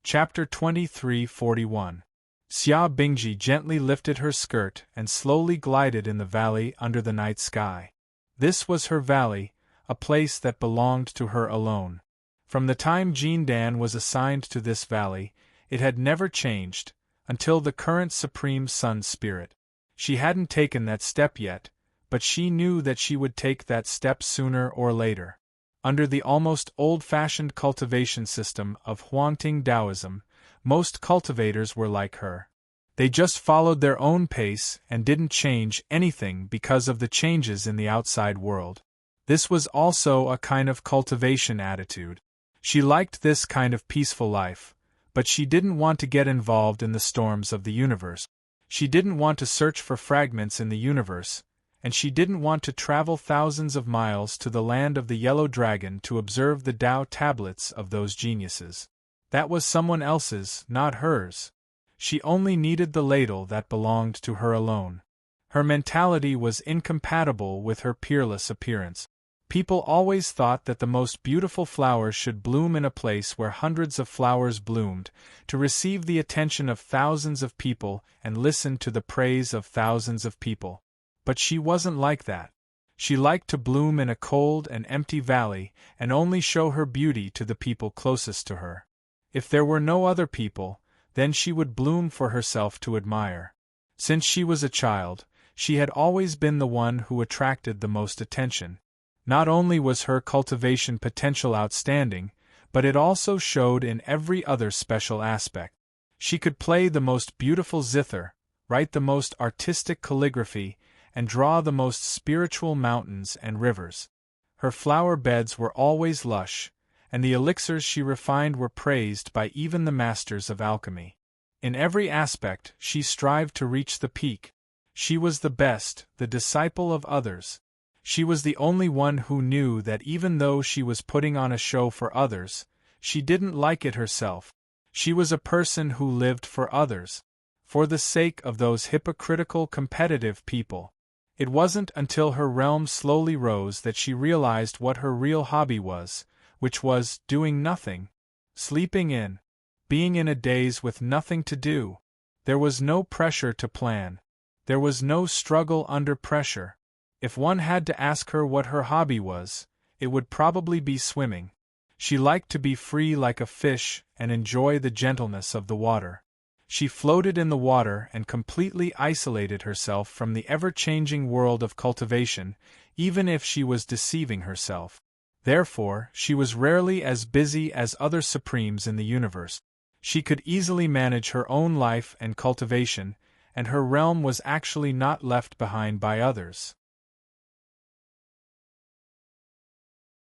Chapter 23:41. Xia Bingji gently lifted her skirt and slowly glided in the valley under the night sky. This was her valley, a place that belonged to her alone. From the time Jindan was assigned to this valley, it had never changed, until the current Supreme Sun Spirit. She hadn't taken that step yet, but she knew that she would take that step sooner or later. Under the almost old-fashioned cultivation system of Huangting Taoism, most cultivators were like her. They just followed their own pace and didn't change anything because of the changes in the outside world. This was also a kind of cultivation attitude. She liked this kind of peaceful life, but she didn't want to get involved in the storms of the universe. She didn't want to search for fragments in the universe, and she didn't want to travel thousands of miles to the land of the Yellow Dragon to observe the Tao tablets of those geniuses. That was someone else's, not hers. She only needed the ladle that belonged to her alone. Her mentality was incompatible with her peerless appearance. People always thought that the most beautiful flowers should bloom in a place where hundreds of flowers bloomed, to receive the attention of thousands of people and listen to the praise of thousands of people. But she wasn't like that. She liked to bloom in a cold and empty valley and only show her beauty to the people closest to her. If there were no other people, then she would bloom for herself to admire. Since she was a child, she had always been the one who attracted the most attention. Not only was her cultivation potential outstanding, but it also showed in every other special aspect. She could play the most beautiful zither, write the most artistic calligraphy, and draw the most spiritual mountains and rivers. Her flower beds were always lush, and the elixirs she refined were praised by even the masters of alchemy. In every aspect, she strived to reach the peak. She was the best, the disciple of others. She was the only one who knew that even though she was putting on a show for others, she didn't like it herself. She was a person who lived for others, for the sake of those hypocritical competitive people. It wasn't until her realm slowly rose that she realized what her real hobby was, which was doing nothing, sleeping in, being in a daze with nothing to do. There was no pressure to plan. There was no struggle under pressure. If one had to ask her what her hobby was, it would probably be swimming. She liked to be free like a fish and enjoy the gentleness of the water. She floated in the water and completely isolated herself from the ever-changing world of cultivation, even if she was deceiving herself. Therefore, she was rarely as busy as other supremes in the universe. She could easily manage her own life and cultivation, and her realm was actually not left behind by others.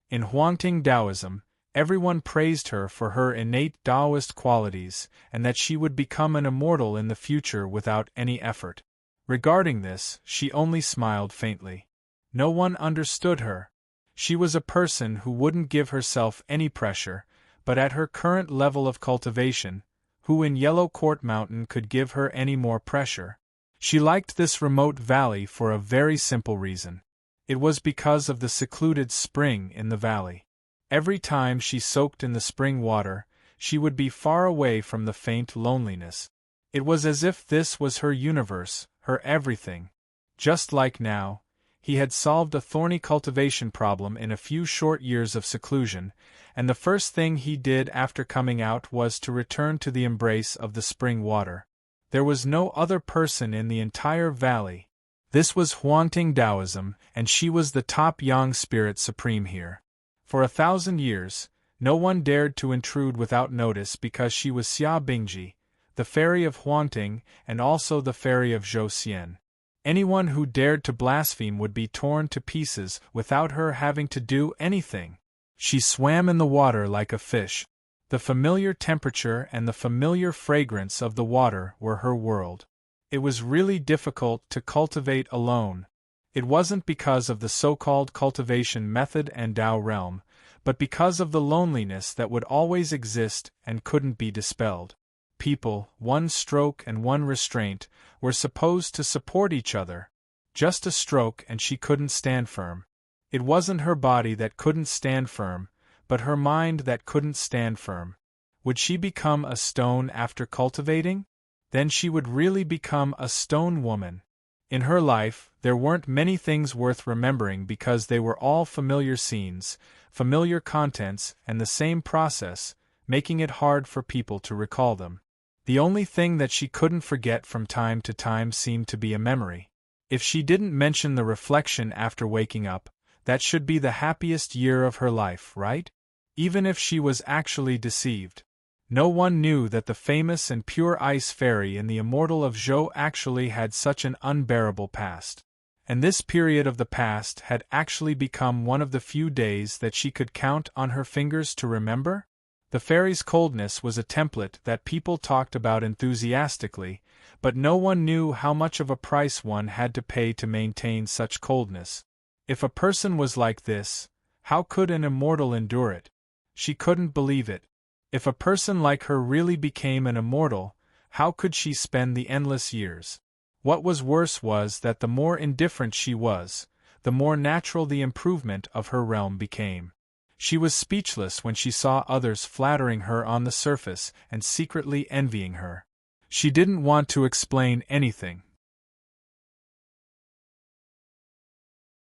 In Huangting Taoism, everyone praised her for her innate Taoist qualities and that she would become an immortal in the future without any effort. Regarding this, she only smiled faintly. No one understood her. She was a person who wouldn't give herself any pressure, but at her current level of cultivation, who in Yellow Court Mountain could give her any more pressure? She liked this remote valley for a very simple reason. It was because of the secluded spring in the valley. Every time she soaked in the spring water, she would be far away from the faint loneliness. It was as if this was her universe, her everything. Just like now, he had solved a thorny cultivation problem in a few short years of seclusion, and the first thing he did after coming out was to return to the embrace of the spring water. There was no other person in the entire valley. This was Huangting Taoism, and she was the top Yang spirit supreme here. For 1,000 years, no one dared to intrude without notice because she was Xia Bingji, the fairy of Huangting and also the fairy of Zhou Xian. Anyone who dared to blaspheme would be torn to pieces without her having to do anything. She swam in the water like a fish. The familiar temperature and the familiar fragrance of the water were her world. It was really difficult to cultivate alone. It wasn't because of the so-called cultivation method and Tao realm, but because of the loneliness that would always exist and couldn't be dispelled. People, one stroke and one restraint, were supposed to support each other. Just a stroke and she couldn't stand firm. It wasn't her body that couldn't stand firm, but her mind that couldn't stand firm. Would she become a stone after cultivating? Then she would really become a stone woman. In her life, there weren't many things worth remembering because they were all familiar scenes, familiar contents, and the same process, making it hard for people to recall them. The only thing that she couldn't forget from time to time seemed to be a memory. If she didn't mention the reflection after waking up, that should be the happiest year of her life, right? Even if she was actually deceived. No one knew that the famous and pure ice fairy in the immortal of Zhou actually had such an unbearable past. And this period of the past had actually become one of the few days that she could count on her fingers to remember? The fairy's coldness was a template that people talked about enthusiastically, but no one knew how much of a price one had to pay to maintain such coldness. If a person was like this, how could an immortal endure it? She couldn't believe it. If a person like her really became an immortal, how could she spend the endless years? What was worse was that the more indifferent she was, the more natural the improvement of her realm became. She was speechless when she saw others flattering her on the surface and secretly envying her. She didn't want to explain anything.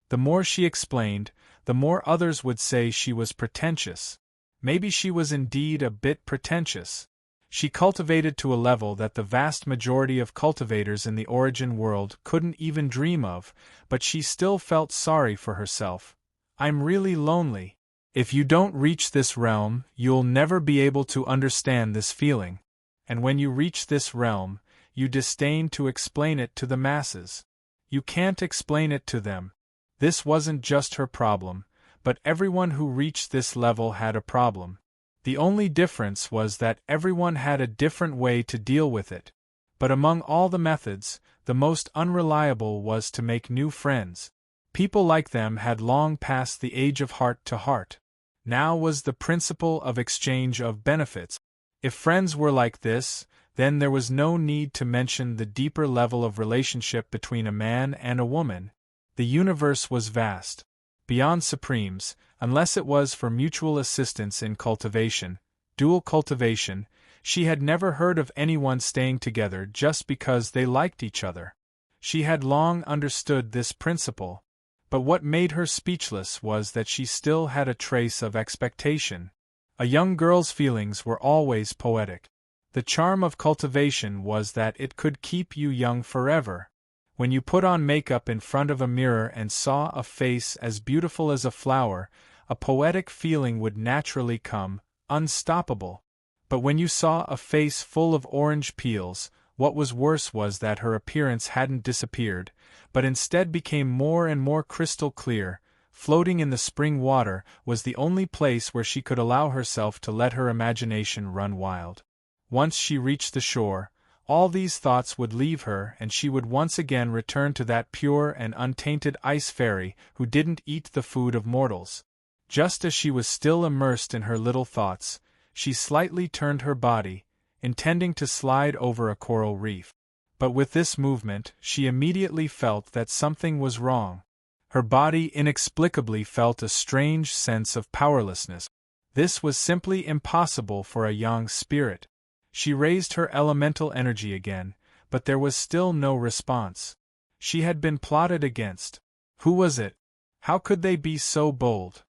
The more she explained, the more others would say she was pretentious. Maybe she was indeed a bit pretentious. She cultivated to a level that the vast majority of cultivators in the origin world couldn't even dream of, but she still felt sorry for herself. I'm really lonely. If you don't reach this realm, you'll never be able to understand this feeling. And when you reach this realm, you disdain to explain it to the masses. You can't explain it to them. This wasn't just her problem, but everyone who reached this level had a problem. The only difference was that everyone had a different way to deal with it. But among all the methods, the most unreliable was to make new friends. People like them had long passed the age of heart to heart. Now was the principle of exchange of benefits. If friends were like this, then there was no need to mention the deeper level of relationship between a man and a woman. The universe was vast. Beyond supremes, unless it was for mutual assistance in cultivation, dual cultivation, she had never heard of anyone staying together just because they liked each other. She had long understood this principle. But what made her speechless was that she still had a trace of expectation. A young girl's feelings were always poetic. The charm of cultivation was that it could keep you young forever. When you put on makeup in front of a mirror and saw a face as beautiful as a flower, a poetic feeling would naturally come, unstoppable. But when you saw a face full of orange peels, what was worse was that her appearance hadn't disappeared, but instead became more and more crystal clear. Floating in the spring water was the only place where she could allow herself to let her imagination run wild. Once she reached the shore, all these thoughts would leave her and she would once again return to that pure and untainted ice fairy who didn't eat the food of mortals. Just as she was still immersed in her little thoughts, she slightly turned her body, intending to slide over a coral reef. But with this movement, she immediately felt that something was wrong. Her body inexplicably felt a strange sense of powerlessness. This was simply impossible for a yang spirit. She raised her elemental energy again, but there was still no response. She had been plotted against. Who was it? How could they be so bold?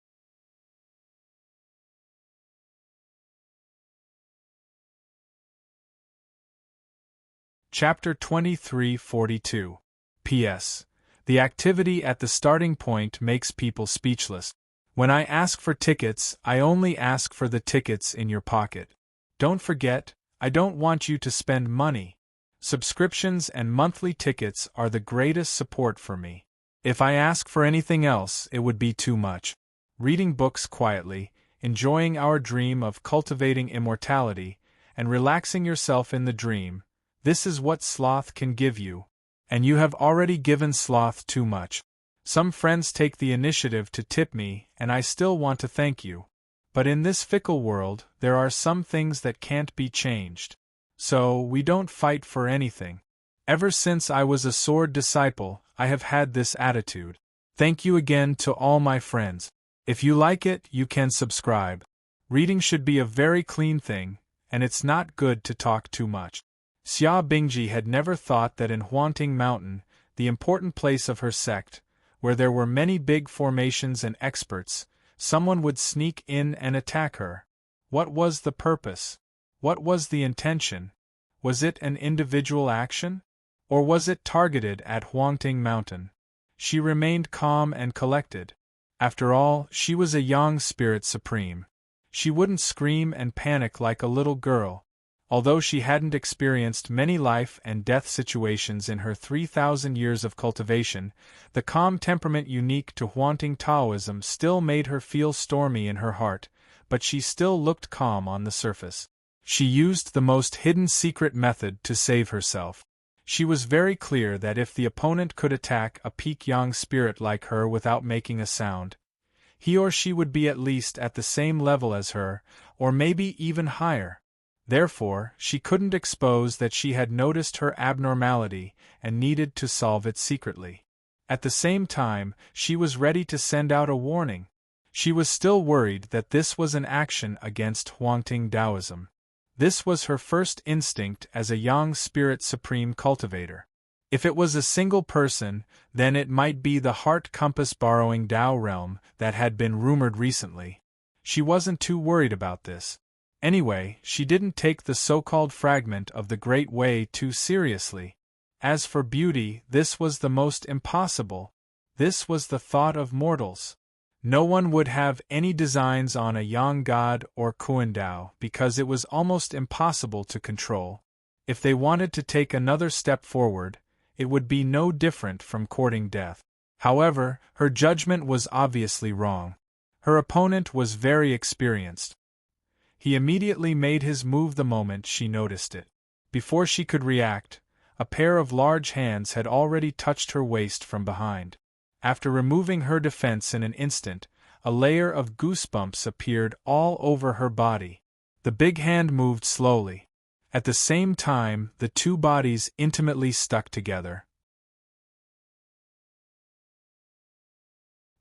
Chapter 2342. P.S. The activity at the starting point makes people speechless. When I ask for tickets, I only ask for the tickets in your pocket. Don't forget, I don't want you to spend money. Subscriptions and monthly tickets are the greatest support for me. If I ask for anything else, it would be too much. Reading books quietly, enjoying our dream of cultivating immortality, and relaxing yourself in the dream, this is what sloth can give you. And you have already given sloth too much. Some friends take the initiative to tip me, and I still want to thank you. But in this fickle world, there are some things that can't be changed. So, we don't fight for anything. Ever since I was a sword disciple, I have had this attitude. Thank you again to all my friends. If you like it, you can subscribe. Reading should be a very clean thing, and it's not good to talk too much. Xia Bingji had never thought that in Huangting Mountain, the important place of her sect, where there were many big formations and experts, someone would sneak in and attack her. What was the purpose? What was the intention? Was it an individual action? Or was it targeted at Huangting Mountain? She remained calm and collected. After all, she was a yang spirit supreme. She wouldn't scream and panic like a little girl. Although she hadn't experienced many life and death situations in her 3,000 years of cultivation, the calm temperament unique to Huangting Taoism still made her feel stormy in her heart, but she still looked calm on the surface. She used the most hidden secret method to save herself. She was very clear that if the opponent could attack a peak yang spirit like her without making a sound, he or she would be at least at the same level as her, or maybe even higher. Therefore, she couldn't expose that she had noticed her abnormality and needed to solve it secretly. At the same time, she was ready to send out a warning. She was still worried that this was an action against Huangting Taoism. This was her first instinct as a yang spirit supreme cultivator. If it was a single person, then it might be the heart compass borrowing Tao realm that had been rumored recently. She wasn't too worried about this. Anyway, she didn't take the so-called fragment of the Great Way too seriously. As for beauty, this was the most impossible. This was the thought of mortals. No one would have any designs on a yang god or Kuandao because it was almost impossible to control. If they wanted to take another step forward, it would be no different from courting death. However, her judgment was obviously wrong. Her opponent was very experienced. He immediately made his move the moment she noticed it. Before she could react, a pair of large hands had already touched her waist from behind. After removing her defense in an instant, a layer of goosebumps appeared all over her body. The big hand moved slowly. At the same time, the two bodies intimately stuck together.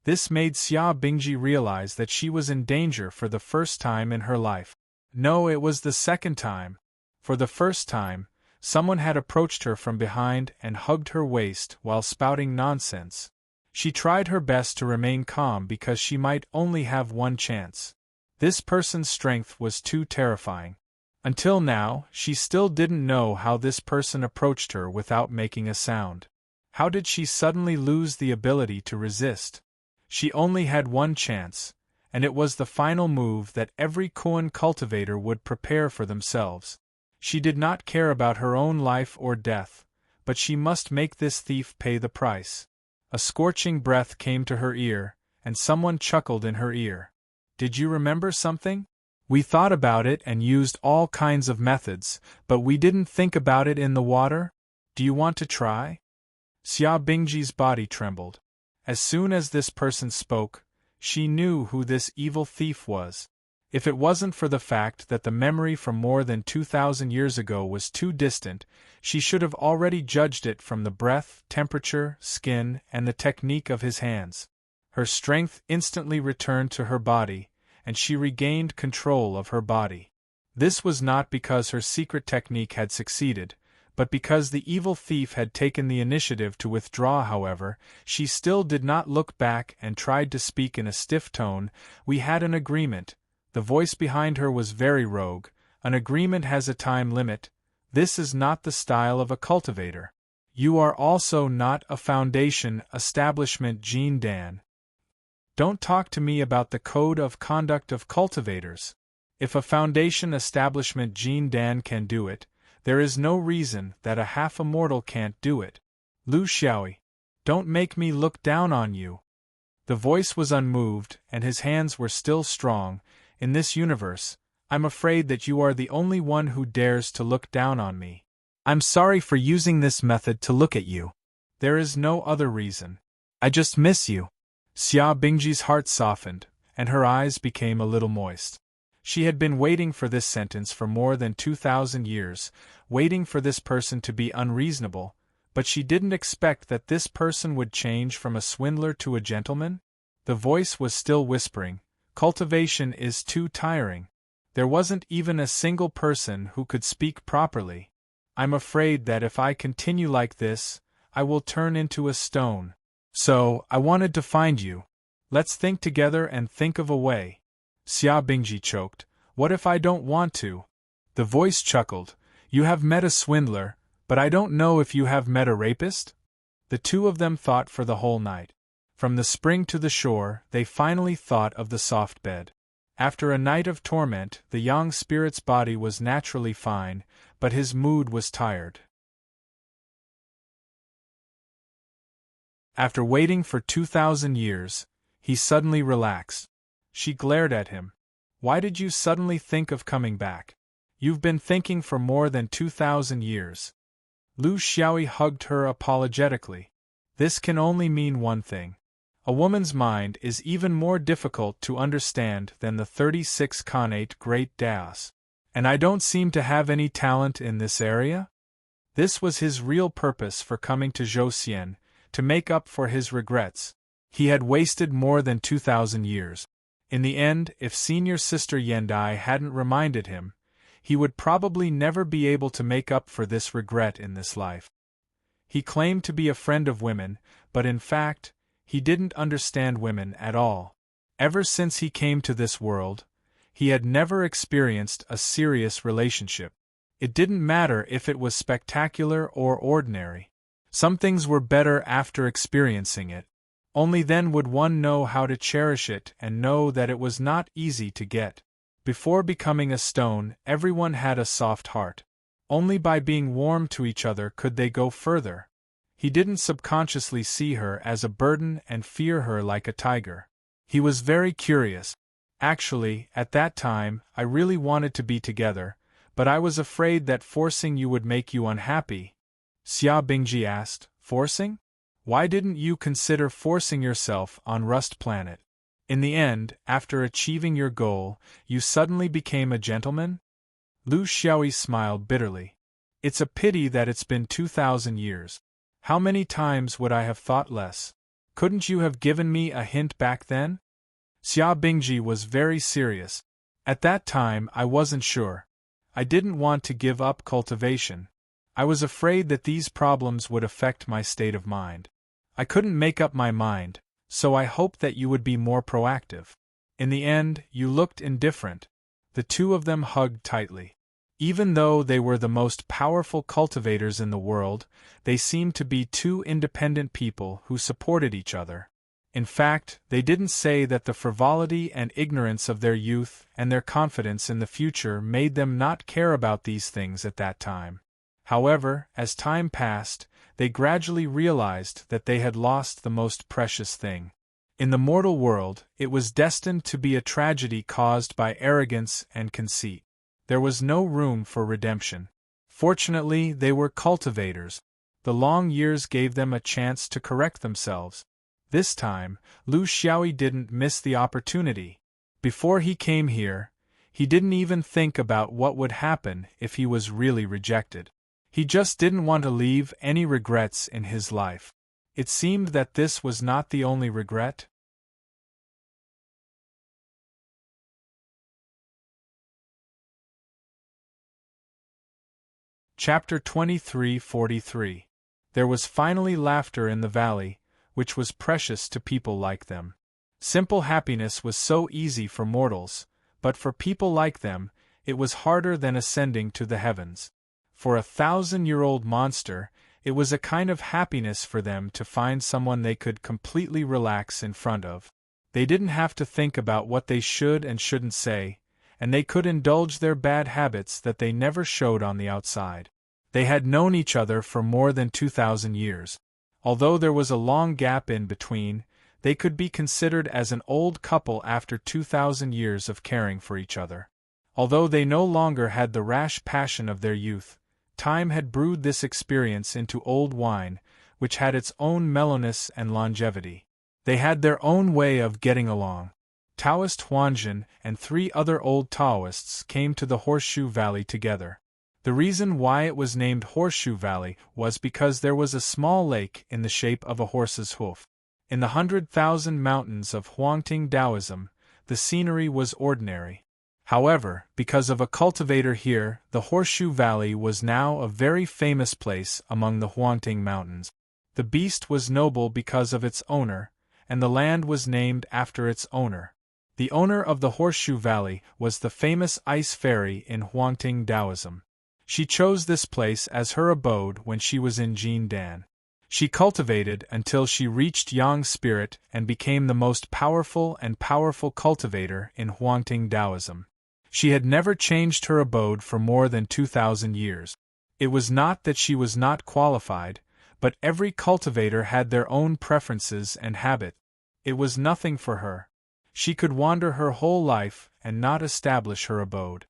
This made Xia Bingji realize that she was in danger for the first time in her life. No, it was the second time. For the first time, someone had approached her from behind and hugged her waist while spouting nonsense. She tried her best to remain calm because she might only have one chance. This person's strength was too terrifying. Until now, she still didn't know how this person approached her without making a sound. How did she suddenly lose the ability to resist? She only had one chance, and it was the final move that every Koan cultivator would prepare for themselves. She did not care about her own life or death, but she must make this thief pay the price. A scorching breath came to her ear, and someone chuckled in her ear. Did you remember something? We thought about it and used all kinds of methods, but we didn't think about it in the water? Do you want to try? Xia Bingji's body trembled. As soon as this person spoke, she knew who this evil thief was. If it wasn't for the fact that the memory from more than 2,000 years ago was too distant, she should have already judged it from the breath, temperature, skin, and the technique of his hands. Her strength instantly returned to her body, and she regained control of her body. This was not because her secret technique had succeeded, but because the evil thief had taken the initiative to withdraw. However, she still did not look back and tried to speak in a stiff tone. "We had an agreement." The voice behind her was very rogue. "An agreement has a time limit. This is not the style of a cultivator. You are also not a foundation establishment Jean Dan. Don't talk to me about the code of conduct of cultivators. If a foundation establishment Jean Dan can do it, there is no reason that a half-immortal can't do it. Lu Xiaoyi, don't make me look down on you." The voice was unmoved, and his hands were still strong. "In this universe, I'm afraid that you are the only one who dares to look down on me. I'm sorry for using this method to look at you. There is no other reason. I just miss you." Xia Bingji's heart softened, and her eyes became a little moist. She had been waiting for this sentence for more than 2,000 years, waiting for this person to be unreasonable, but she didn't expect that this person would change from a swindler to a gentleman. The voice was still whispering, "Cultivation is too tiring. There wasn't even a single person who could speak properly. I'm afraid that if I continue like this, I will turn into a stone. So, I wanted to find you. Let's think together and think of a way." Xia Bingji choked. "What if I don't want to?" The voice chuckled. "You have met a swindler, but I don't know if you have met a rapist?" The two of them thought for the whole night. From the spring to the shore, they finally thought of the soft bed. After a night of torment, the young spirit's body was naturally fine, but his mood was tired. After waiting for 2,000 years, he suddenly relaxed. She glared at him. "Why did you suddenly think of coming back? You've been thinking for more than 2,000 years. Lu Xiaoyi hugged her apologetically. "This can only mean one thing. A woman's mind is even more difficult to understand than the 36 connate great Daos. And I don't seem to have any talent in this area?" This was his real purpose for coming to Zhouxian, to make up for his regrets. He had wasted more than 2,000 years. In the end, if senior sister Yendai hadn't reminded him, he would probably never be able to make up for this regret in this life. He claimed to be a friend of women, but in fact, he didn't understand women at all. Ever since he came to this world, he had never experienced a serious relationship. It didn't matter if it was spectacular or ordinary. Some things were better after experiencing it. Only then would one know how to cherish it and know that it was not easy to get. Before becoming a stone, everyone had a soft heart. Only by being warm to each other could they go further. He didn't subconsciously see her as a burden and fear her like a tiger. He was very curious. "Actually, at that time, I really wanted to be together, but I was afraid that forcing you would make you unhappy." Xia Bingji asked, "Forcing? Why didn't you consider forcing yourself on Rust Planet? In the end, after achieving your goal, you suddenly became a gentleman?" Lu Xiaoyi smiled bitterly. "It's a pity that it's been 2,000 years. How many times would I have thought less? Couldn't you have given me a hint back then?" Xia Bingji was very serious. "At that time I wasn't sure. I didn't want to give up cultivation. I was afraid that these problems would affect my state of mind. I couldn't make up my mind, so I hoped that you would be more proactive. In the end, you looked indifferent." The two of them hugged tightly. Even though they were the most powerful cultivators in the world, they seemed to be two independent people who supported each other. In fact, they didn't say that the frivolity and ignorance of their youth and their confidence in the future made them not care about these things at that time. However, as time passed, they gradually realized that they had lost the most precious thing. In the mortal world, it was destined to be a tragedy caused by arrogance and conceit. There was no room for redemption. Fortunately, they were cultivators. The long years gave them a chance to correct themselves. This time, Lu Xiaoyi didn't miss the opportunity. Before he came here, He didn't even think about what would happen if he was really rejected. He just didn't want to leave any regrets in his life. It seemed that this was not the only regret. Chapter 23:43. There was finally laughter in the valley, which was precious to people like them. Simple happiness was so easy for mortals, but for people like them, it was harder than ascending to the heavens. For a 1,000-year-old monster, it was a kind of happiness for them to find someone they could completely relax in front of. They didn't have to think about what they should and shouldn't say, and they could indulge their bad habits that they never showed on the outside. They had known each other for more than 2,000 years. Although there was a long gap in between, they could be considered as an old couple after 2,000 years of caring for each other. Although they no longer had the rash passion of their youth, time had brewed this experience into old wine, which had its own mellowness and longevity. They had their own way of getting along. Taoist Huanjin and 3 other old Taoists came to the Horseshoe Valley together. The reason why it was named Horseshoe Valley was because there was a small lake in the shape of a horse's hoof. In the 100,000 mountains of Huangting Taoism, the scenery was ordinary. However, because of a cultivator here, the Horseshoe Valley was now a very famous place among the Huangting Mountains. The beast was noble because of its owner, and the land was named after its owner. The owner of the Horseshoe Valley was the famous ice fairy in Huangting Taoism. She chose this place as her abode when she was in Jindan. She cultivated until she reached Yang spirit and became the most powerful cultivator in Huangting Taoism. She had never changed her abode for more than 2,000 years. It was not that she was not qualified, but every cultivator had their own preferences and habit. It was nothing for her. She could wander her whole life and not establish her abode.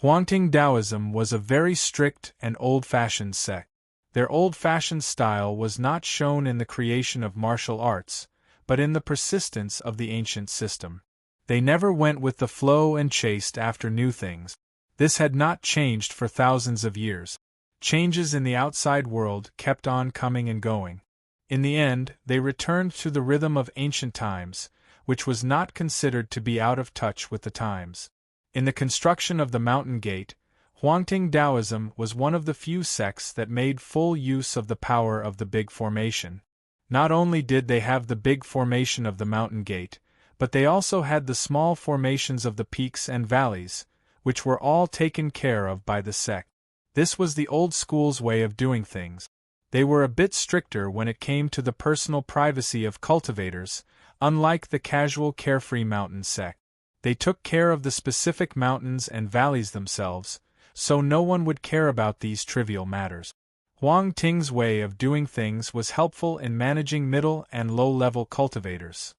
Huangting Taoism was a very strict and old-fashioned sect. Their old-fashioned style was not shown in the creation of martial arts, but in the persistence of the ancient system. They never went with the flow and chased after new things. This had not changed for thousands of years. Changes in the outside world kept on coming and going. In the end, they returned to the rhythm of ancient times, which was not considered to be out of touch with the times. In the construction of the mountain gate, Huangting Taoism was one of the few sects that made full use of the power of the big formation. Not only did they have the big formation of the mountain gate, but they also had the small formations of the peaks and valleys, which were all taken care of by the sect. This was the old school's way of doing things. They were a bit stricter when it came to the personal privacy of cultivators, unlike the casual carefree mountain sect. They took care of the specific mountains and valleys themselves, so no one would care about these trivial matters. Huang Ting's way of doing things was helpful in managing middle and low-level cultivators.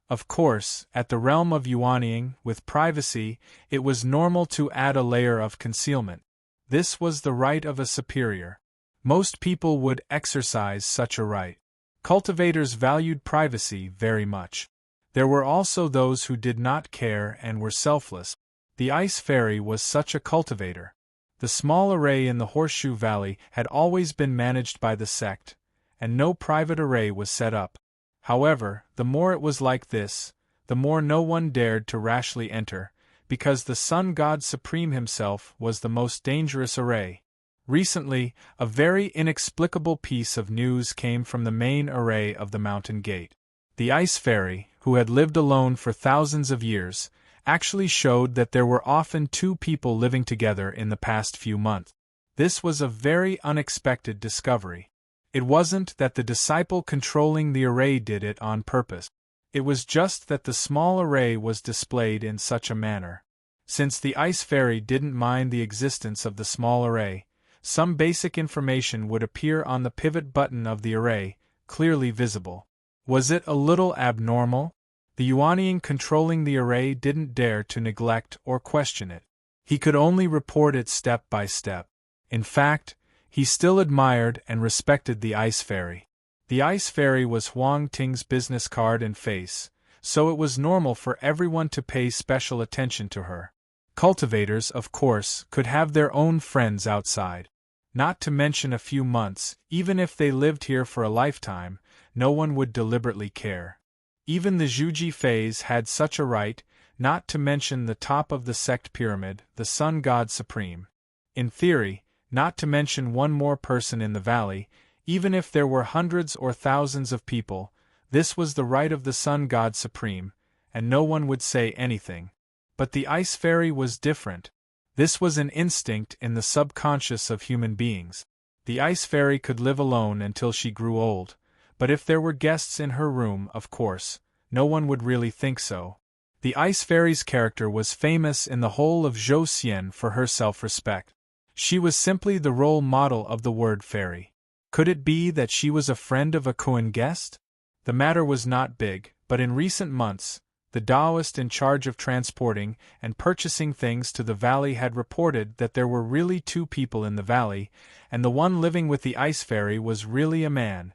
Of course, at the realm of Yuanying, with privacy, it was normal to add a layer of concealment. This was the right of a superior. Most people would exercise such a right. Cultivators valued privacy very much. There were also those who did not care and were selfless. The Ice Fairy was such a cultivator. The small array in the Horseshoe Valley had always been managed by the sect, and no private array was set up. However, the more it was like this, the more no one dared to rashly enter, because the Sun God Supreme himself was the most dangerous array. Recently, a very inexplicable piece of news came from the main array of the mountain gate. The Ice Fairy, who had lived alone for thousands of years, actually showed that there were often 2 people living together in the past few months. This was a very unexpected discovery. It wasn't that the disciple controlling the array did it on purpose. It was just that the small array was displayed in such a manner. Since the Ice Fairy didn't mind the existence of the small array, some basic information would appear on the pivot button of the array, clearly visible. Was it a little abnormal? The Yuanying controlling the array didn't dare to neglect or question it. He could only report it step by step. In fact, he still admired and respected the Ice Fairy. The Ice Fairy was Huang Ting's business card and face, so it was normal for everyone to pay special attention to her. Cultivators, of course, could have their own friends outside. Not to mention a few months, even if they lived here for a lifetime, no one would deliberately care. Even the Zhuji Feis had such a right, not to mention the top of the sect pyramid, the Sun God Supreme. In theory, not to mention one more person in the valley, even if there were hundreds or thousands of people, this was the right of the Sun God Supreme, and no one would say anything. But the Ice Fairy was different. This was an instinct in the subconscious of human beings. The Ice Fairy could live alone until she grew old, but if there were guests in her room, of course, no one would really think so. The Ice Fairy's character was famous in the whole of Zhou Xian for her self-respect. She was simply the role model of the word fairy. Could it be that she was a friend of a Kuan guest? The matter was not big, but in recent months, the Taoist in charge of transporting and purchasing things to the valley had reported that there were really 2 people in the valley, and the one living with the Ice Fairy was really a man.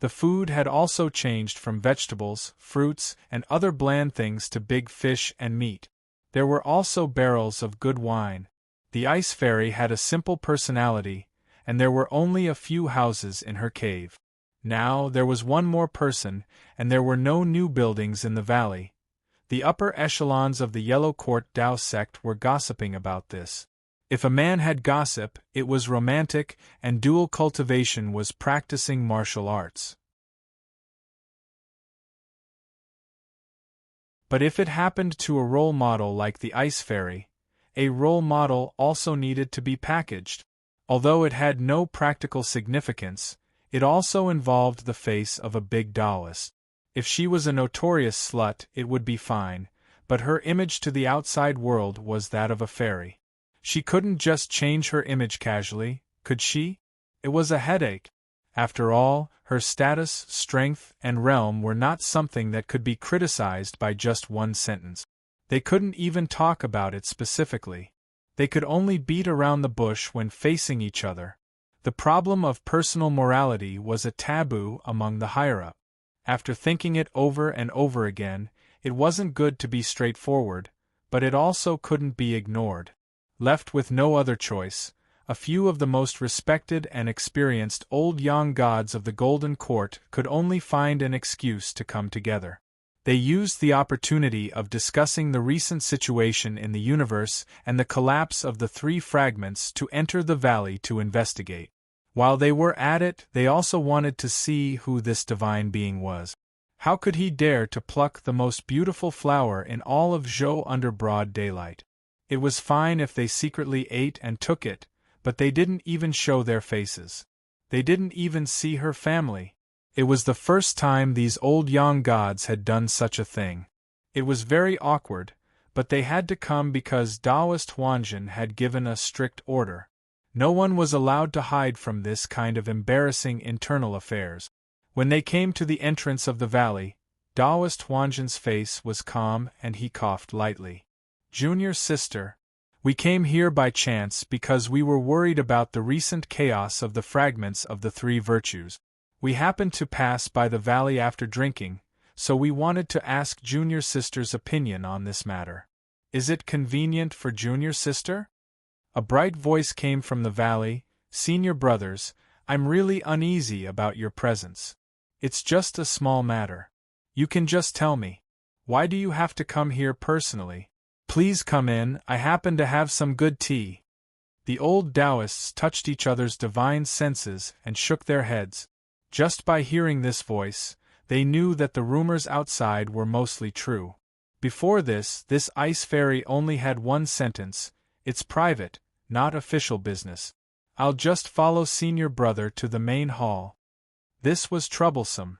The food had also changed from vegetables, fruits, and other bland things to big fish and meat. There were also barrels of good wine. The Ice Fairy had a simple personality, and there were only a few houses in her cave. Now there was one more person, and there were no new buildings in the valley. The upper echelons of the Yellow Court Tao sect were gossiping about this. If a man had gossip, it was romantic, and dual cultivation was practicing martial arts. But if it happened to a role model like the Ice Fairy, a role model also needed to be packaged. Although it had no practical significance, it also involved the face of a big Taoist. If she was a notorious slut, it would be fine, but her image to the outside world was that of a fairy. She couldn't just change her image casually, could she? It was a headache. After all, her status, strength, and realm were not something that could be criticized by just one sentence. They couldn't even talk about it specifically. They could only beat around the bush when facing each other. The problem of personal morality was a taboo among the higher-up. After thinking it over and over again, it wasn't good to be straightforward, but it also couldn't be ignored. Left with no other choice, a few of the most respected and experienced old young gods of the Golden Court could only find an excuse to come together. They used the opportunity of discussing the recent situation in the universe and the collapse of the 3 fragments to enter the valley to investigate. While they were at it, they also wanted to see who this divine being was. How could he dare to pluck the most beautiful flower in all of Zhou under broad daylight? It was fine if they secretly ate and took it, but they didn't even show their faces. They didn't even see her family. It was the first time these old yang gods had done such a thing. It was very awkward, but they had to come because Taoist Huanjin had given a strict order. No one was allowed to hide from this kind of embarrassing internal affairs. When they came to the entrance of the valley, Taoist Huanjin's face was calm and he coughed lightly. "Junior sister, we came here by chance because we were worried about the recent chaos of the fragments of the 3 virtues. We happened to pass by the valley after drinking, so we wanted to ask Junior sister's opinion on this matter. Is it convenient for Junior sister?" A bright voice came from the valley. "Senior brothers, I'm really uneasy about your presence. It's just a small matter. You can just tell me. Why do you have to come here personally? Please come in, I happen to have some good tea." The old Taoists touched each other's divine senses and shook their heads. Just by hearing this voice, they knew that the rumors outside were mostly true. Before this Ice Fairy only had one sentence: "It's private, not official business. I'll just follow senior brother to the main hall." This was troublesome.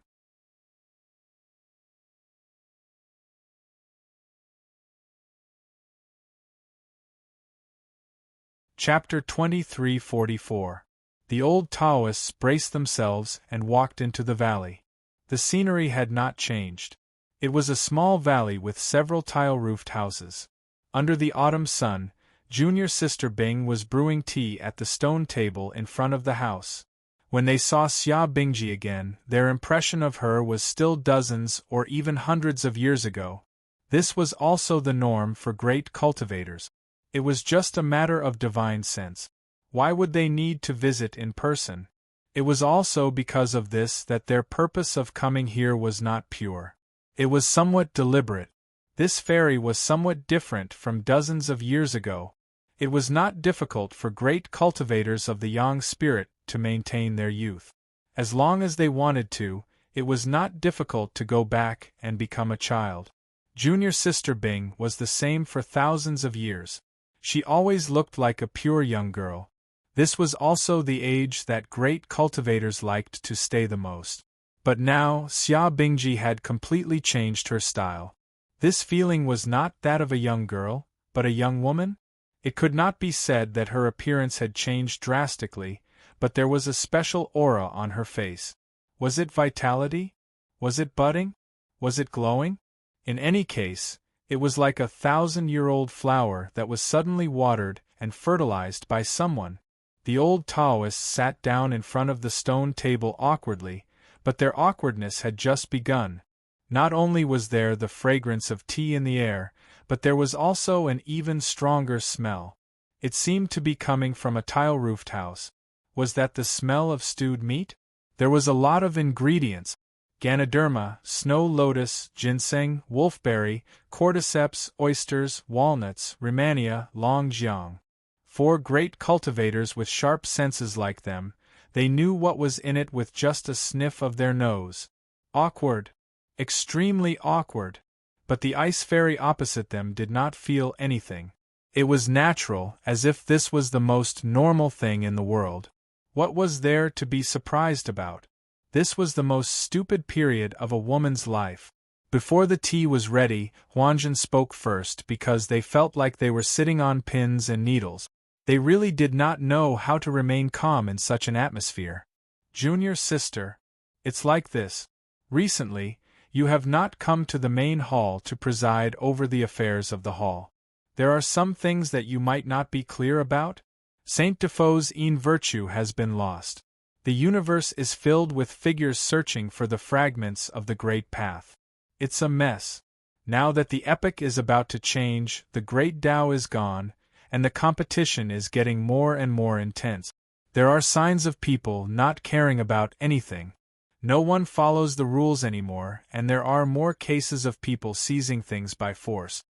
Chapter 2344. The old Taoists braced themselves and walked into the valley. The scenery had not changed. It was a small valley with several tile-roofed houses. Under the autumn sun, Junior Sister Bing was brewing tea at the stone table in front of the house. When they saw Xia Bingji again, their impression of her was still dozens or even hundreds of years ago. This was also the norm for great cultivators. It was just a matter of divine sense. Why would they need to visit in person? It was also because of this that their purpose of coming here was not pure. It was somewhat deliberate. This fairy was somewhat different from dozens of years ago. It was not difficult for great cultivators of the yang spirit to maintain their youth. As long as they wanted to, it was not difficult to go back and become a child. Junior Sister Bing was the same for thousands of years. She always looked like a pure young girl. This was also the age that great cultivators liked to stay the most. But now, Xia Bingji had completely changed her style. This feeling was not that of a young girl, but a young woman? It could not be said that her appearance had changed drastically, but there was a special aura on her face. Was it vitality? Was it budding? Was it glowing? In any case, it was like a 1,000-year-old flower that was suddenly watered and fertilized by someone. The old Taoists sat down in front of the stone table awkwardly, but their awkwardness had just begun. Not only was there the fragrance of tea in the air, but there was also an even stronger smell. It seemed to be coming from a tile-roofed house. Was that the smell of stewed meat? There was a lot of ingredients: Ganoderma, snow lotus, ginseng, wolfberry, cordyceps, oysters, walnuts, rehmannia, long jiang. 4 great cultivators with sharp senses like them, they knew what was in it with just a sniff of their nose. Awkward. Extremely awkward. But the ice fairy opposite them did not feel anything. It was natural, as if this was the most normal thing in the world. What was there to be surprised about? This was the most stupid period of a woman's life. Before the tea was ready, Huanjun spoke first because they felt like they were sitting on pins and needles. They really did not know how to remain calm in such an atmosphere. Junior sister, it's like this. Recently, you have not come to the main hall to preside over the affairs of the hall. There are some things that you might not be clear about. Saint Defoe's een virtue has been lost. The universe is filled with figures searching for the fragments of the great path. It's a mess. Now that the epoch is about to change, the great Tao is gone, and the competition is getting more and more intense. There are signs of people not caring about anything. No one follows the rules anymore, and there are more cases of people seizing things by force.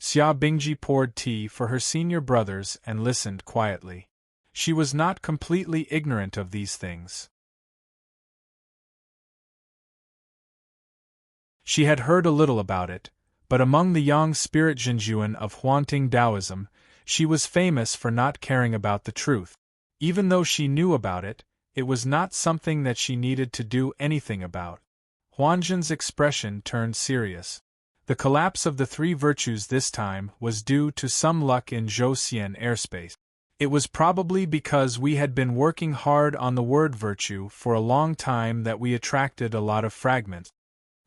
Xia Bingji poured tea for her senior brothers and listened quietly. She was not completely ignorant of these things. She had heard a little about it, but among the yang spirit Zhenjuan of Huangting Taoism, she was famous for not caring about the truth. Even though she knew about it, it was not something that she needed to do anything about. Huanjun's expression turned serious. The collapse of the 3 virtues this time was due to some luck in Zhouxian airspace. It was probably because we had been working hard on the word virtue for a long time that we attracted a lot of fragments.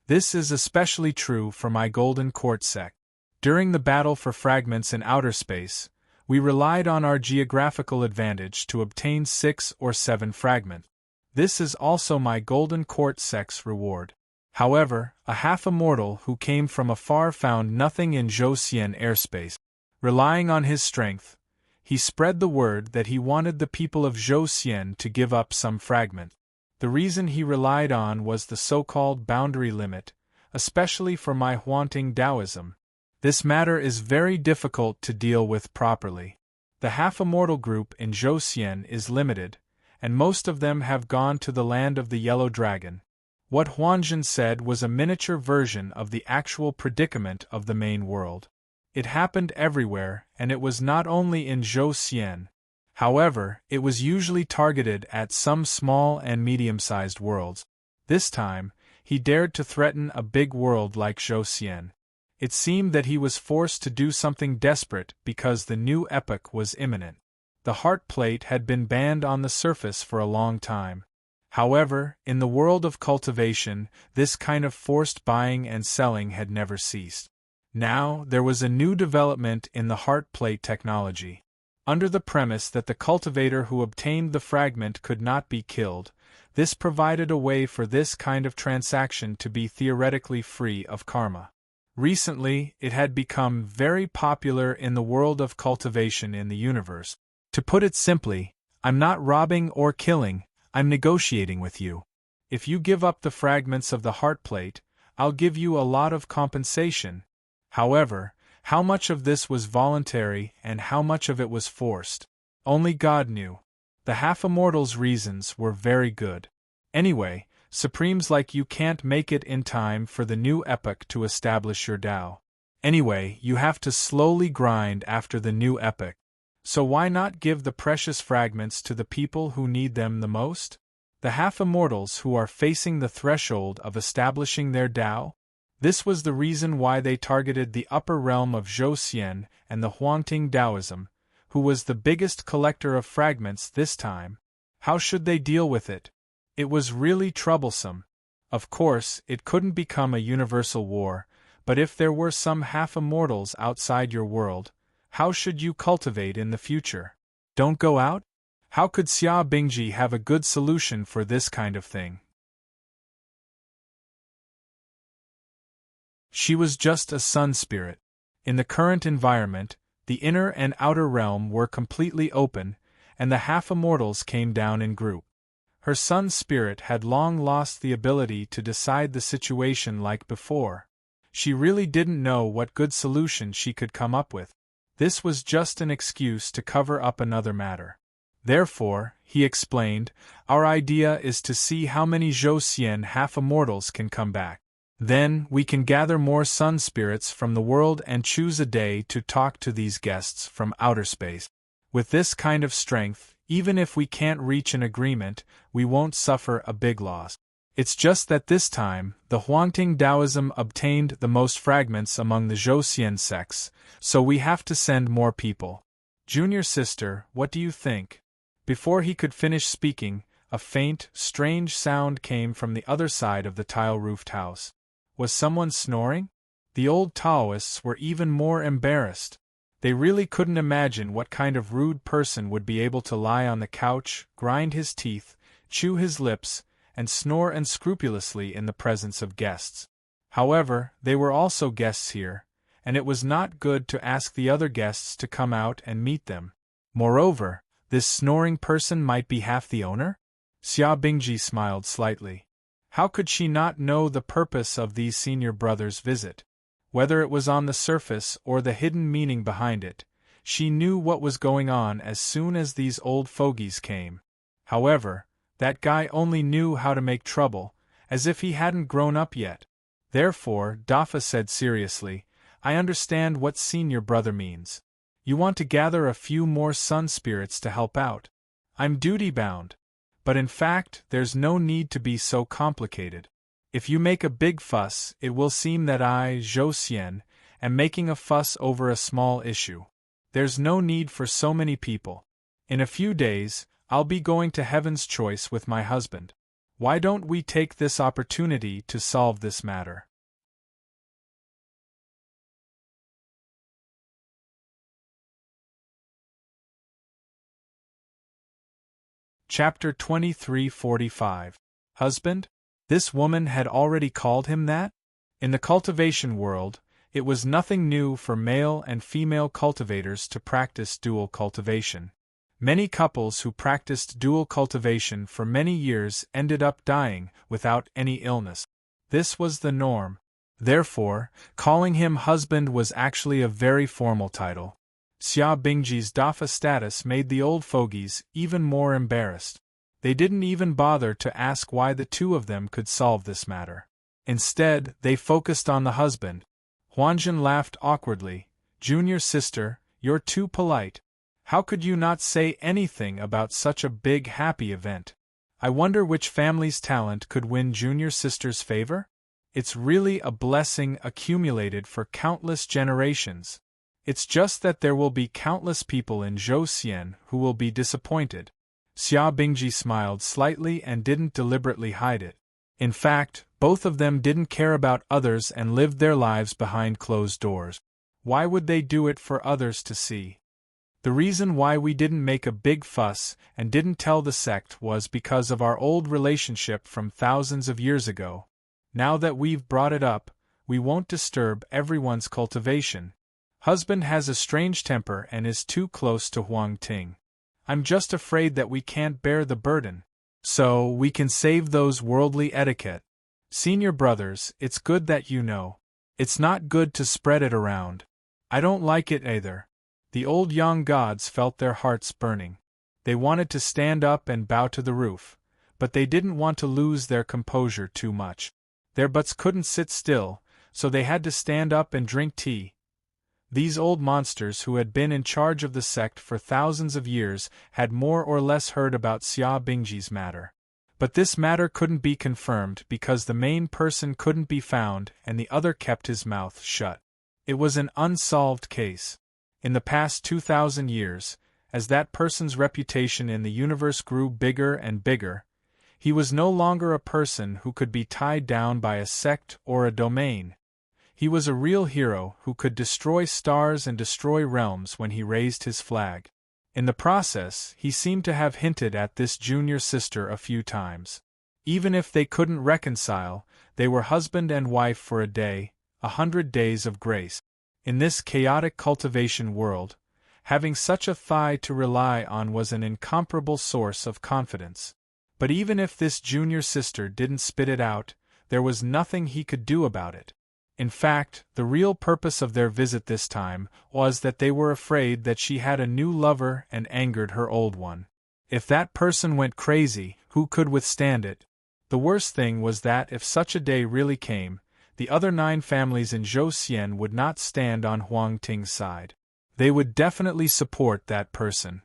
This is especially true for my Golden Court sect. During the battle for fragments in outer space, we relied on our geographical advantage to obtain 6 or 7 fragments. This is also my Golden Court sect's reward. However, a half-immortal who came from afar found nothing in Zhouxian airspace. Relying on his strength, he spread the word that he wanted the people of Zhouxian to give up some fragment. The reason he relied on was the so-called boundary limit, especially for my Huangting Taoism. This matter is very difficult to deal with properly. The half-immortal group in Zhouxian is limited, and most of them have gone to the land of the Yellow Dragon. What Huanjun said was a miniature version of the actual predicament of the main world. It happened everywhere, and it was not only in Zhouxian. However, it was usually targeted at some small and medium-sized worlds. This time, he dared to threaten a big world like Zhouxian. It seemed that he was forced to do something desperate because the new epoch was imminent. The heart plate had been banned on the surface for a long time. However, in the world of cultivation, this kind of forced buying and selling had never ceased. Now, there was a new development in the heart plate technology. Under the premise that the cultivator who obtained the fragment could not be killed, this provided a way for this kind of transaction to be theoretically free of karma. Recently, it had become very popular in the world of cultivation in the universe. To put it simply, I'm not robbing or killing, I'm negotiating with you. If you give up the fragments of the heart plate, I'll give you a lot of compensation. However, how much of this was voluntary and how much of it was forced? Only God knew. The half-immortal's reasons were very good. Anyway, Supremes like you can't make it in time for the new epoch to establish your Tao. Anyway, you have to slowly grind after the new epoch. So why not give the precious fragments to the people who need them the most? The half-immortals who are facing the threshold of establishing their Tao? This was the reason why they targeted the upper realm of Zhou and the Huangting Taoism, who was the biggest collector of fragments this time. How should they deal with it? It was really troublesome. Of course, it couldn't become a universal war, but if there were some half-immortals outside your world, how should you cultivate in the future? Don't go out? How could Xia Bingji have a good solution for this kind of thing? She was just a sun spirit. In the current environment, the inner and outer realm were completely open, and the half-immortals came down in group. Her sun spirit had long lost the ability to decide the situation like before. She really didn't know what good solution she could come up with. This was just an excuse to cover up another matter. Therefore, he explained, our idea is to see how many Zhou half-immortals can come back. Then, we can gather more sun spirits from the world and choose a day to talk to these guests from outer space. With this kind of strength, even if we can't reach an agreement, we won't suffer a big loss. It's just that this time, the Huangting Taoism obtained the most fragments among the Zhou sects, so we have to send more people. Junior sister, what do you think? Before he could finish speaking, a faint, strange sound came from the other side of the tile-roofed house. Was someone snoring? The old Taoists were even more embarrassed. They really couldn't imagine what kind of rude person would be able to lie on the couch, grind his teeth, chew his lips, and snore unscrupulously in the presence of guests. However, they were also guests here, and it was not good to ask the other guests to come out and meet them. Moreover, this snoring person might be half the owner? Xia Bingji smiled slightly. How could she not know the purpose of these senior brothers' visit? Whether it was on the surface or the hidden meaning behind it, she knew what was going on as soon as these old fogies came. However, that guy only knew how to make trouble, as if he hadn't grown up yet. Therefore, Dafa said seriously, I understand what senior brother means. You want to gather a few more sun spirits to help out. I'm duty-bound. But in fact, there's no need to be so complicated. If you make a big fuss, it will seem that I, Zhou am making a fuss over a small issue. There's no need for so many people. In a few days, I'll be going to Heaven's Choice with my husband. Why don't we take this opportunity to solve this matter? Chapter 23:45. Husband? This woman had already called him that? In the cultivation world, it was nothing new for male and female cultivators to practice dual cultivation. Many couples who practiced dual cultivation for many years ended up dying without any illness. This was the norm. Therefore, calling him husband was actually a very formal title. Xia Bingji's Dafa status made the old fogies even more embarrassed. They didn't even bother to ask why the two of them could solve this matter. Instead, they focused on the husband. Huanjun laughed awkwardly. Junior sister, you're too polite. How could you not say anything about such a big happy event? I wonder which family's talent could win junior sister's favor? It's really a blessing accumulated for countless generations. It's just that there will be countless people in Zhou who will be disappointed. Xia Bingji smiled slightly and didn't deliberately hide it. In fact, both of them didn't care about others and lived their lives behind closed doors. Why would they do it for others to see? The reason why we didn't make a big fuss and didn't tell the sect was because of our old relationship from thousands of years ago. Now that we've brought it up, we won't disturb everyone's cultivation. Husband has a strange temper and is too close to Huang Ting. I'm just afraid that we can't bear the burden. So, we can save those worldly etiquette. Senior brothers, it's good that you know. It's not good to spread it around. I don't like it either. The old young gods felt their hearts burning. They wanted to stand up and bow to the roof, but they didn't want to lose their composure too much. Their butts couldn't sit still, so they had to stand up and drink tea. These old monsters who had been in charge of the sect for thousands of years had more or less heard about Xia Bingji's matter. But this matter couldn't be confirmed because the main person couldn't be found and the other kept his mouth shut. It was an unsolved case. In the past 2,000 years, as that person's reputation in the universe grew bigger and bigger, he was no longer a person who could be tied down by a sect or a domain. He was a real hero who could destroy stars and destroy realms when he raised his flag. In the process, he seemed to have hinted at this junior sister a few times. Even if they couldn't reconcile, they were husband and wife for a day, 100 days of grace. In this chaotic cultivation world, having such a thigh to rely on was an incomparable source of confidence. But even if this junior sister didn't spit it out, there was nothing he could do about it. In fact, the real purpose of their visit this time was that they were afraid that she had a new lover and angered her old one. If that person went crazy, who could withstand it? The worst thing was that if such a day really came, the other 9 families in Zhou would not stand on Huang Ting's side. They would definitely support that person.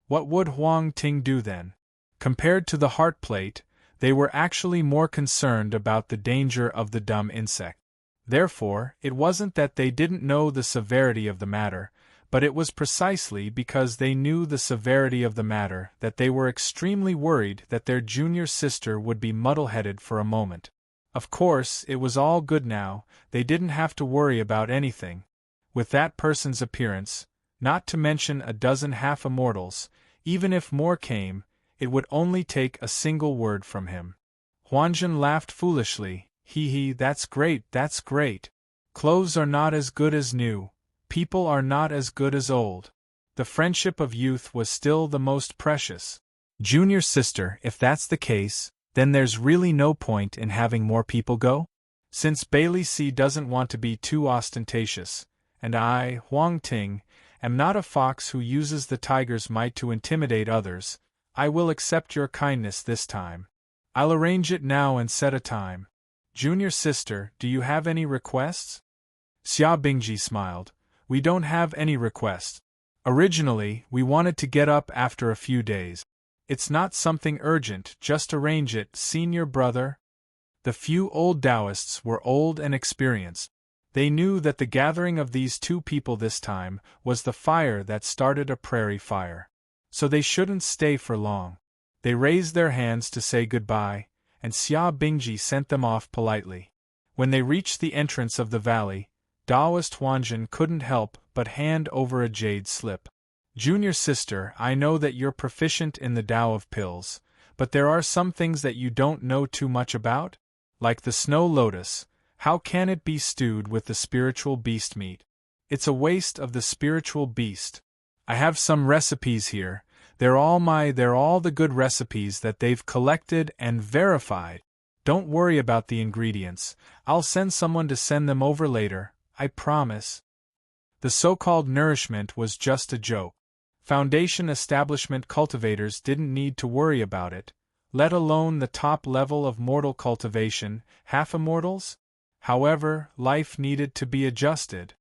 What would Huang Ting do then? Compared to the heart plate, they were actually more concerned about the danger of the dumb insect. Therefore, it wasn't that they didn't know the severity of the matter, but it was precisely because they knew the severity of the matter that they were extremely worried that their junior sister would be muddle-headed for a moment. Of course, it was all good now, they didn't have to worry about anything. With that person's appearance, not to mention a dozen half-immortals, even if more came, it would only take a single word from him. Huanzhen laughed foolishly. Hee, that's great, that's great. Clothes are not as good as new. People are not as good as old. The friendship of youth was still the most precious. Junior sister, if that's the case, then there's really no point in having more people go? Since Bailey C doesn't want to be too ostentatious, and I, Huang Ting, am not a fox who uses the tiger's might to intimidate others, I will accept your kindness this time. I'll arrange it now and set a time. Junior sister, do you have any requests? Xia Bingji smiled. We don't have any requests. Originally, we wanted to get up after a few days. It's not something urgent, just arrange it, senior brother. The few old Taoists were old and experienced. They knew that the gathering of these 2 people this time was the fire that started a prairie fire. So they shouldn't stay for long. They raised their hands to say goodbye, and Xia Bingji sent them off politely. When they reached the entrance of the valley, Taoist Huanzhen couldn't help but hand over a jade slip. Junior sister, I know that you're proficient in the Tao of pills, but there are some things that you don't know too much about? Like the snow lotus, how can it be stewed with the spiritual beast meat? It's a waste of the spiritual beast. I have some recipes here. They're all the good recipes that they've collected and verified. Don't worry about the ingredients. I'll send someone to send them over later, I promise. The so-called nourishment was just a joke. Foundation establishment cultivators didn't need to worry about it, let alone the top level of mortal cultivation, half-immortals? However, life needed to be adjusted.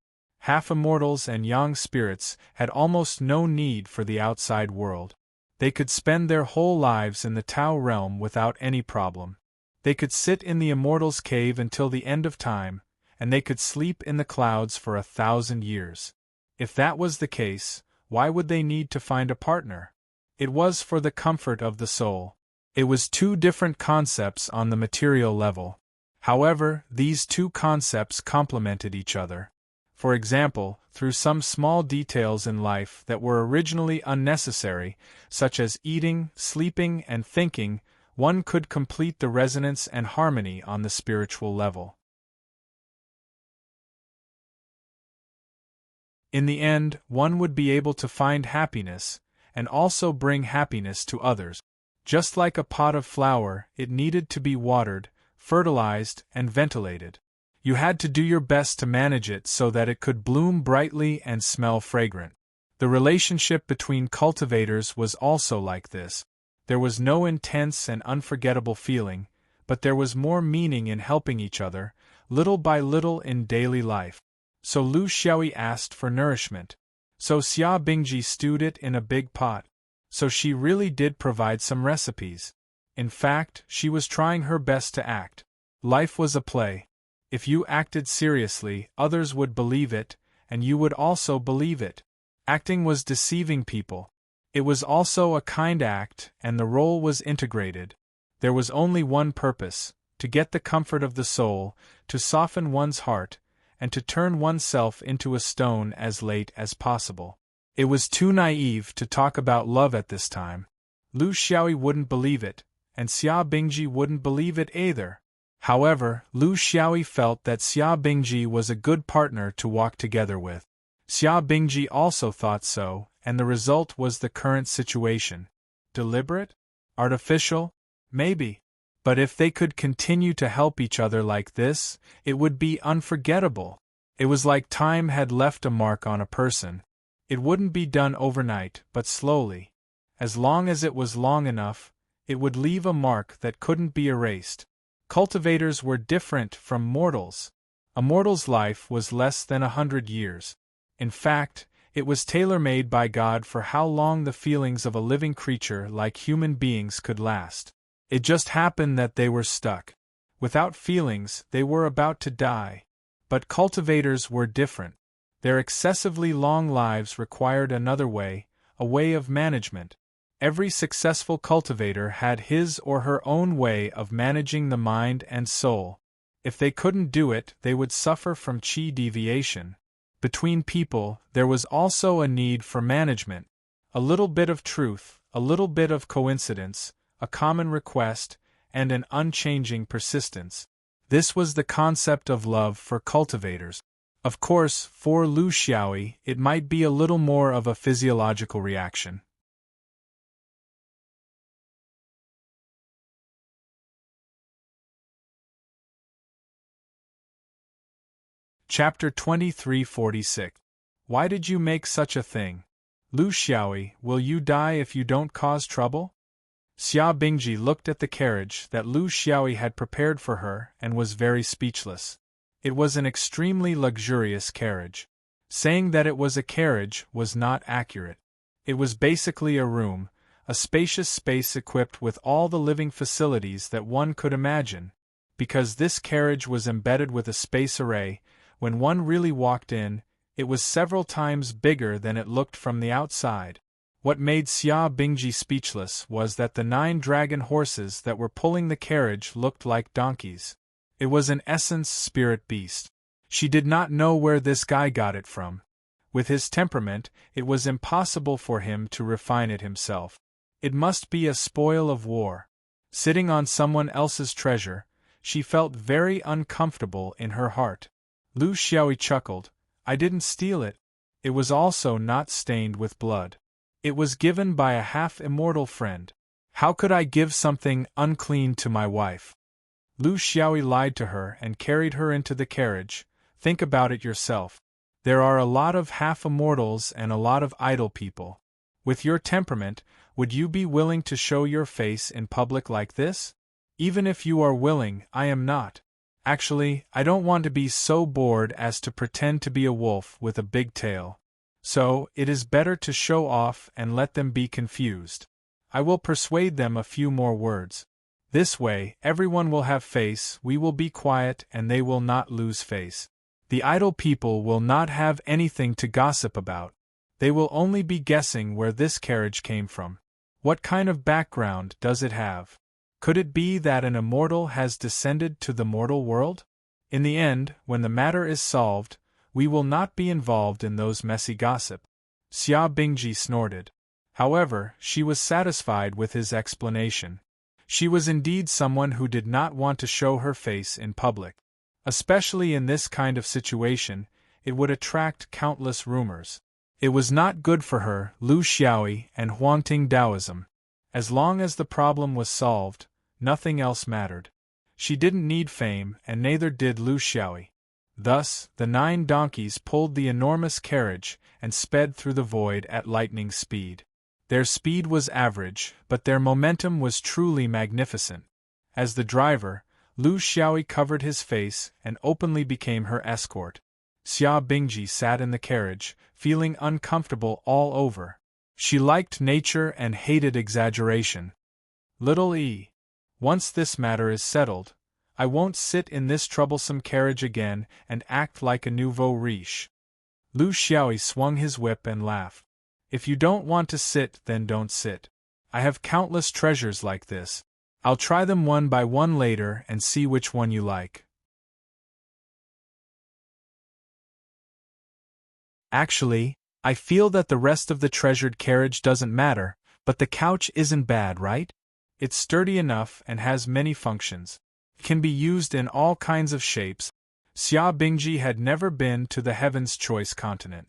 Half-immortals and yang spirits had almost no need for the outside world. They could spend their whole lives in the Tao realm without any problem. They could sit in the immortal's cave until the end of time, and they could sleep in the clouds for 1,000 years. If that was the case, why would they need to find a partner? It was for the comfort of the soul. It was 2 different concepts on the material level. However, these two concepts complemented each other. For example, through some small details in life that were originally unnecessary, such as eating, sleeping, and thinking, one could complete the resonance and harmony on the spiritual level. In the end, one would be able to find happiness, and also bring happiness to others. Just like a pot of flower, it needed to be watered, fertilized, and ventilated. You had to do your best to manage it so that it could bloom brightly and smell fragrant. The relationship between cultivators was also like this. There was no intense and unforgettable feeling, but there was more meaning in helping each other, little by little in daily life. So Lu Xiaoyi asked for nourishment. So Xia Bingji stewed it in a big pot. So she really did provide some recipes. In fact, she was trying her best to act. Life was a play. If you acted seriously, others would believe it, and you would also believe it. Acting was deceiving people. It was also a kind act, and the role was integrated. There was only one purpose: to get the comfort of the soul, to soften one's heart, and to turn oneself into a stone as late as possible. It was too naive to talk about love at this time. Lu Xiaoyi wouldn't believe it, and Xia Bingji wouldn't believe it either. However, Lu Xiaoyi felt that Xia Bingji was a good partner to walk together with. Xia Bingji also thought so, and the result was the current situation. Deliberate? Artificial? Maybe. But if they could continue to help each other like this, it would be unforgettable. It was like time had left a mark on a person. It wouldn't be done overnight, but slowly. As long as it was long enough, it would leave a mark that couldn't be erased. Cultivators were different from mortals. A mortal's life was less than 100 years. In fact, it was tailor-made by God for how long the feelings of a living creature like human beings could last. It just happened that they were stuck. Without feelings, they were about to die. But cultivators were different. Their excessively long lives required another way, a way of management. Every successful cultivator had his or her own way of managing the mind and soul. If they couldn't do it, they would suffer from qi deviation. Between people, there was also a need for management. A little bit of truth, a little bit of coincidence, a common request, and an unchanging persistence. This was the concept of love for cultivators. Of course, for Lu Xiaoyi, it might be a little more of a physiological reaction. Chapter 2346. Why did you make such a thing? Lu Xiaoyi, will you die if you don't cause trouble? Xia Bingji looked at the carriage that Lu Xiaoyi had prepared for her and was very speechless. It was an extremely luxurious carriage. Saying that it was a carriage was not accurate. It was basically a room, a spacious space equipped with all the living facilities that one could imagine. Because this carriage was embedded with a space array, when one really walked in, it was several times bigger than it looked from the outside. What made Xia Bingji speechless was that the 9 dragon horses that were pulling the carriage looked like donkeys. It was in essence spirit beast. She did not know where this guy got it from. With his temperament, it was impossible for him to refine it himself. It must be a spoil of war. Sitting on someone else's treasure, she felt very uncomfortable in her heart. Lu Xiaoyi chuckled. I didn't steal it. It was also not stained with blood. It was given by a half-immortal friend. How could I give something unclean to my wife? Lu Xiaoyi lied to her and carried her into the carriage. Think about it yourself. There are a lot of half-immortals and a lot of idle people. With your temperament, would you be willing to show your face in public like this? Even if you are willing, I am not. Actually, I don't want to be so bored as to pretend to be a wolf with a big tail. So, it is better to show off and let them be confused. I will persuade them a few more words. This way, everyone will have face, we will be quiet, and they will not lose face. The idle people will not have anything to gossip about. They will only be guessing where this carriage came from. What kind of background does it have? Could it be that an immortal has descended to the mortal world? In the end, when the matter is solved, we will not be involved in those messy gossip. Xia Bingji snorted. However, she was satisfied with his explanation. She was indeed someone who did not want to show her face in public. Especially in this kind of situation, it would attract countless rumors. It was not good for her, Lu Xiaoyi, and Huangting Taoism. As long as the problem was solved, nothing else mattered. She didn't need fame, and neither did Lu Xiaoyi. Thus, the 9 donkeys pulled the enormous carriage and sped through the void at lightning speed. Their speed was average, but their momentum was truly magnificent. As the driver, Lu Xiaoyi covered his face and openly became her escort. Xia Bingji sat in the carriage, feeling uncomfortable all over. She liked nature and hated exaggeration. Little E. Once this matter is settled, I won't sit in this troublesome carriage again and act like a nouveau riche. Lu Xiaoyi swung his whip and laughed. If you don't want to sit, then don't sit. I have countless treasures like this. I'll try them one by one later and see which one you like. Actually, I feel that the rest of the treasured carriage doesn't matter, but the couch isn't bad, right? It's sturdy enough and has many functions. It can be used in all kinds of shapes. Xia Bingji had never been to the Heaven's Choice continent.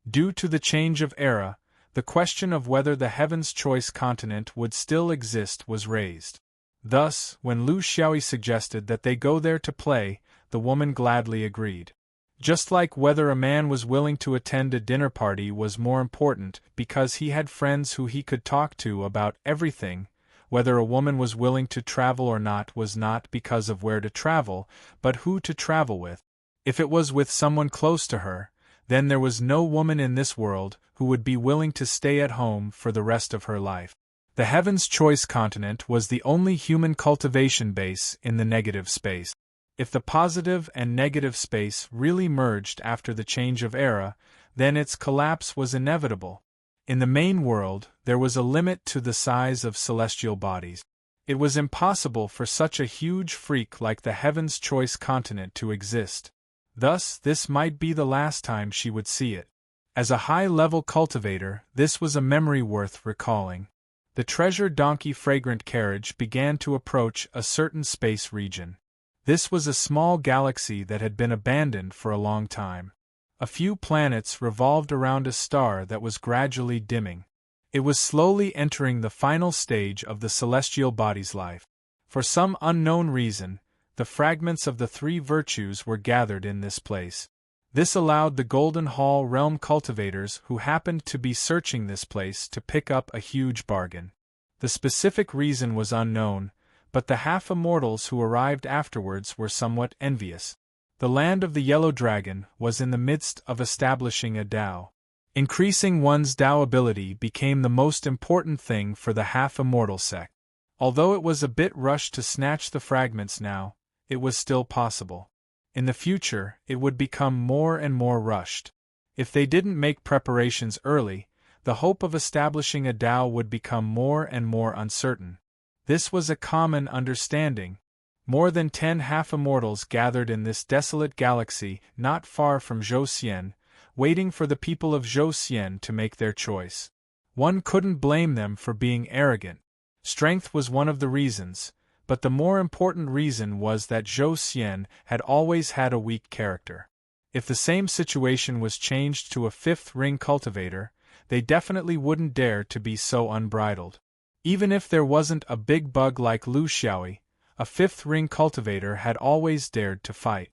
Due to the change of era, the question of whether the Heaven's Choice continent would still exist was raised. Thus, when Lu Xiaoyi suggested that they go there to play, the woman gladly agreed. Just like whether a man was willing to attend a dinner party was more important because he had friends who he could talk to about everything, whether a woman was willing to travel or not was not because of where to travel, but who to travel with. If it was with someone close to her, then there was no woman in this world who would be willing to stay at home for the rest of her life. The Heaven's Choice continent was the only human cultivation base in the negative space. If the positive and negative space really merged after the change of era, then its collapse was inevitable. In the main world, there was a limit to the size of celestial bodies. It was impossible for such a huge freak like the Heaven's Choice continent to exist. Thus, this might be the last time she would see it. As a high-level cultivator, this was a memory worth recalling. The treasure donkey fragrant carriage began to approach a certain space region. This was a small galaxy that had been abandoned for a long time. A few planets revolved around a star that was gradually dimming. It was slowly entering the final stage of the celestial body's life. For some unknown reason, the fragments of the 3 virtues were gathered in this place. This allowed the Golden Hall realm cultivators who happened to be searching this place to pick up a huge bargain. The specific reason was unknown, but the half-immortals who arrived afterwards were somewhat envious. The land of the Yellow Dragon was in the midst of establishing a Tao. Increasing one's Tao ability became the most important thing for the half-immortal sect. Although it was a bit rushed to snatch the fragments now, it was still possible. In the future, it would become more and more rushed. If they didn't make preparations early, the hope of establishing a Tao would become more and more uncertain. This was a common understanding. More than 10 half-immortals gathered in this desolate galaxy not far from Zhouxian, waiting for the people of Zhouxian to make their choice. One couldn't blame them for being arrogant. Strength was one of the reasons, but the more important reason was that Zhouxian had always had a weak character. If the same situation was changed to a 5th ring cultivator, they definitely wouldn't dare to be so unbridled. Even if there wasn't a big bug like Lu Xiaoyi, a 5th ring cultivator had always dared to fight.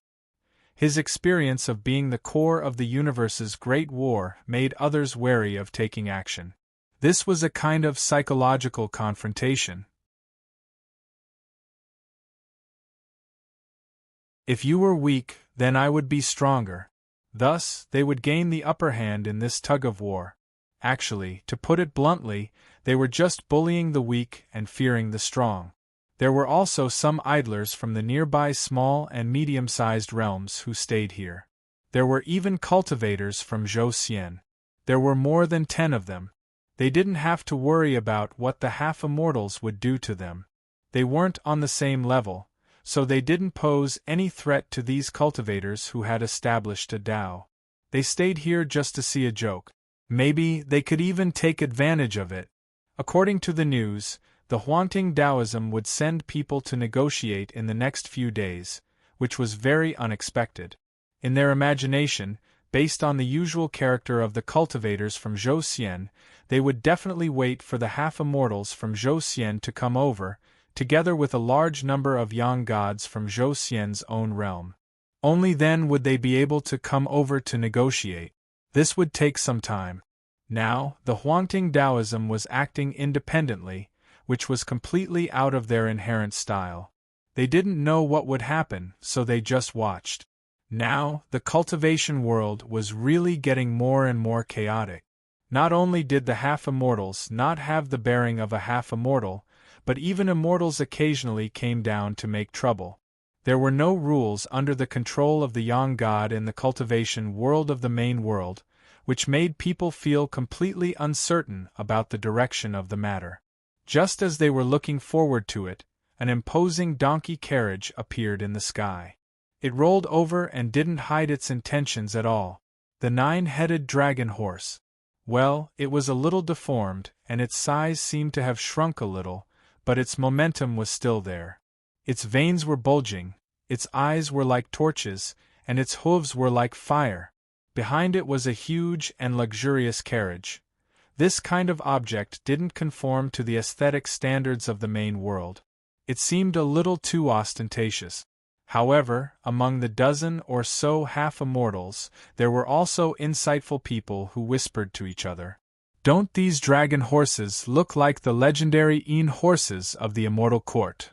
His experience of being the core of the universe's great war made others wary of taking action. This was a kind of psychological confrontation. If you were weak, then I would be stronger. Thus, they would gain the upper hand in this tug-of-war. Actually, to put it bluntly, they were just bullying the weak and fearing the strong. There were also some idlers from the nearby small and medium-sized realms who stayed here. There were even cultivators from Zhouxian. There were more than 10 of them. They didn't have to worry about what the half-immortals would do to them. They weren't on the same level, so they didn't pose any threat to these cultivators who had established a Tao. They stayed here just to see a joke. Maybe they could even take advantage of it. According to the news, the haunting Taoism would send people to negotiate in the next few days, which was very unexpected. In their imagination, based on the usual character of the cultivators from Zhou, they would definitely wait for the half-immortals from Zhou to come over, together with a large number of yang gods from Zhou own realm. Only then would they be able to come over to negotiate. This would take some time. Now, the haunting Taoism was acting independently, which was completely out of their inherent style. They didn't know what would happen, so they just watched. Now, the cultivation world was really getting more and more chaotic. Not only did the half-immortals not have the bearing of a half-immortal, but even immortals occasionally came down to make trouble. There were no rules under the control of the Yang God in the cultivation world of the main world, which made people feel completely uncertain about the direction of the matter. Just as they were looking forward to it, an imposing donkey carriage appeared in the sky. It rolled over and didn't hide its intentions at all. The nine-headed dragon horse. Well, it was a little deformed, and its size seemed to have shrunk a little, but its momentum was still there. Its veins were bulging, its eyes were like torches, and its hooves were like fire. Behind it was a huge and luxurious carriage. This kind of object didn't conform to the aesthetic standards of the main world. It seemed a little too ostentatious. However, among the dozen or so half-immortals, there were also insightful people who whispered to each other, "Don't these dragon horses look like the legendary Yin horses of the immortal court?"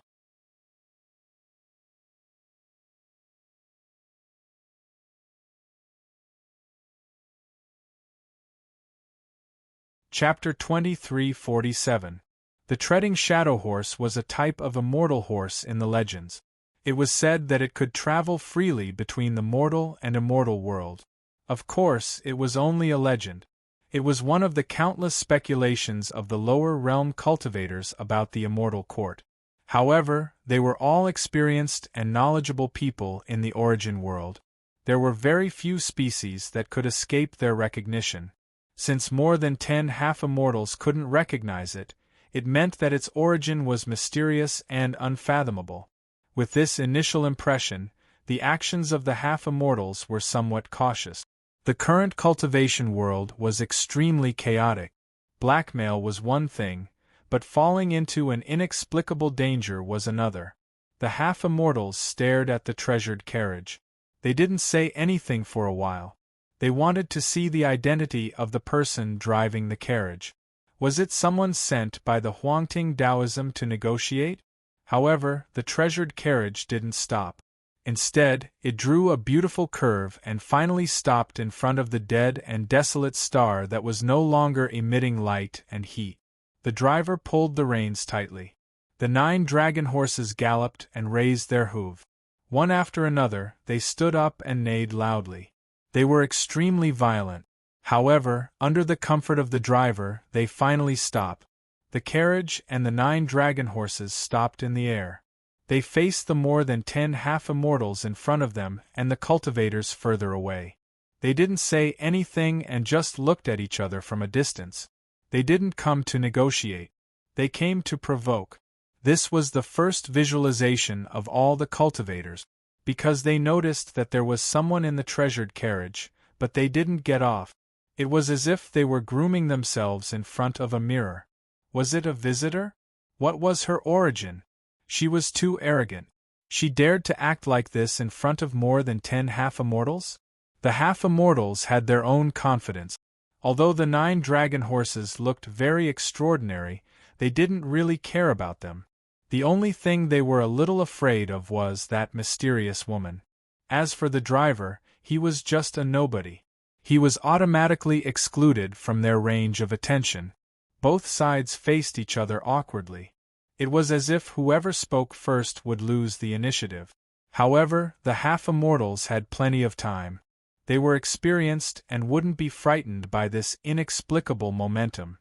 Chapter 2347. The treading shadow horse was a type of immortal horse in the legends. It was said that it could travel freely between the mortal and immortal world. Of course, it was only a legend. It was one of the countless speculations of the lower realm cultivators about the immortal court. However, they were all experienced and knowledgeable people in the origin world. There were very few species that could escape their recognition. Since more than 10 half-immortals couldn't recognize it, it meant that its origin was mysterious and unfathomable. With this initial impression, the actions of the half-immortals were somewhat cautious. The current cultivation world was extremely chaotic. Blackmail was one thing, but falling into an inexplicable danger was another. The half-immortals stared at the treasured carriage. They didn't say anything for a while. They wanted to see the identity of the person driving the carriage. Was it someone sent by the haunting Taoism to negotiate? However, the treasured carriage didn't stop. Instead, it drew a beautiful curve and finally stopped in front of the dead and desolate star that was no longer emitting light and heat. The driver pulled the reins tightly. The 9 dragon horses galloped and raised their hooves. One after another, they stood up and neighed loudly. They were extremely violent. However, under the comfort of the driver, they finally stopped. The carriage and the 9 dragon horses stopped in the air. They faced the more than 10 half-immortals in front of them and the cultivators further away. They didn't say anything and just looked at each other from a distance. They didn't come to negotiate. They came to provoke. This was the first visualization of all the cultivators, because they noticed that there was someone in the treasured carriage, but they didn't get off. It was as if they were grooming themselves in front of a mirror. Was it a visitor? What was her origin? She was too arrogant. She dared to act like this in front of more than 10 half-immortals? The half-immortals had their own confidence. Although the 9 dragon horses looked very extraordinary, they didn't really care about them. The only thing they were a little afraid of was that mysterious woman. As for the driver, he was just a nobody. He was automatically excluded from their range of attention. Both sides faced each other awkwardly. It was as if whoever spoke first would lose the initiative. However, the half-immortals had plenty of time. They were experienced and wouldn't be frightened by this inexplicable momentum.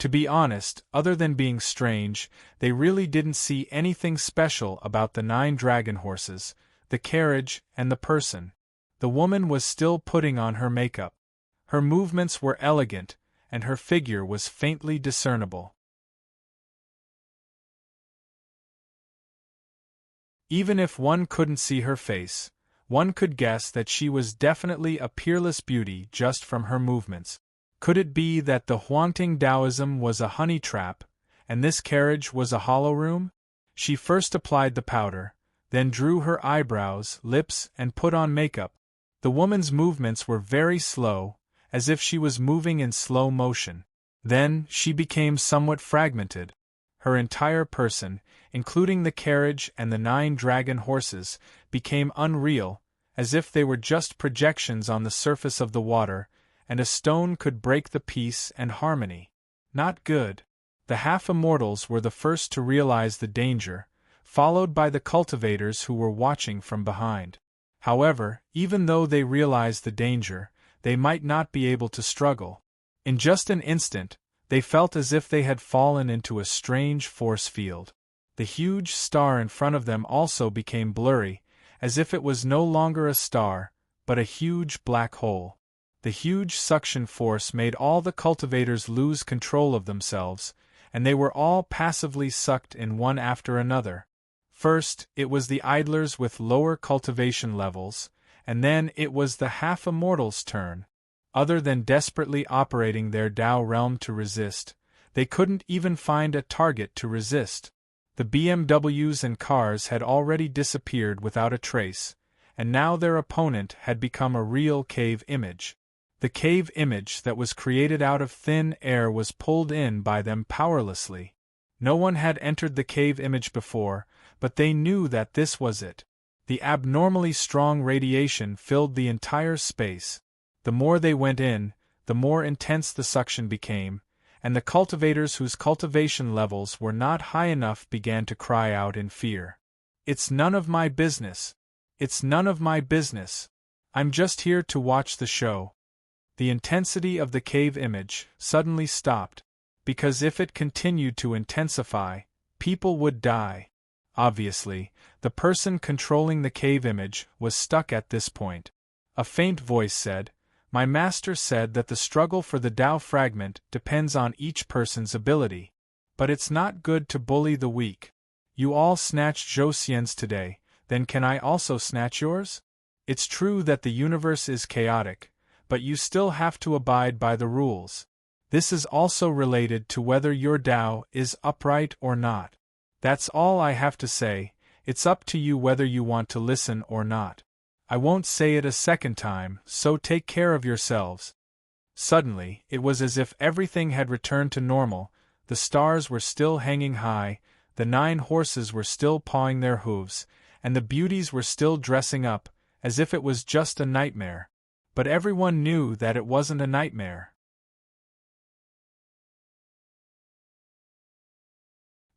To be honest, other than being strange, they really didn't see anything special about the 9 dragon horses, the carriage, and the person. The woman was still putting on her makeup. Her movements were elegant, and her figure was faintly discernible. Even if one couldn't see her face, one could guess that she was definitely a peerless beauty just from her movements. Could it be that the Huangting Taoism was a honey trap, and this carriage was a hollow room? She first applied the powder, then drew her eyebrows, lips, and put on makeup. The woman's movements were very slow, as if she was moving in slow motion. Then, she became somewhat fragmented. Her entire person, including the carriage and the 9 dragon horses, became unreal, as if they were just projections on the surface of the water, and a stone could break the peace and harmony. Not good. The half-immortals were the first to realize the danger, followed by the cultivators who were watching from behind. However, even though they realized the danger, they might not be able to struggle. In just an instant, they felt as if they had fallen into a strange force field. The huge star in front of them also became blurry, as if it was no longer a star, but a huge black hole. The huge suction force made all the cultivators lose control of themselves, and they were all passively sucked in one after another. First, it was the idlers with lower cultivation levels, and then it was the half-immortals' turn. Other than desperately operating their Tao realm to resist, they couldn't even find a target to resist. The BMWs and cars had already disappeared without a trace, and now their opponent had become a real cave image. The cave image that was created out of thin air was pulled in by them powerlessly. No one had entered the cave image before, but they knew that this was it. The abnormally strong radiation filled the entire space. The more they went in, the more intense the suction became, and the cultivators whose cultivation levels were not high enough began to cry out in fear. "It's none of my business. It's none of my business. I'm just here to watch the show." The intensity of the cave image suddenly stopped, because if it continued to intensify, people would die. Obviously, the person controlling the cave image was stuck at this point. A faint voice said, "My master said that the struggle for the Tao fragment depends on each person's ability. But it's not good to bully the weak. You all snatched Zhou Xian's today, then can I also snatch yours? It's true that the universe is chaotic, but you still have to abide by the rules. This is also related to whether your Tao is upright or not. That's all I have to say. It's up to you whether you want to listen or not. I won't say it a second time, so take care of yourselves." Suddenly, it was as if everything had returned to normal. The stars were still hanging high, the 9 horses were still pawing their hooves, and the beauties were still dressing up, as if it was just a nightmare. But everyone knew that it wasn't a nightmare.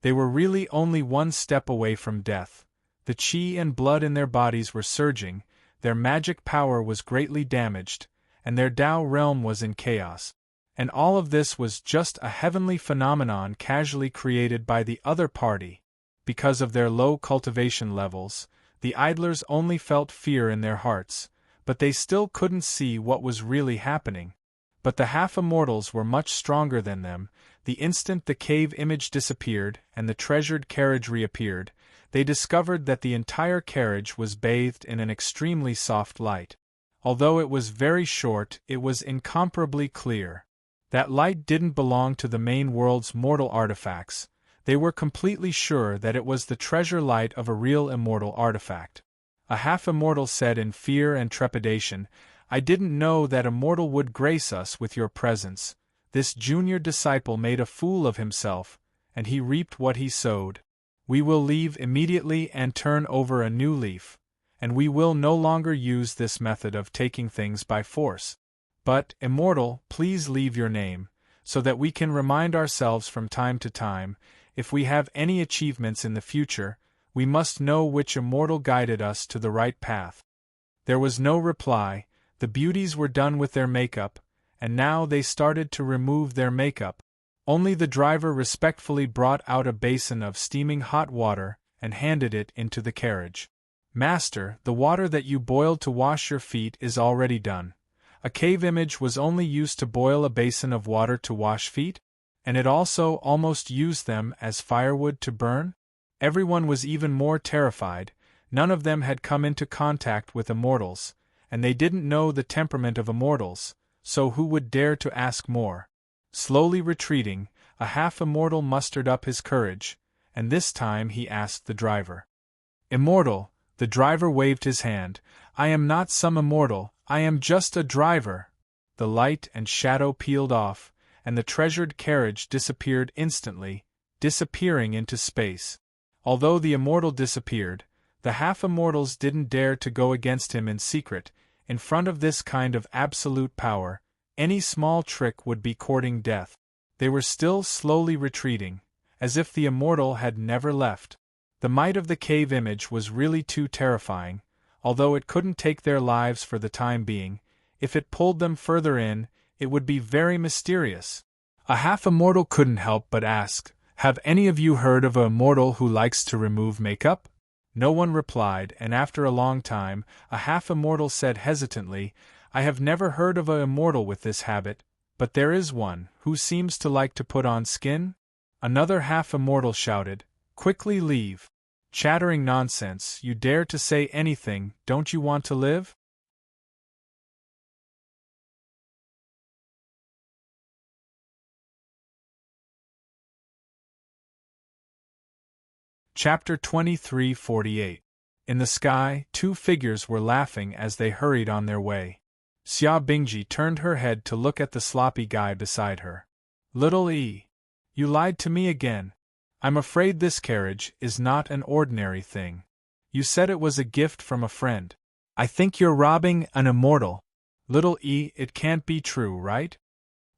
They were really only one step away from death. The qi and blood in their bodies were surging, their magic power was greatly damaged, and their Tao realm was in chaos. And all of this was just a heavenly phenomenon casually created by the other party. Because of their low cultivation levels, the idlers only felt fear in their hearts, but they still couldn't see what was really happening. But the half-immortals were much stronger than them. The instant the cave image disappeared and the treasured carriage reappeared, they discovered that the entire carriage was bathed in an extremely soft light. Although it was very short, it was incomparably clear. That light didn't belong to the main world's mortal artifacts. They were completely sure that it was the treasure light of a real immortal artifact. A half-immortal said in fear and trepidation, "I didn't know that a mortal would grace us with your presence." This junior disciple made a fool of himself, and he reaped what he sowed. We will leave immediately and turn over a new leaf, and we will no longer use this method of taking things by force. But, immortal, please leave your name, so that we can remind ourselves from time to time, if we have any achievements in the future, we must know which immortal guided us to the right path. There was no reply. The beauties were done with their makeup, and now they started to remove their makeup. Only the driver respectfully brought out a basin of steaming hot water and handed it into the carriage. "Master, the water that you boiled to wash your feet is already done." A cave image was only used to boil a basin of water to wash feet? And it also almost used them as firewood to burn? Everyone was even more terrified. None of them had come into contact with immortals, and they didn't know the temperament of immortals, so who would dare to ask more? Slowly retreating, a half-immortal mustered up his courage, and this time he asked the driver. "Immortal," the driver waved his hand, "I am not some immortal, I am just a driver." The light and shadow peeled off, and the treasured carriage disappeared instantly, disappearing into space. Although the immortal disappeared, the half-immortals didn't dare to go against him in secret. In front of this kind of absolute power, any small trick would be courting death. They were still slowly retreating, as if the immortal had never left. The might of the cave image was really too terrifying, although it couldn't take their lives for the time being. If it pulled them further in, it would be very mysterious. A half-immortal couldn't help but ask, "Have any of you heard of a immortal who likes to remove makeup?" No one replied, and after a long time, a half-immortal said hesitantly, "I have never heard of a immortal with this habit, but there is one, who seems to like to put on skin." Another half-immortal shouted, "Quickly leave! Chattering nonsense, you dare to say anything, don't you want to live?" Chapter 23:48. In the sky, two figures were laughing as they hurried on their way. Xia Bingji turned her head to look at the sloppy guy beside her. "Little E, you lied to me again. I'm afraid this carriage is not an ordinary thing. You said it was a gift from a friend. I think you're robbing an immortal." "Little E, it can't be true, right?"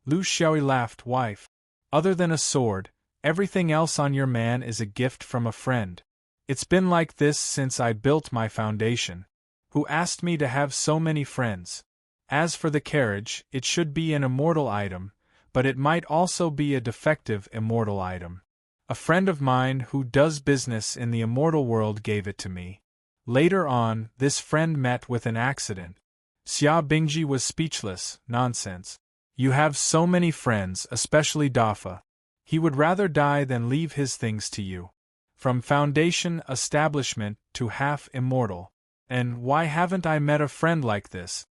Lu Xiaoyi laughed. "Wife. Other than a sword, everything else on your man is a gift from a friend. It's been like this since I built my foundation. Who asked me to have so many friends? As for the carriage, it should be an immortal item, but it might also be a defective immortal item. A friend of mine who does business in the immortal world gave it to me. Later on, this friend met with an accident." Xia Bingji was speechless. "Nonsense. You have so many friends, especially Dafa. He would rather die than leave his things to you. From foundation establishment to half-immortal. And why haven't I met a friend like this?"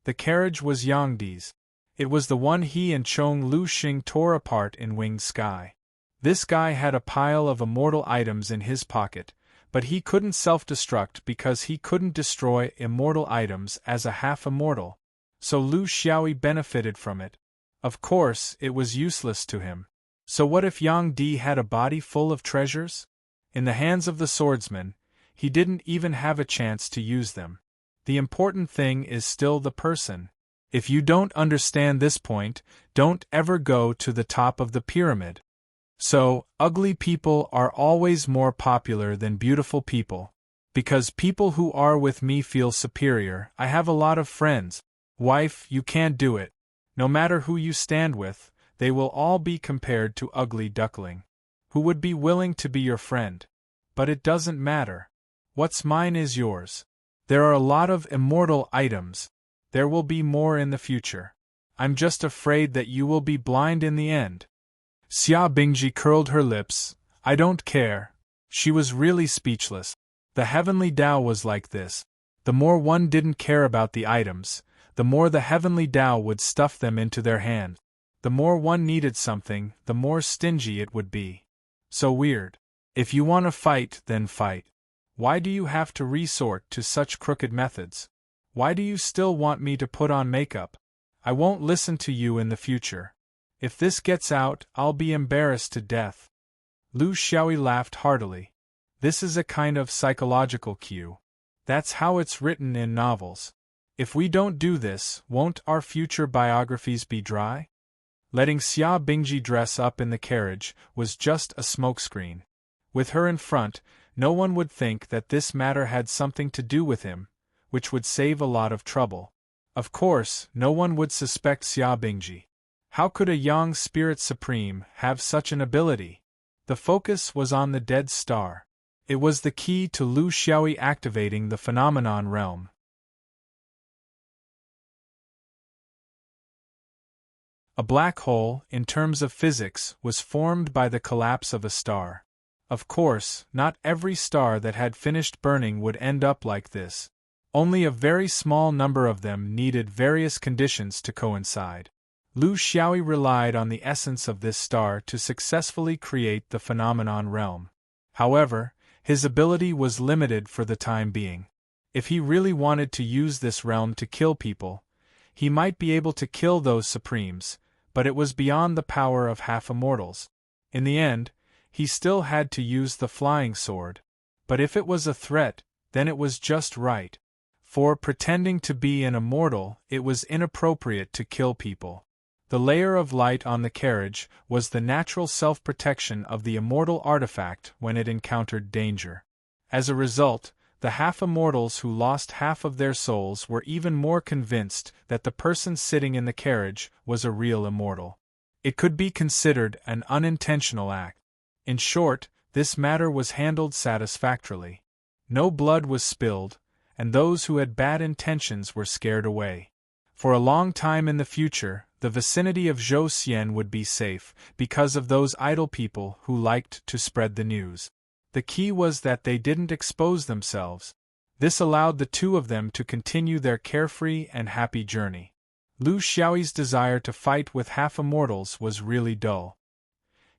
The carriage was Yangdi's. It was the one he and Chong Lu Xing tore apart in Winged Sky. This guy had a pile of immortal items in his pocket, but he couldn't self-destruct because he couldn't destroy immortal items as a half-immortal. So Lu Xiaoyi benefited from it. Of course, it was useless to him. So what if Yang Di had a body full of treasures? In the hands of the swordsman, he didn't even have a chance to use them. The important thing is still the person. If you don't understand this point, don't ever go to the top of the pyramid. So, ugly people are always more popular than beautiful people. Because people who are with me feel superior, I have a lot of friends. Wife, you can't do it. No matter who you stand with, they will all be compared to ugly duckling. Who would be willing to be your friend? But it doesn't matter. What's mine is yours. There are a lot of immortal items. There will be more in the future. I'm just afraid that you will be blind in the end." Xia Bingji curled her lips. "I don't care." She was really speechless. The heavenly Tao was like this. The more one didn't care about the items, the more the heavenly Tao would stuff them into their hand. The more one needed something, the more stingy it would be. So weird. If you want to fight, then fight. Why do you have to resort to such crooked methods? Why do you still want me to put on makeup? I won't listen to you in the future. If this gets out, I'll be embarrassed to death." Lu Xiaoyi laughed heartily. "This is a kind of psychological cue. That's how it's written in novels. If we don't do this, won't our future biographies be dry?" Letting Xia Bingji dress up in the carriage was just a smokescreen. With her in front, no one would think that this matter had something to do with him, which would save a lot of trouble. Of course, no one would suspect Xia Bingji. How could a young spirit supreme have such an ability? The focus was on the dead star. It was the key to Lu Xiaoyi activating the phenomenon realm. A black hole, in terms of physics, was formed by the collapse of a star. Of course, not every star that had finished burning would end up like this. Only a very small number of them needed various conditions to coincide. Lu Xiaoyi relied on the essence of this star to successfully create the phenomenon realm. However, his ability was limited for the time being. If he really wanted to use this realm to kill people, he might be able to kill those supremes, but it was beyond the power of half-immortals. In the end, he still had to use the flying sword. But if it was a threat, then it was just right. For pretending to be an immortal, it was inappropriate to kill people. The layer of light on the carriage was the natural self-protection of the immortal artifact when it encountered danger. As a result, the half-immortals who lost half of their souls were even more convinced that the person sitting in the carriage was a real immortal. It could be considered an unintentional act. In short, this matter was handled satisfactorily. No blood was spilled, and those who had bad intentions were scared away. For a long time in the future, the vicinity of Zhou Xian would be safe, because of those idle people who liked to spread the news. The key was that they didn't expose themselves. This allowed the two of them to continue their carefree and happy journey. Lu Xiaoyi's desire to fight with half-immortals was really dull.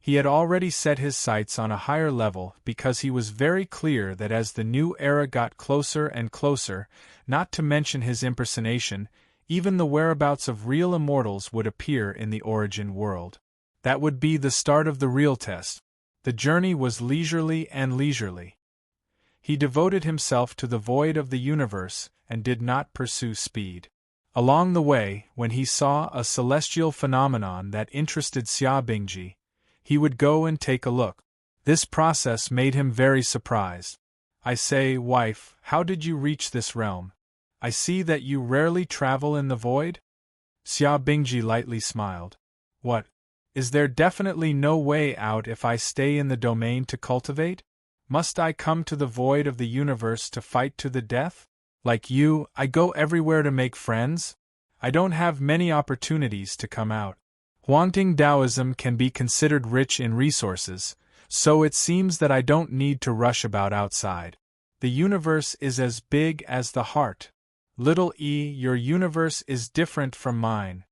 He had already set his sights on a higher level because he was very clear that as the new era got closer and closer, not to mention his impersonation, even the whereabouts of real immortals would appear in the origin world. That would be the start of the real test. The journey was leisurely and leisurely. He devoted himself to the void of the universe and did not pursue speed. Along the way, when he saw a celestial phenomenon that interested Xia Bingji, he would go and take a look. This process made him very surprised. "I say, wife, how did you reach this realm? I see that you rarely travel in the void?" Xia Bingji lightly smiled. "What? Is there definitely no way out if I stay in the domain to cultivate? Must I come to the void of the universe to fight to the death? Like you, I go everywhere to make friends? I don't have many opportunities to come out. Huangting Taoism can be considered rich in resources, so it seems that I don't need to rush about outside. The universe is as big as the heart. Little e, your universe is different from mine."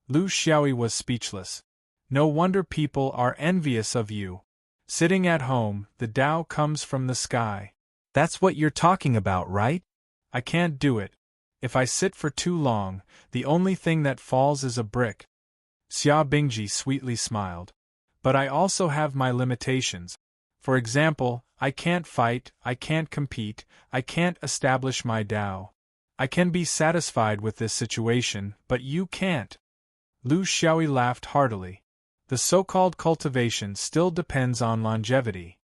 Lu Xiaoyi was speechless. No wonder people are envious of you. Sitting at home, the Tao comes from the sky. That's what you're talking about, right? I can't do it. If I sit for too long, the only thing that falls is a brick. Xia Bingji sweetly smiled. But I also have my limitations. For example, I can't fight, I can't compete, I can't establish my Tao. I can be satisfied with this situation, but you can't. Lu Xiaoyi laughed heartily. The so-called cultivation still depends on longevity.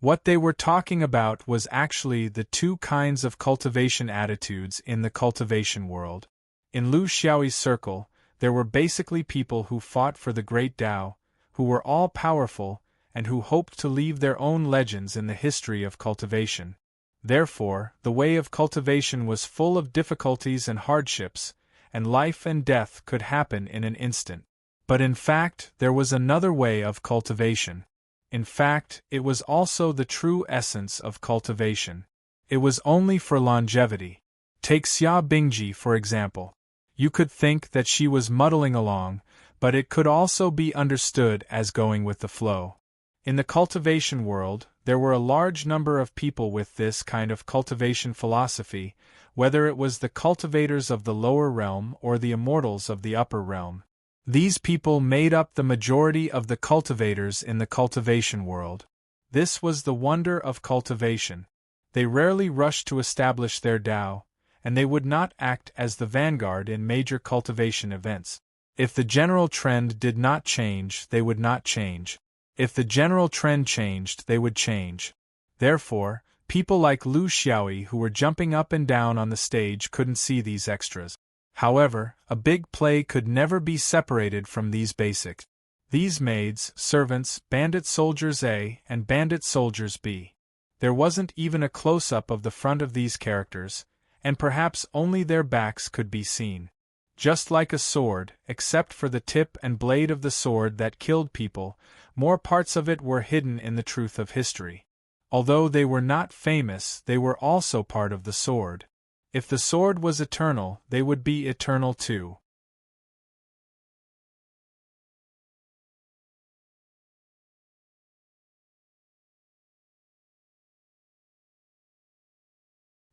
What they were talking about was actually the two kinds of cultivation attitudes in the cultivation world. In Lu Xiaoyi's circle, there were basically people who fought for the great Tao, who were all-powerful, and who hoped to leave their own legends in the history of cultivation. Therefore, the way of cultivation was full of difficulties and hardships, and life and death could happen in an instant. But in fact, there was another way of cultivation. In fact, it was also the true essence of cultivation. It was only for longevity. Take Xia Bingji for example. You could think that she was muddling along, but it could also be understood as going with the flow. In the cultivation world, there were a large number of people with this kind of cultivation philosophy, whether it was the cultivators of the lower realm or the immortals of the upper realm. These people made up the majority of the cultivators in the cultivation world. This was the wonder of cultivation. They rarely rushed to establish their Tao, and they would not act as the vanguard in major cultivation events. If the general trend did not change, they would not change. If the general trend changed, they would change. Therefore, People like Lu Xiaoyi who were jumping up and down on the stage couldn't see these extras. However, a big play could never be separated from these basics. These maids, servants, bandit soldiers A and bandit soldiers B. There wasn't even a close-up of the front of these characters, and perhaps only their backs could be seen. Just like a sword, except for the tip and blade of the sword that killed people, more parts of it were hidden in the truth of history. Although they were not famous, they were also part of the sword. If the sword was eternal, they would be eternal too.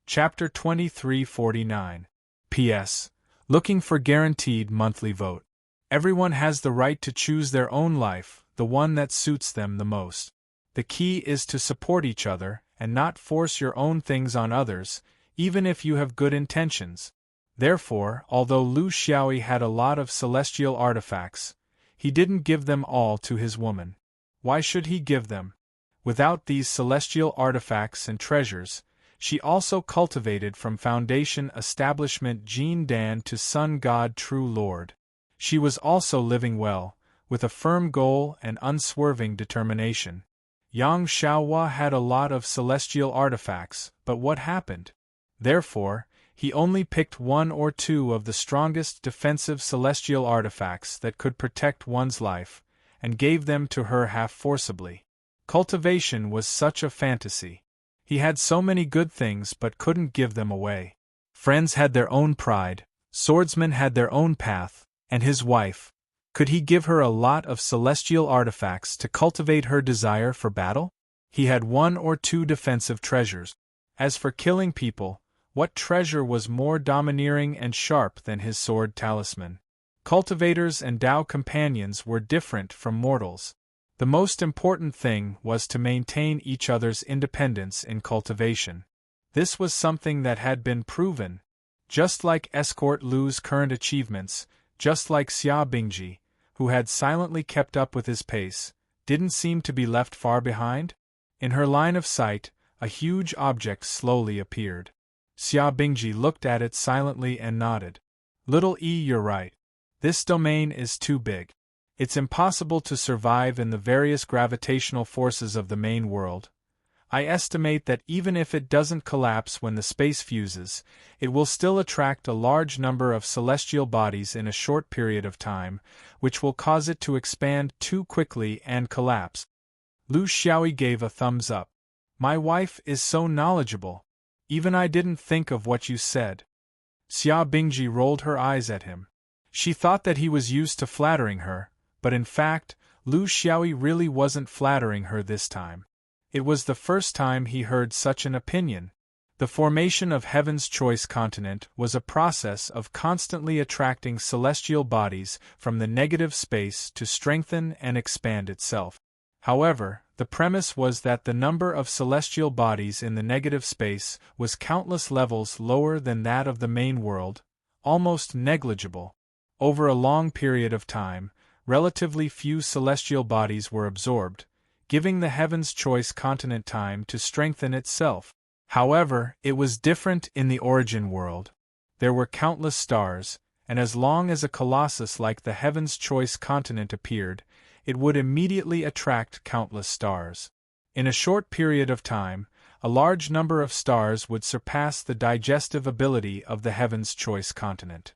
Chapter 2349. P.S. Looking for guaranteed monthly vote. Everyone has the right to choose their own life, the one that suits them the most. The key is to support each other, and not force your own things on others, even if you have good intentions. Therefore, although Lu Xiaoyi had a lot of celestial artifacts, he didn't give them all to his woman. Why should he give them? Without these celestial artifacts and treasures, she also cultivated from foundation establishment Jin Dan to Sun God True Lord. She was also living well, with a firm goal and unswerving determination. Yang Xiaohua had a lot of celestial artifacts, but what happened? Therefore, he only picked one or two of the strongest defensive celestial artifacts that could protect one's life, and gave them to her half forcibly. Cultivation was such a fantasy. He had so many good things but couldn't give them away. Friends had their own pride, swordsmen had their own path, and his wife. Could he give her a lot of celestial artifacts to cultivate her desire for battle? He had one or two defensive treasures. As for killing people, what treasure was more domineering and sharp than his sword talisman? Cultivators and Tao companions were different from mortals. The most important thing was to maintain each other's independence in cultivation. This was something that had been proven. Just like Escort Lu's current achievements, just like Xia Bingji, who had silently kept up with his pace, didn't seem to be left far behind. In her line of sight, a huge object slowly appeared. Xia Bingji looked at it silently and nodded. Little E, you're right. This domain is too big. It's impossible to survive in the various gravitational forces of the main world. I estimate that even if it doesn't collapse when the space fuses, it will still attract a large number of celestial bodies in a short period of time, which will cause it to expand too quickly and collapse. Lu Xiaoyi gave a thumbs up. My wife is so knowledgeable. Even I didn't think of what you said. Xia Bingji rolled her eyes at him. She thought that he was used to flattering her, but in fact, Lu Xiaoyi really wasn't flattering her this time. It was the first time he heard such an opinion. The formation of Heaven's Choice Continent was a process of constantly attracting celestial bodies from the negative space to strengthen and expand itself. However, the premise was that the number of celestial bodies in the negative space was countless levels lower than that of the main world, almost negligible. Over a long period of time, relatively few celestial bodies were absorbed, giving the Heaven's Choice Continent time to strengthen itself. However, it was different in the origin world. There were countless stars, and as long as a colossus like the Heaven's Choice Continent appeared, it would immediately attract countless stars. In a short period of time, a large number of stars would surpass the digestive ability of the Heaven's Choice Continent.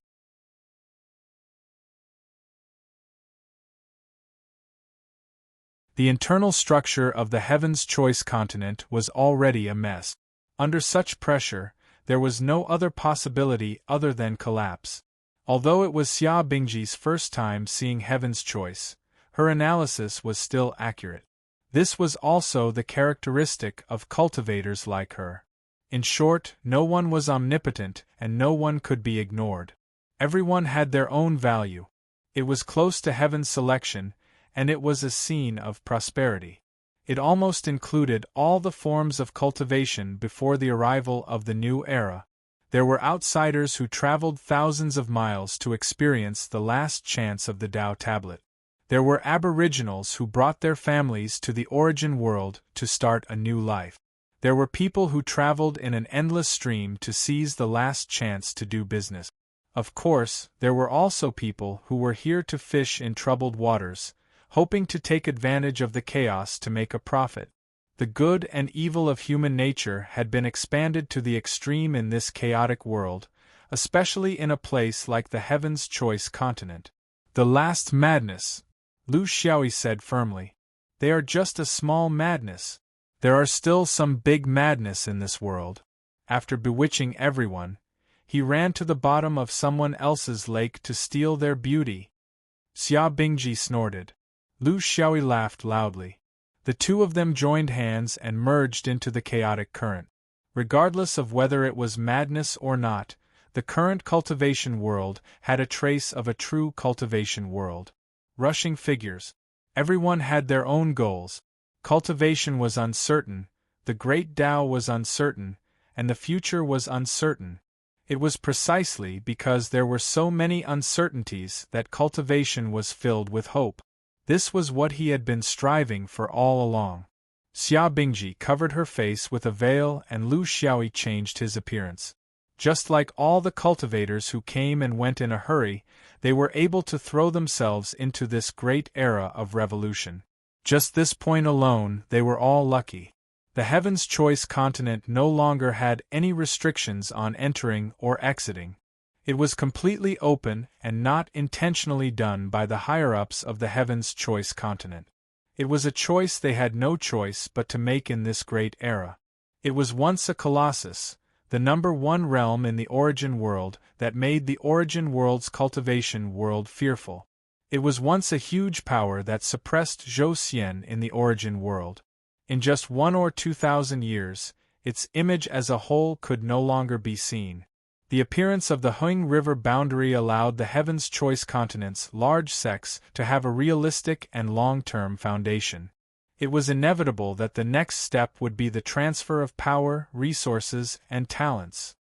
The internal structure of the Heaven's Choice Continent was already a mess. Under such pressure, there was no other possibility other than collapse. Although it was Xia Bingji's first time seeing Heaven's Choice, her analysis was still accurate. This was also the characteristic of cultivators like her. In short, no one was omnipotent and no one could be ignored. Everyone had their own value. It was close to Heaven's selection, and it was a scene of prosperity. It almost included all the forms of cultivation before the arrival of the new era. There were outsiders who traveled thousands of miles to experience the last chance of the Tao tablet. There were aboriginals who brought their families to the origin world to start a new life. There were people who traveled in an endless stream to seize the last chance to do business. Of course, there were also people who were here to fish in troubled waters, hoping to take advantage of the chaos to make a profit. The good and evil of human nature had been expanded to the extreme in this chaotic world, especially in a place like the Heaven's Choice continent. The last madness, Lu Xiaoyi said firmly. They are just a small madness. There are still some big madness in this world. After bewitching everyone, he ran to the bottom of someone else's lake to steal their beauty. Xia Bingji snorted. Lu Xiaoyi laughed loudly. The two of them joined hands and merged into the chaotic current. Regardless of whether it was madness or not, the current cultivation world had a trace of a true cultivation world. Rushing figures. Everyone had their own goals. Cultivation was uncertain, the great Tao was uncertain, and the future was uncertain. It was precisely because there were so many uncertainties that cultivation was filled with hope. This was what he had been striving for all along. Xia Bingji covered her face with a veil and Lu Xiaoyi changed his appearance. Just like all the cultivators who came and went in a hurry, they were able to throw themselves into this great era of revolution. Just this point alone, they were all lucky. The Heaven's Choice continent no longer had any restrictions on entering or exiting. It was completely open and not intentionally done by the higher-ups of the Heaven's Choice continent. It was a choice they had no choice but to make in this great era. It was once a colossus, the #1 realm in the origin world that made the origin world's cultivation world fearful. It was once a huge power that suppressed Zhou Xian in the origin world. In just 1 or 2,000 years, its image as a whole could no longer be seen. The appearance of the Huang River boundary allowed the Heaven's Choice continent's large sects to have a realistic and long-term foundation. It was inevitable that the next step would be the transfer of power, resources, and talents.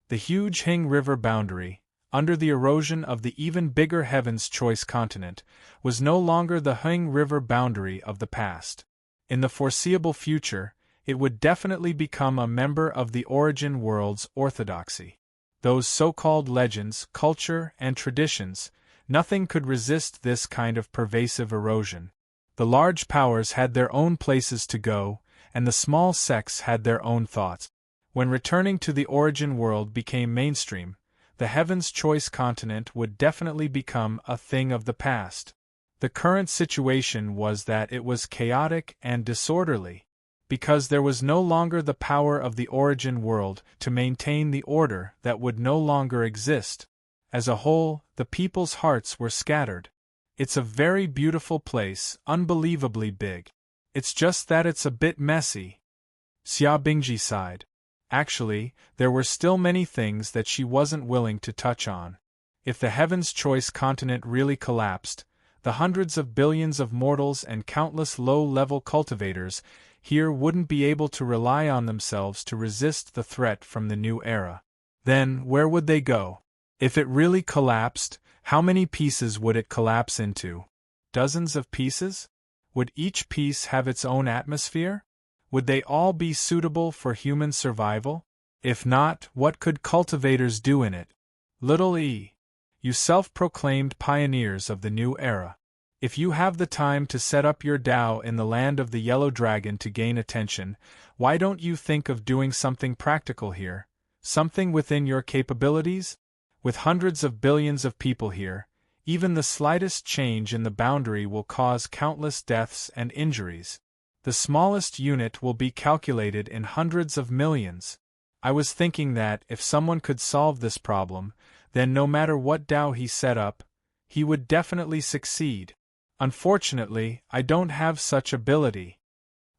The huge Huang River boundary, under the erosion of the even bigger Heaven's Choice continent, was no longer the Huang River boundary of the past. In the foreseeable future, it would definitely become a member of the origin world's orthodoxy. Those so-called legends, culture, and traditions, nothing could resist this kind of pervasive erosion. The large powers had their own places to go, and the small sects had their own thoughts. When returning to the origin world became mainstream, the Heaven's Choice continent would definitely become a thing of the past. The current situation was that it was chaotic and disorderly, because there was no longer the power of the origin world to maintain the order that would no longer exist. As a whole, the people's hearts were scattered. It's a very beautiful place, unbelievably big. It's just that it's a bit messy. Xia Bingji sighed. Actually, there were still many things that she wasn't willing to touch on. If the Heaven's Choice continent really collapsed, the hundreds of billions of mortals and countless low-level cultivators here wouldn't be able to rely on themselves to resist the threat from the new era. Then, where would they go? If it really collapsed, how many pieces would it collapse into? Dozens of pieces? Would each piece have its own atmosphere? Would they all be suitable for human survival? If not, what could cultivators do in it? Little e. You self-proclaimed pioneers of the new era. If you have the time to set up your Tao in the land of the Yellow Dragon to gain attention, why don't you think of doing something practical here? Something within your capabilities? With hundreds of billions of people here, even the slightest change in the boundary will cause countless deaths and injuries. The smallest unit will be calculated in hundreds of millions. I was thinking that if someone could solve this problem, then no matter what Tao he set up, he would definitely succeed. Unfortunately, I don't have such ability.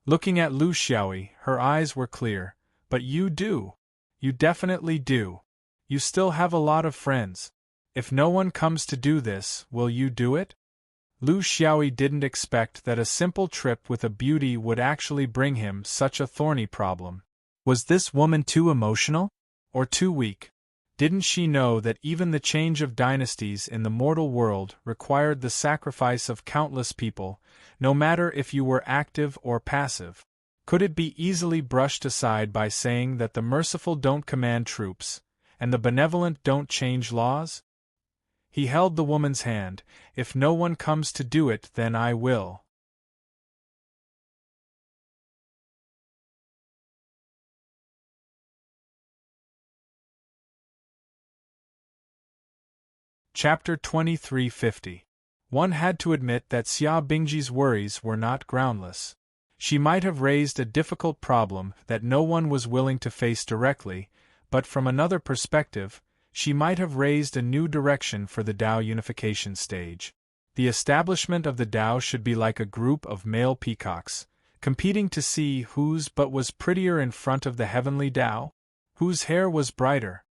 Looking at Lu Xiaoyi, her eyes were clear. But you do. You definitely do. You still have a lot of friends. If no one comes to do this, will you do it? Lu Xiaoyi didn't expect that a simple trip with a beauty would actually bring him such a thorny problem. Was this woman too emotional? Or too weak? Didn't she know that even the change of dynasties in the mortal world required the sacrifice of countless people, no matter if you were active or passive? Could it be easily brushed aside by saying that the merciful don't command troops, and the benevolent don't change laws? He held the woman's hand. If no one comes to do it, then I will. Chapter 2350. One had to admit that Xia Bingji's worries were not groundless. She might have raised a difficult problem that no one was willing to face directly, but from another perspective, she might have raised a new direction for the Tao unification stage. The establishment of the Tao should be like a group of male peacocks, competing to see whose butt was prettier in front of the heavenly Tao, whose hair was brighter.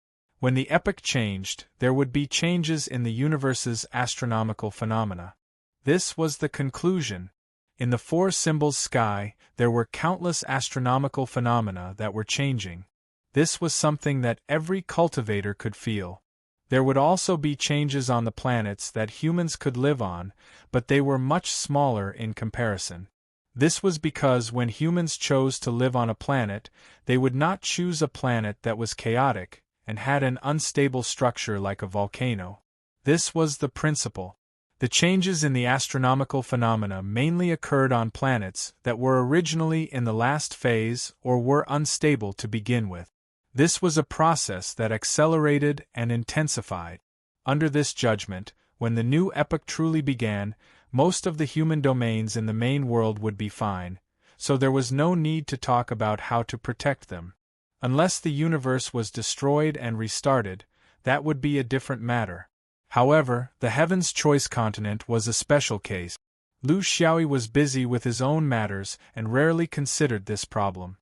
When the epoch changed, there would be changes in the universe's astronomical phenomena. This was the conclusion. In the four symbols sky, there were countless astronomical phenomena that were changing. This was something that every cultivator could feel. There would also be changes on the planets that humans could live on, but they were much smaller in comparison. This was because when humans chose to live on a planet, they would not choose a planet that was chaotic and had an unstable structure like a volcano. This was the principle. The changes in the astronomical phenomena mainly occurred on planets that were originally in the last phase or were unstable to begin with. This was a process that accelerated and intensified. Under this judgment, when the new epoch truly began, most of the human domains in the main world would be fine, so there was no need to talk about how to protect them. Unless the universe was destroyed and restarted, that would be a different matter. However, the Heaven's Choice continent was a special case. Lu Xiaoyi was busy with his own matters and rarely considered this problem.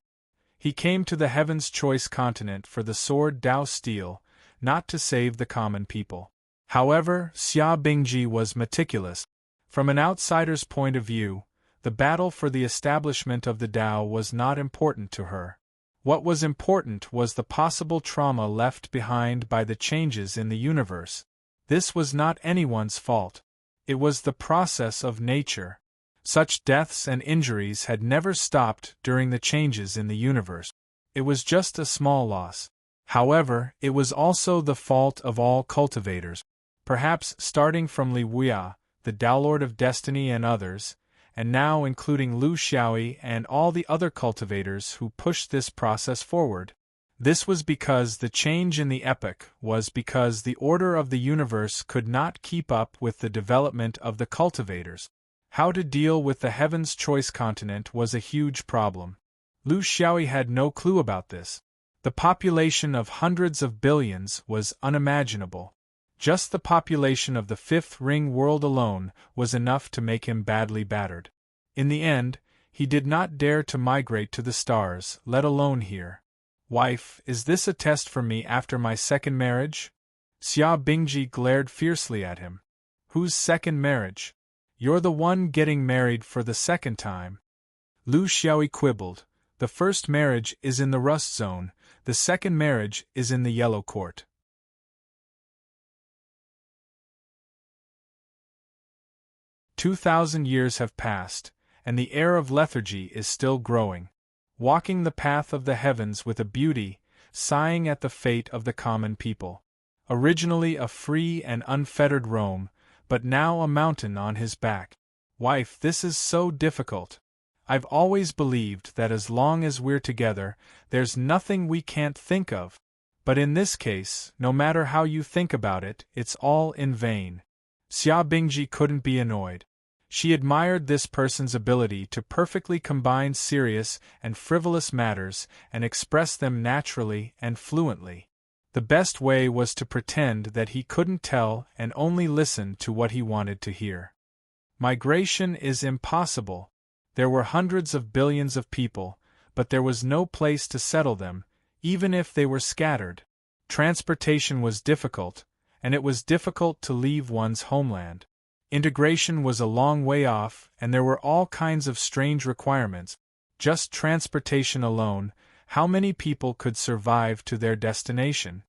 He came to the Heaven's Choice continent for the sword Dao Steel, not to save the common people. However, Xia Bingji was meticulous. From an outsider's point of view, the battle for the establishment of the Tao was not important to her. What was important was the possible trauma left behind by the changes in the universe. This was not anyone's fault. It was the process of nature. Such deaths and injuries had never stopped during the changes in the universe. It was just a small loss. However, it was also the fault of all cultivators. Perhaps starting from Li Wuya, the Tao Lord of Destiny and others, and now including Lu Xiaoyi and all the other cultivators who pushed this process forward. This was because the change in the epoch was because the order of the universe could not keep up with the development of the cultivators. How to deal with the Heaven's Choice continent was a huge problem. Lu Xiaoyi had no clue about this. The population of hundreds of billions was unimaginable. Just the population of the Fifth Ring world alone was enough to make him badly battered. In the end, he did not dare to migrate to the stars, let alone here. Wife, is this a test for me after my second marriage? Xia Bingji glared fiercely at him. Whose second marriage? You're the one getting married for the second time. Lu Xiaoyi quibbled. The first marriage is in the rust zone, the second marriage is in the yellow court. 2,000 years have passed, and the air of lethargy is still growing. Walking the path of the heavens with a beauty, sighing at the fate of the common people. Originally a free and unfettered roam, but now a mountain on his back. Wife, this is so difficult. I've always believed that as long as we're together, there's nothing we can't think of. But in this case, no matter how you think about it, it's all in vain. Xia Bingji couldn't be annoyed. She admired this person's ability to perfectly combine serious and frivolous matters and express them naturally and fluently. The best way was to pretend that he couldn't tell and only listen to what he wanted to hear. Migration is impossible. There were hundreds of billions of people, but there was no place to settle them, even if they were scattered. Transportation was difficult, and it was difficult to leave one's homeland. Integration was a long way off, and there were all kinds of strange requirements. Just transportation alone, how many people could survive to their destination?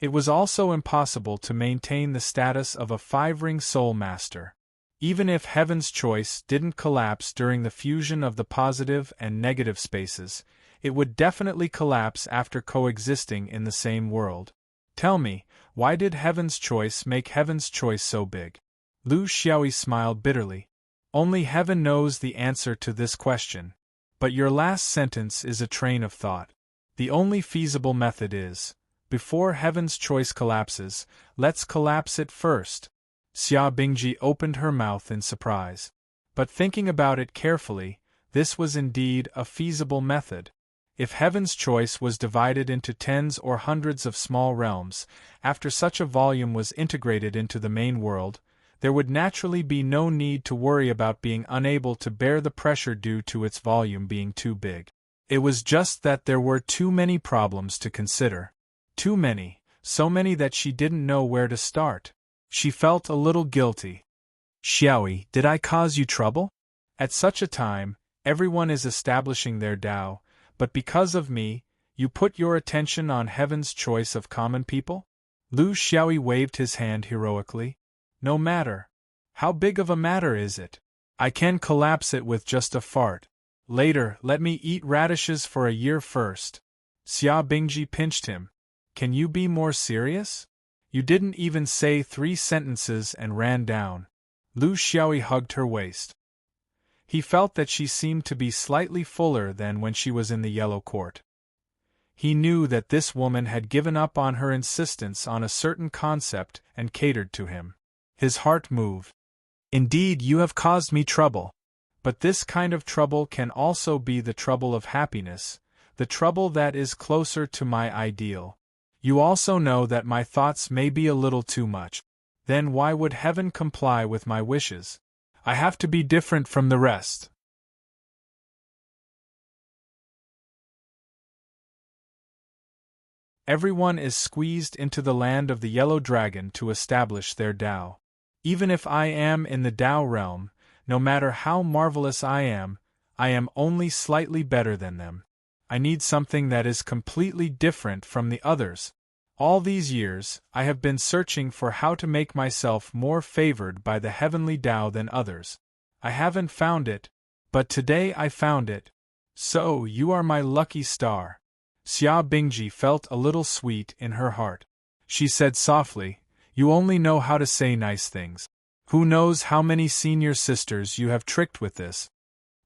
It was also impossible to maintain the status of a five-ring soul master. Even if Heaven's Choice didn't collapse during the fusion of the positive and negative spaces, it would definitely collapse after coexisting in the same world. Tell me, why did Heaven's Choice make Heaven's Choice so big? Lu Xiaoyi smiled bitterly. Only Heaven knows the answer to this question. But your last sentence is a train of thought. The only feasible method is, before Heaven's Choice collapses, let's collapse it first. Xia Bingji opened her mouth in surprise. But thinking about it carefully, this was indeed a feasible method. If Heaven's Choice was divided into tens or hundreds of small realms, after such a volume was integrated into the main world, there would naturally be no need to worry about being unable to bear the pressure due to its volume being too big. It was just that there were too many problems to consider. Too many, so many that she didn't know where to start. She felt a little guilty. Xiaoyi, did I cause you trouble? At such a time, everyone is establishing their Tao, but because of me, you put your attention on Heaven's Choice of common people? Lu Xiaoyi waved his hand heroically. No matter. How big of a matter is it? I can collapse it with just a fart. Later, let me eat radishes for a year first. Xia Bingji pinched him. Can you be more serious? You didn't even say 3 sentences and ran down. Lu Xiaoyi hugged her waist. He felt that she seemed to be slightly fuller than when she was in the Yellow Court. He knew that this woman had given up on her insistence on a certain concept and catered to him. His heart moved. Indeed, you have caused me trouble. But this kind of trouble can also be the trouble of happiness, the trouble that is closer to my ideal. You also know that my thoughts may be a little too much. Then why would Heaven comply with my wishes? I have to be different from the rest. Everyone is squeezed into the land of the Yellow Dragon to establish their Tao. Even if I am in the Tao realm, no matter how marvelous I am only slightly better than them. I need something that is completely different from the others. All these years, I have been searching for how to make myself more favored by the heavenly Tao than others. I haven't found it, but today I found it. So, you are my lucky star. Xia Bingji felt a little sweet in her heart. She said softly, you only know how to say nice things. Who knows how many senior sisters you have tricked with this?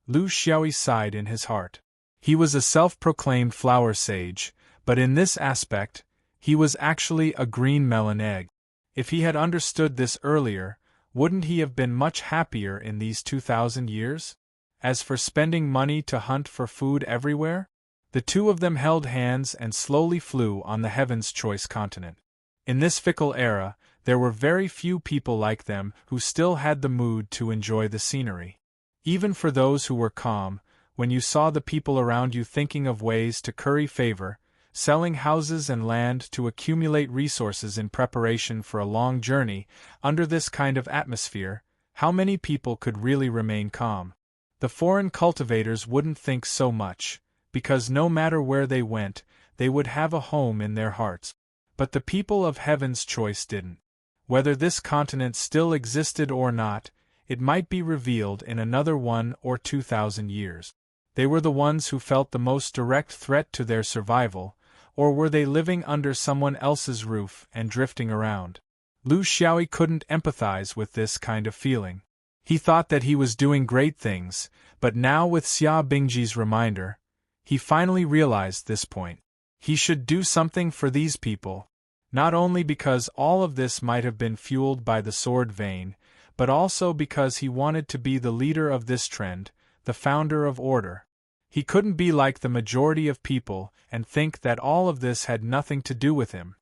Lu Xiaoyi sighed in his heart. He was a self-proclaimed flower sage, but in this aspect, he was actually a green melon egg. If he had understood this earlier, wouldn't he have been much happier in these 2,000 years? As for spending money to hunt for food everywhere, the two of them held hands and slowly flew on the Heaven's Choice continent. In this fickle era, there were very few people like them who still had the mood to enjoy the scenery. Even for those who were calm, when you saw the people around you thinking of ways to curry favor, selling houses and land to accumulate resources in preparation for a long journey, under this kind of atmosphere, how many people could really remain calm? The foreign cultivators wouldn't think so much, because no matter where they went, they would have a home in their hearts. But the people of Heaven's Choice didn't. Whether this continent still existed or not, it might be revealed in another 1 or 2,000 years. They were the ones who felt the most direct threat to their survival, or were they living under someone else's roof and drifting around? Lu Xiaoyi couldn't empathize with this kind of feeling. He thought that he was doing great things, but now with Xia Bingji's reminder, he finally realized this point. He should do something for these people, not only because all of this might have been fueled by the sword vein, but also because he wanted to be the leader of this trend, the founder of order. He couldn't be like the majority of people and think that all of this had nothing to do with him.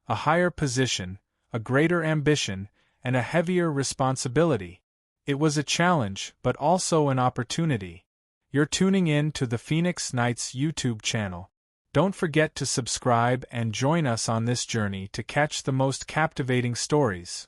A higher position, a greater ambition, and a heavier responsibility. It was a challenge, but also an opportunity. You're tuning in to the Phoenix Knights YouTube channel. Don't forget to subscribe and join us on this journey to catch the most captivating stories.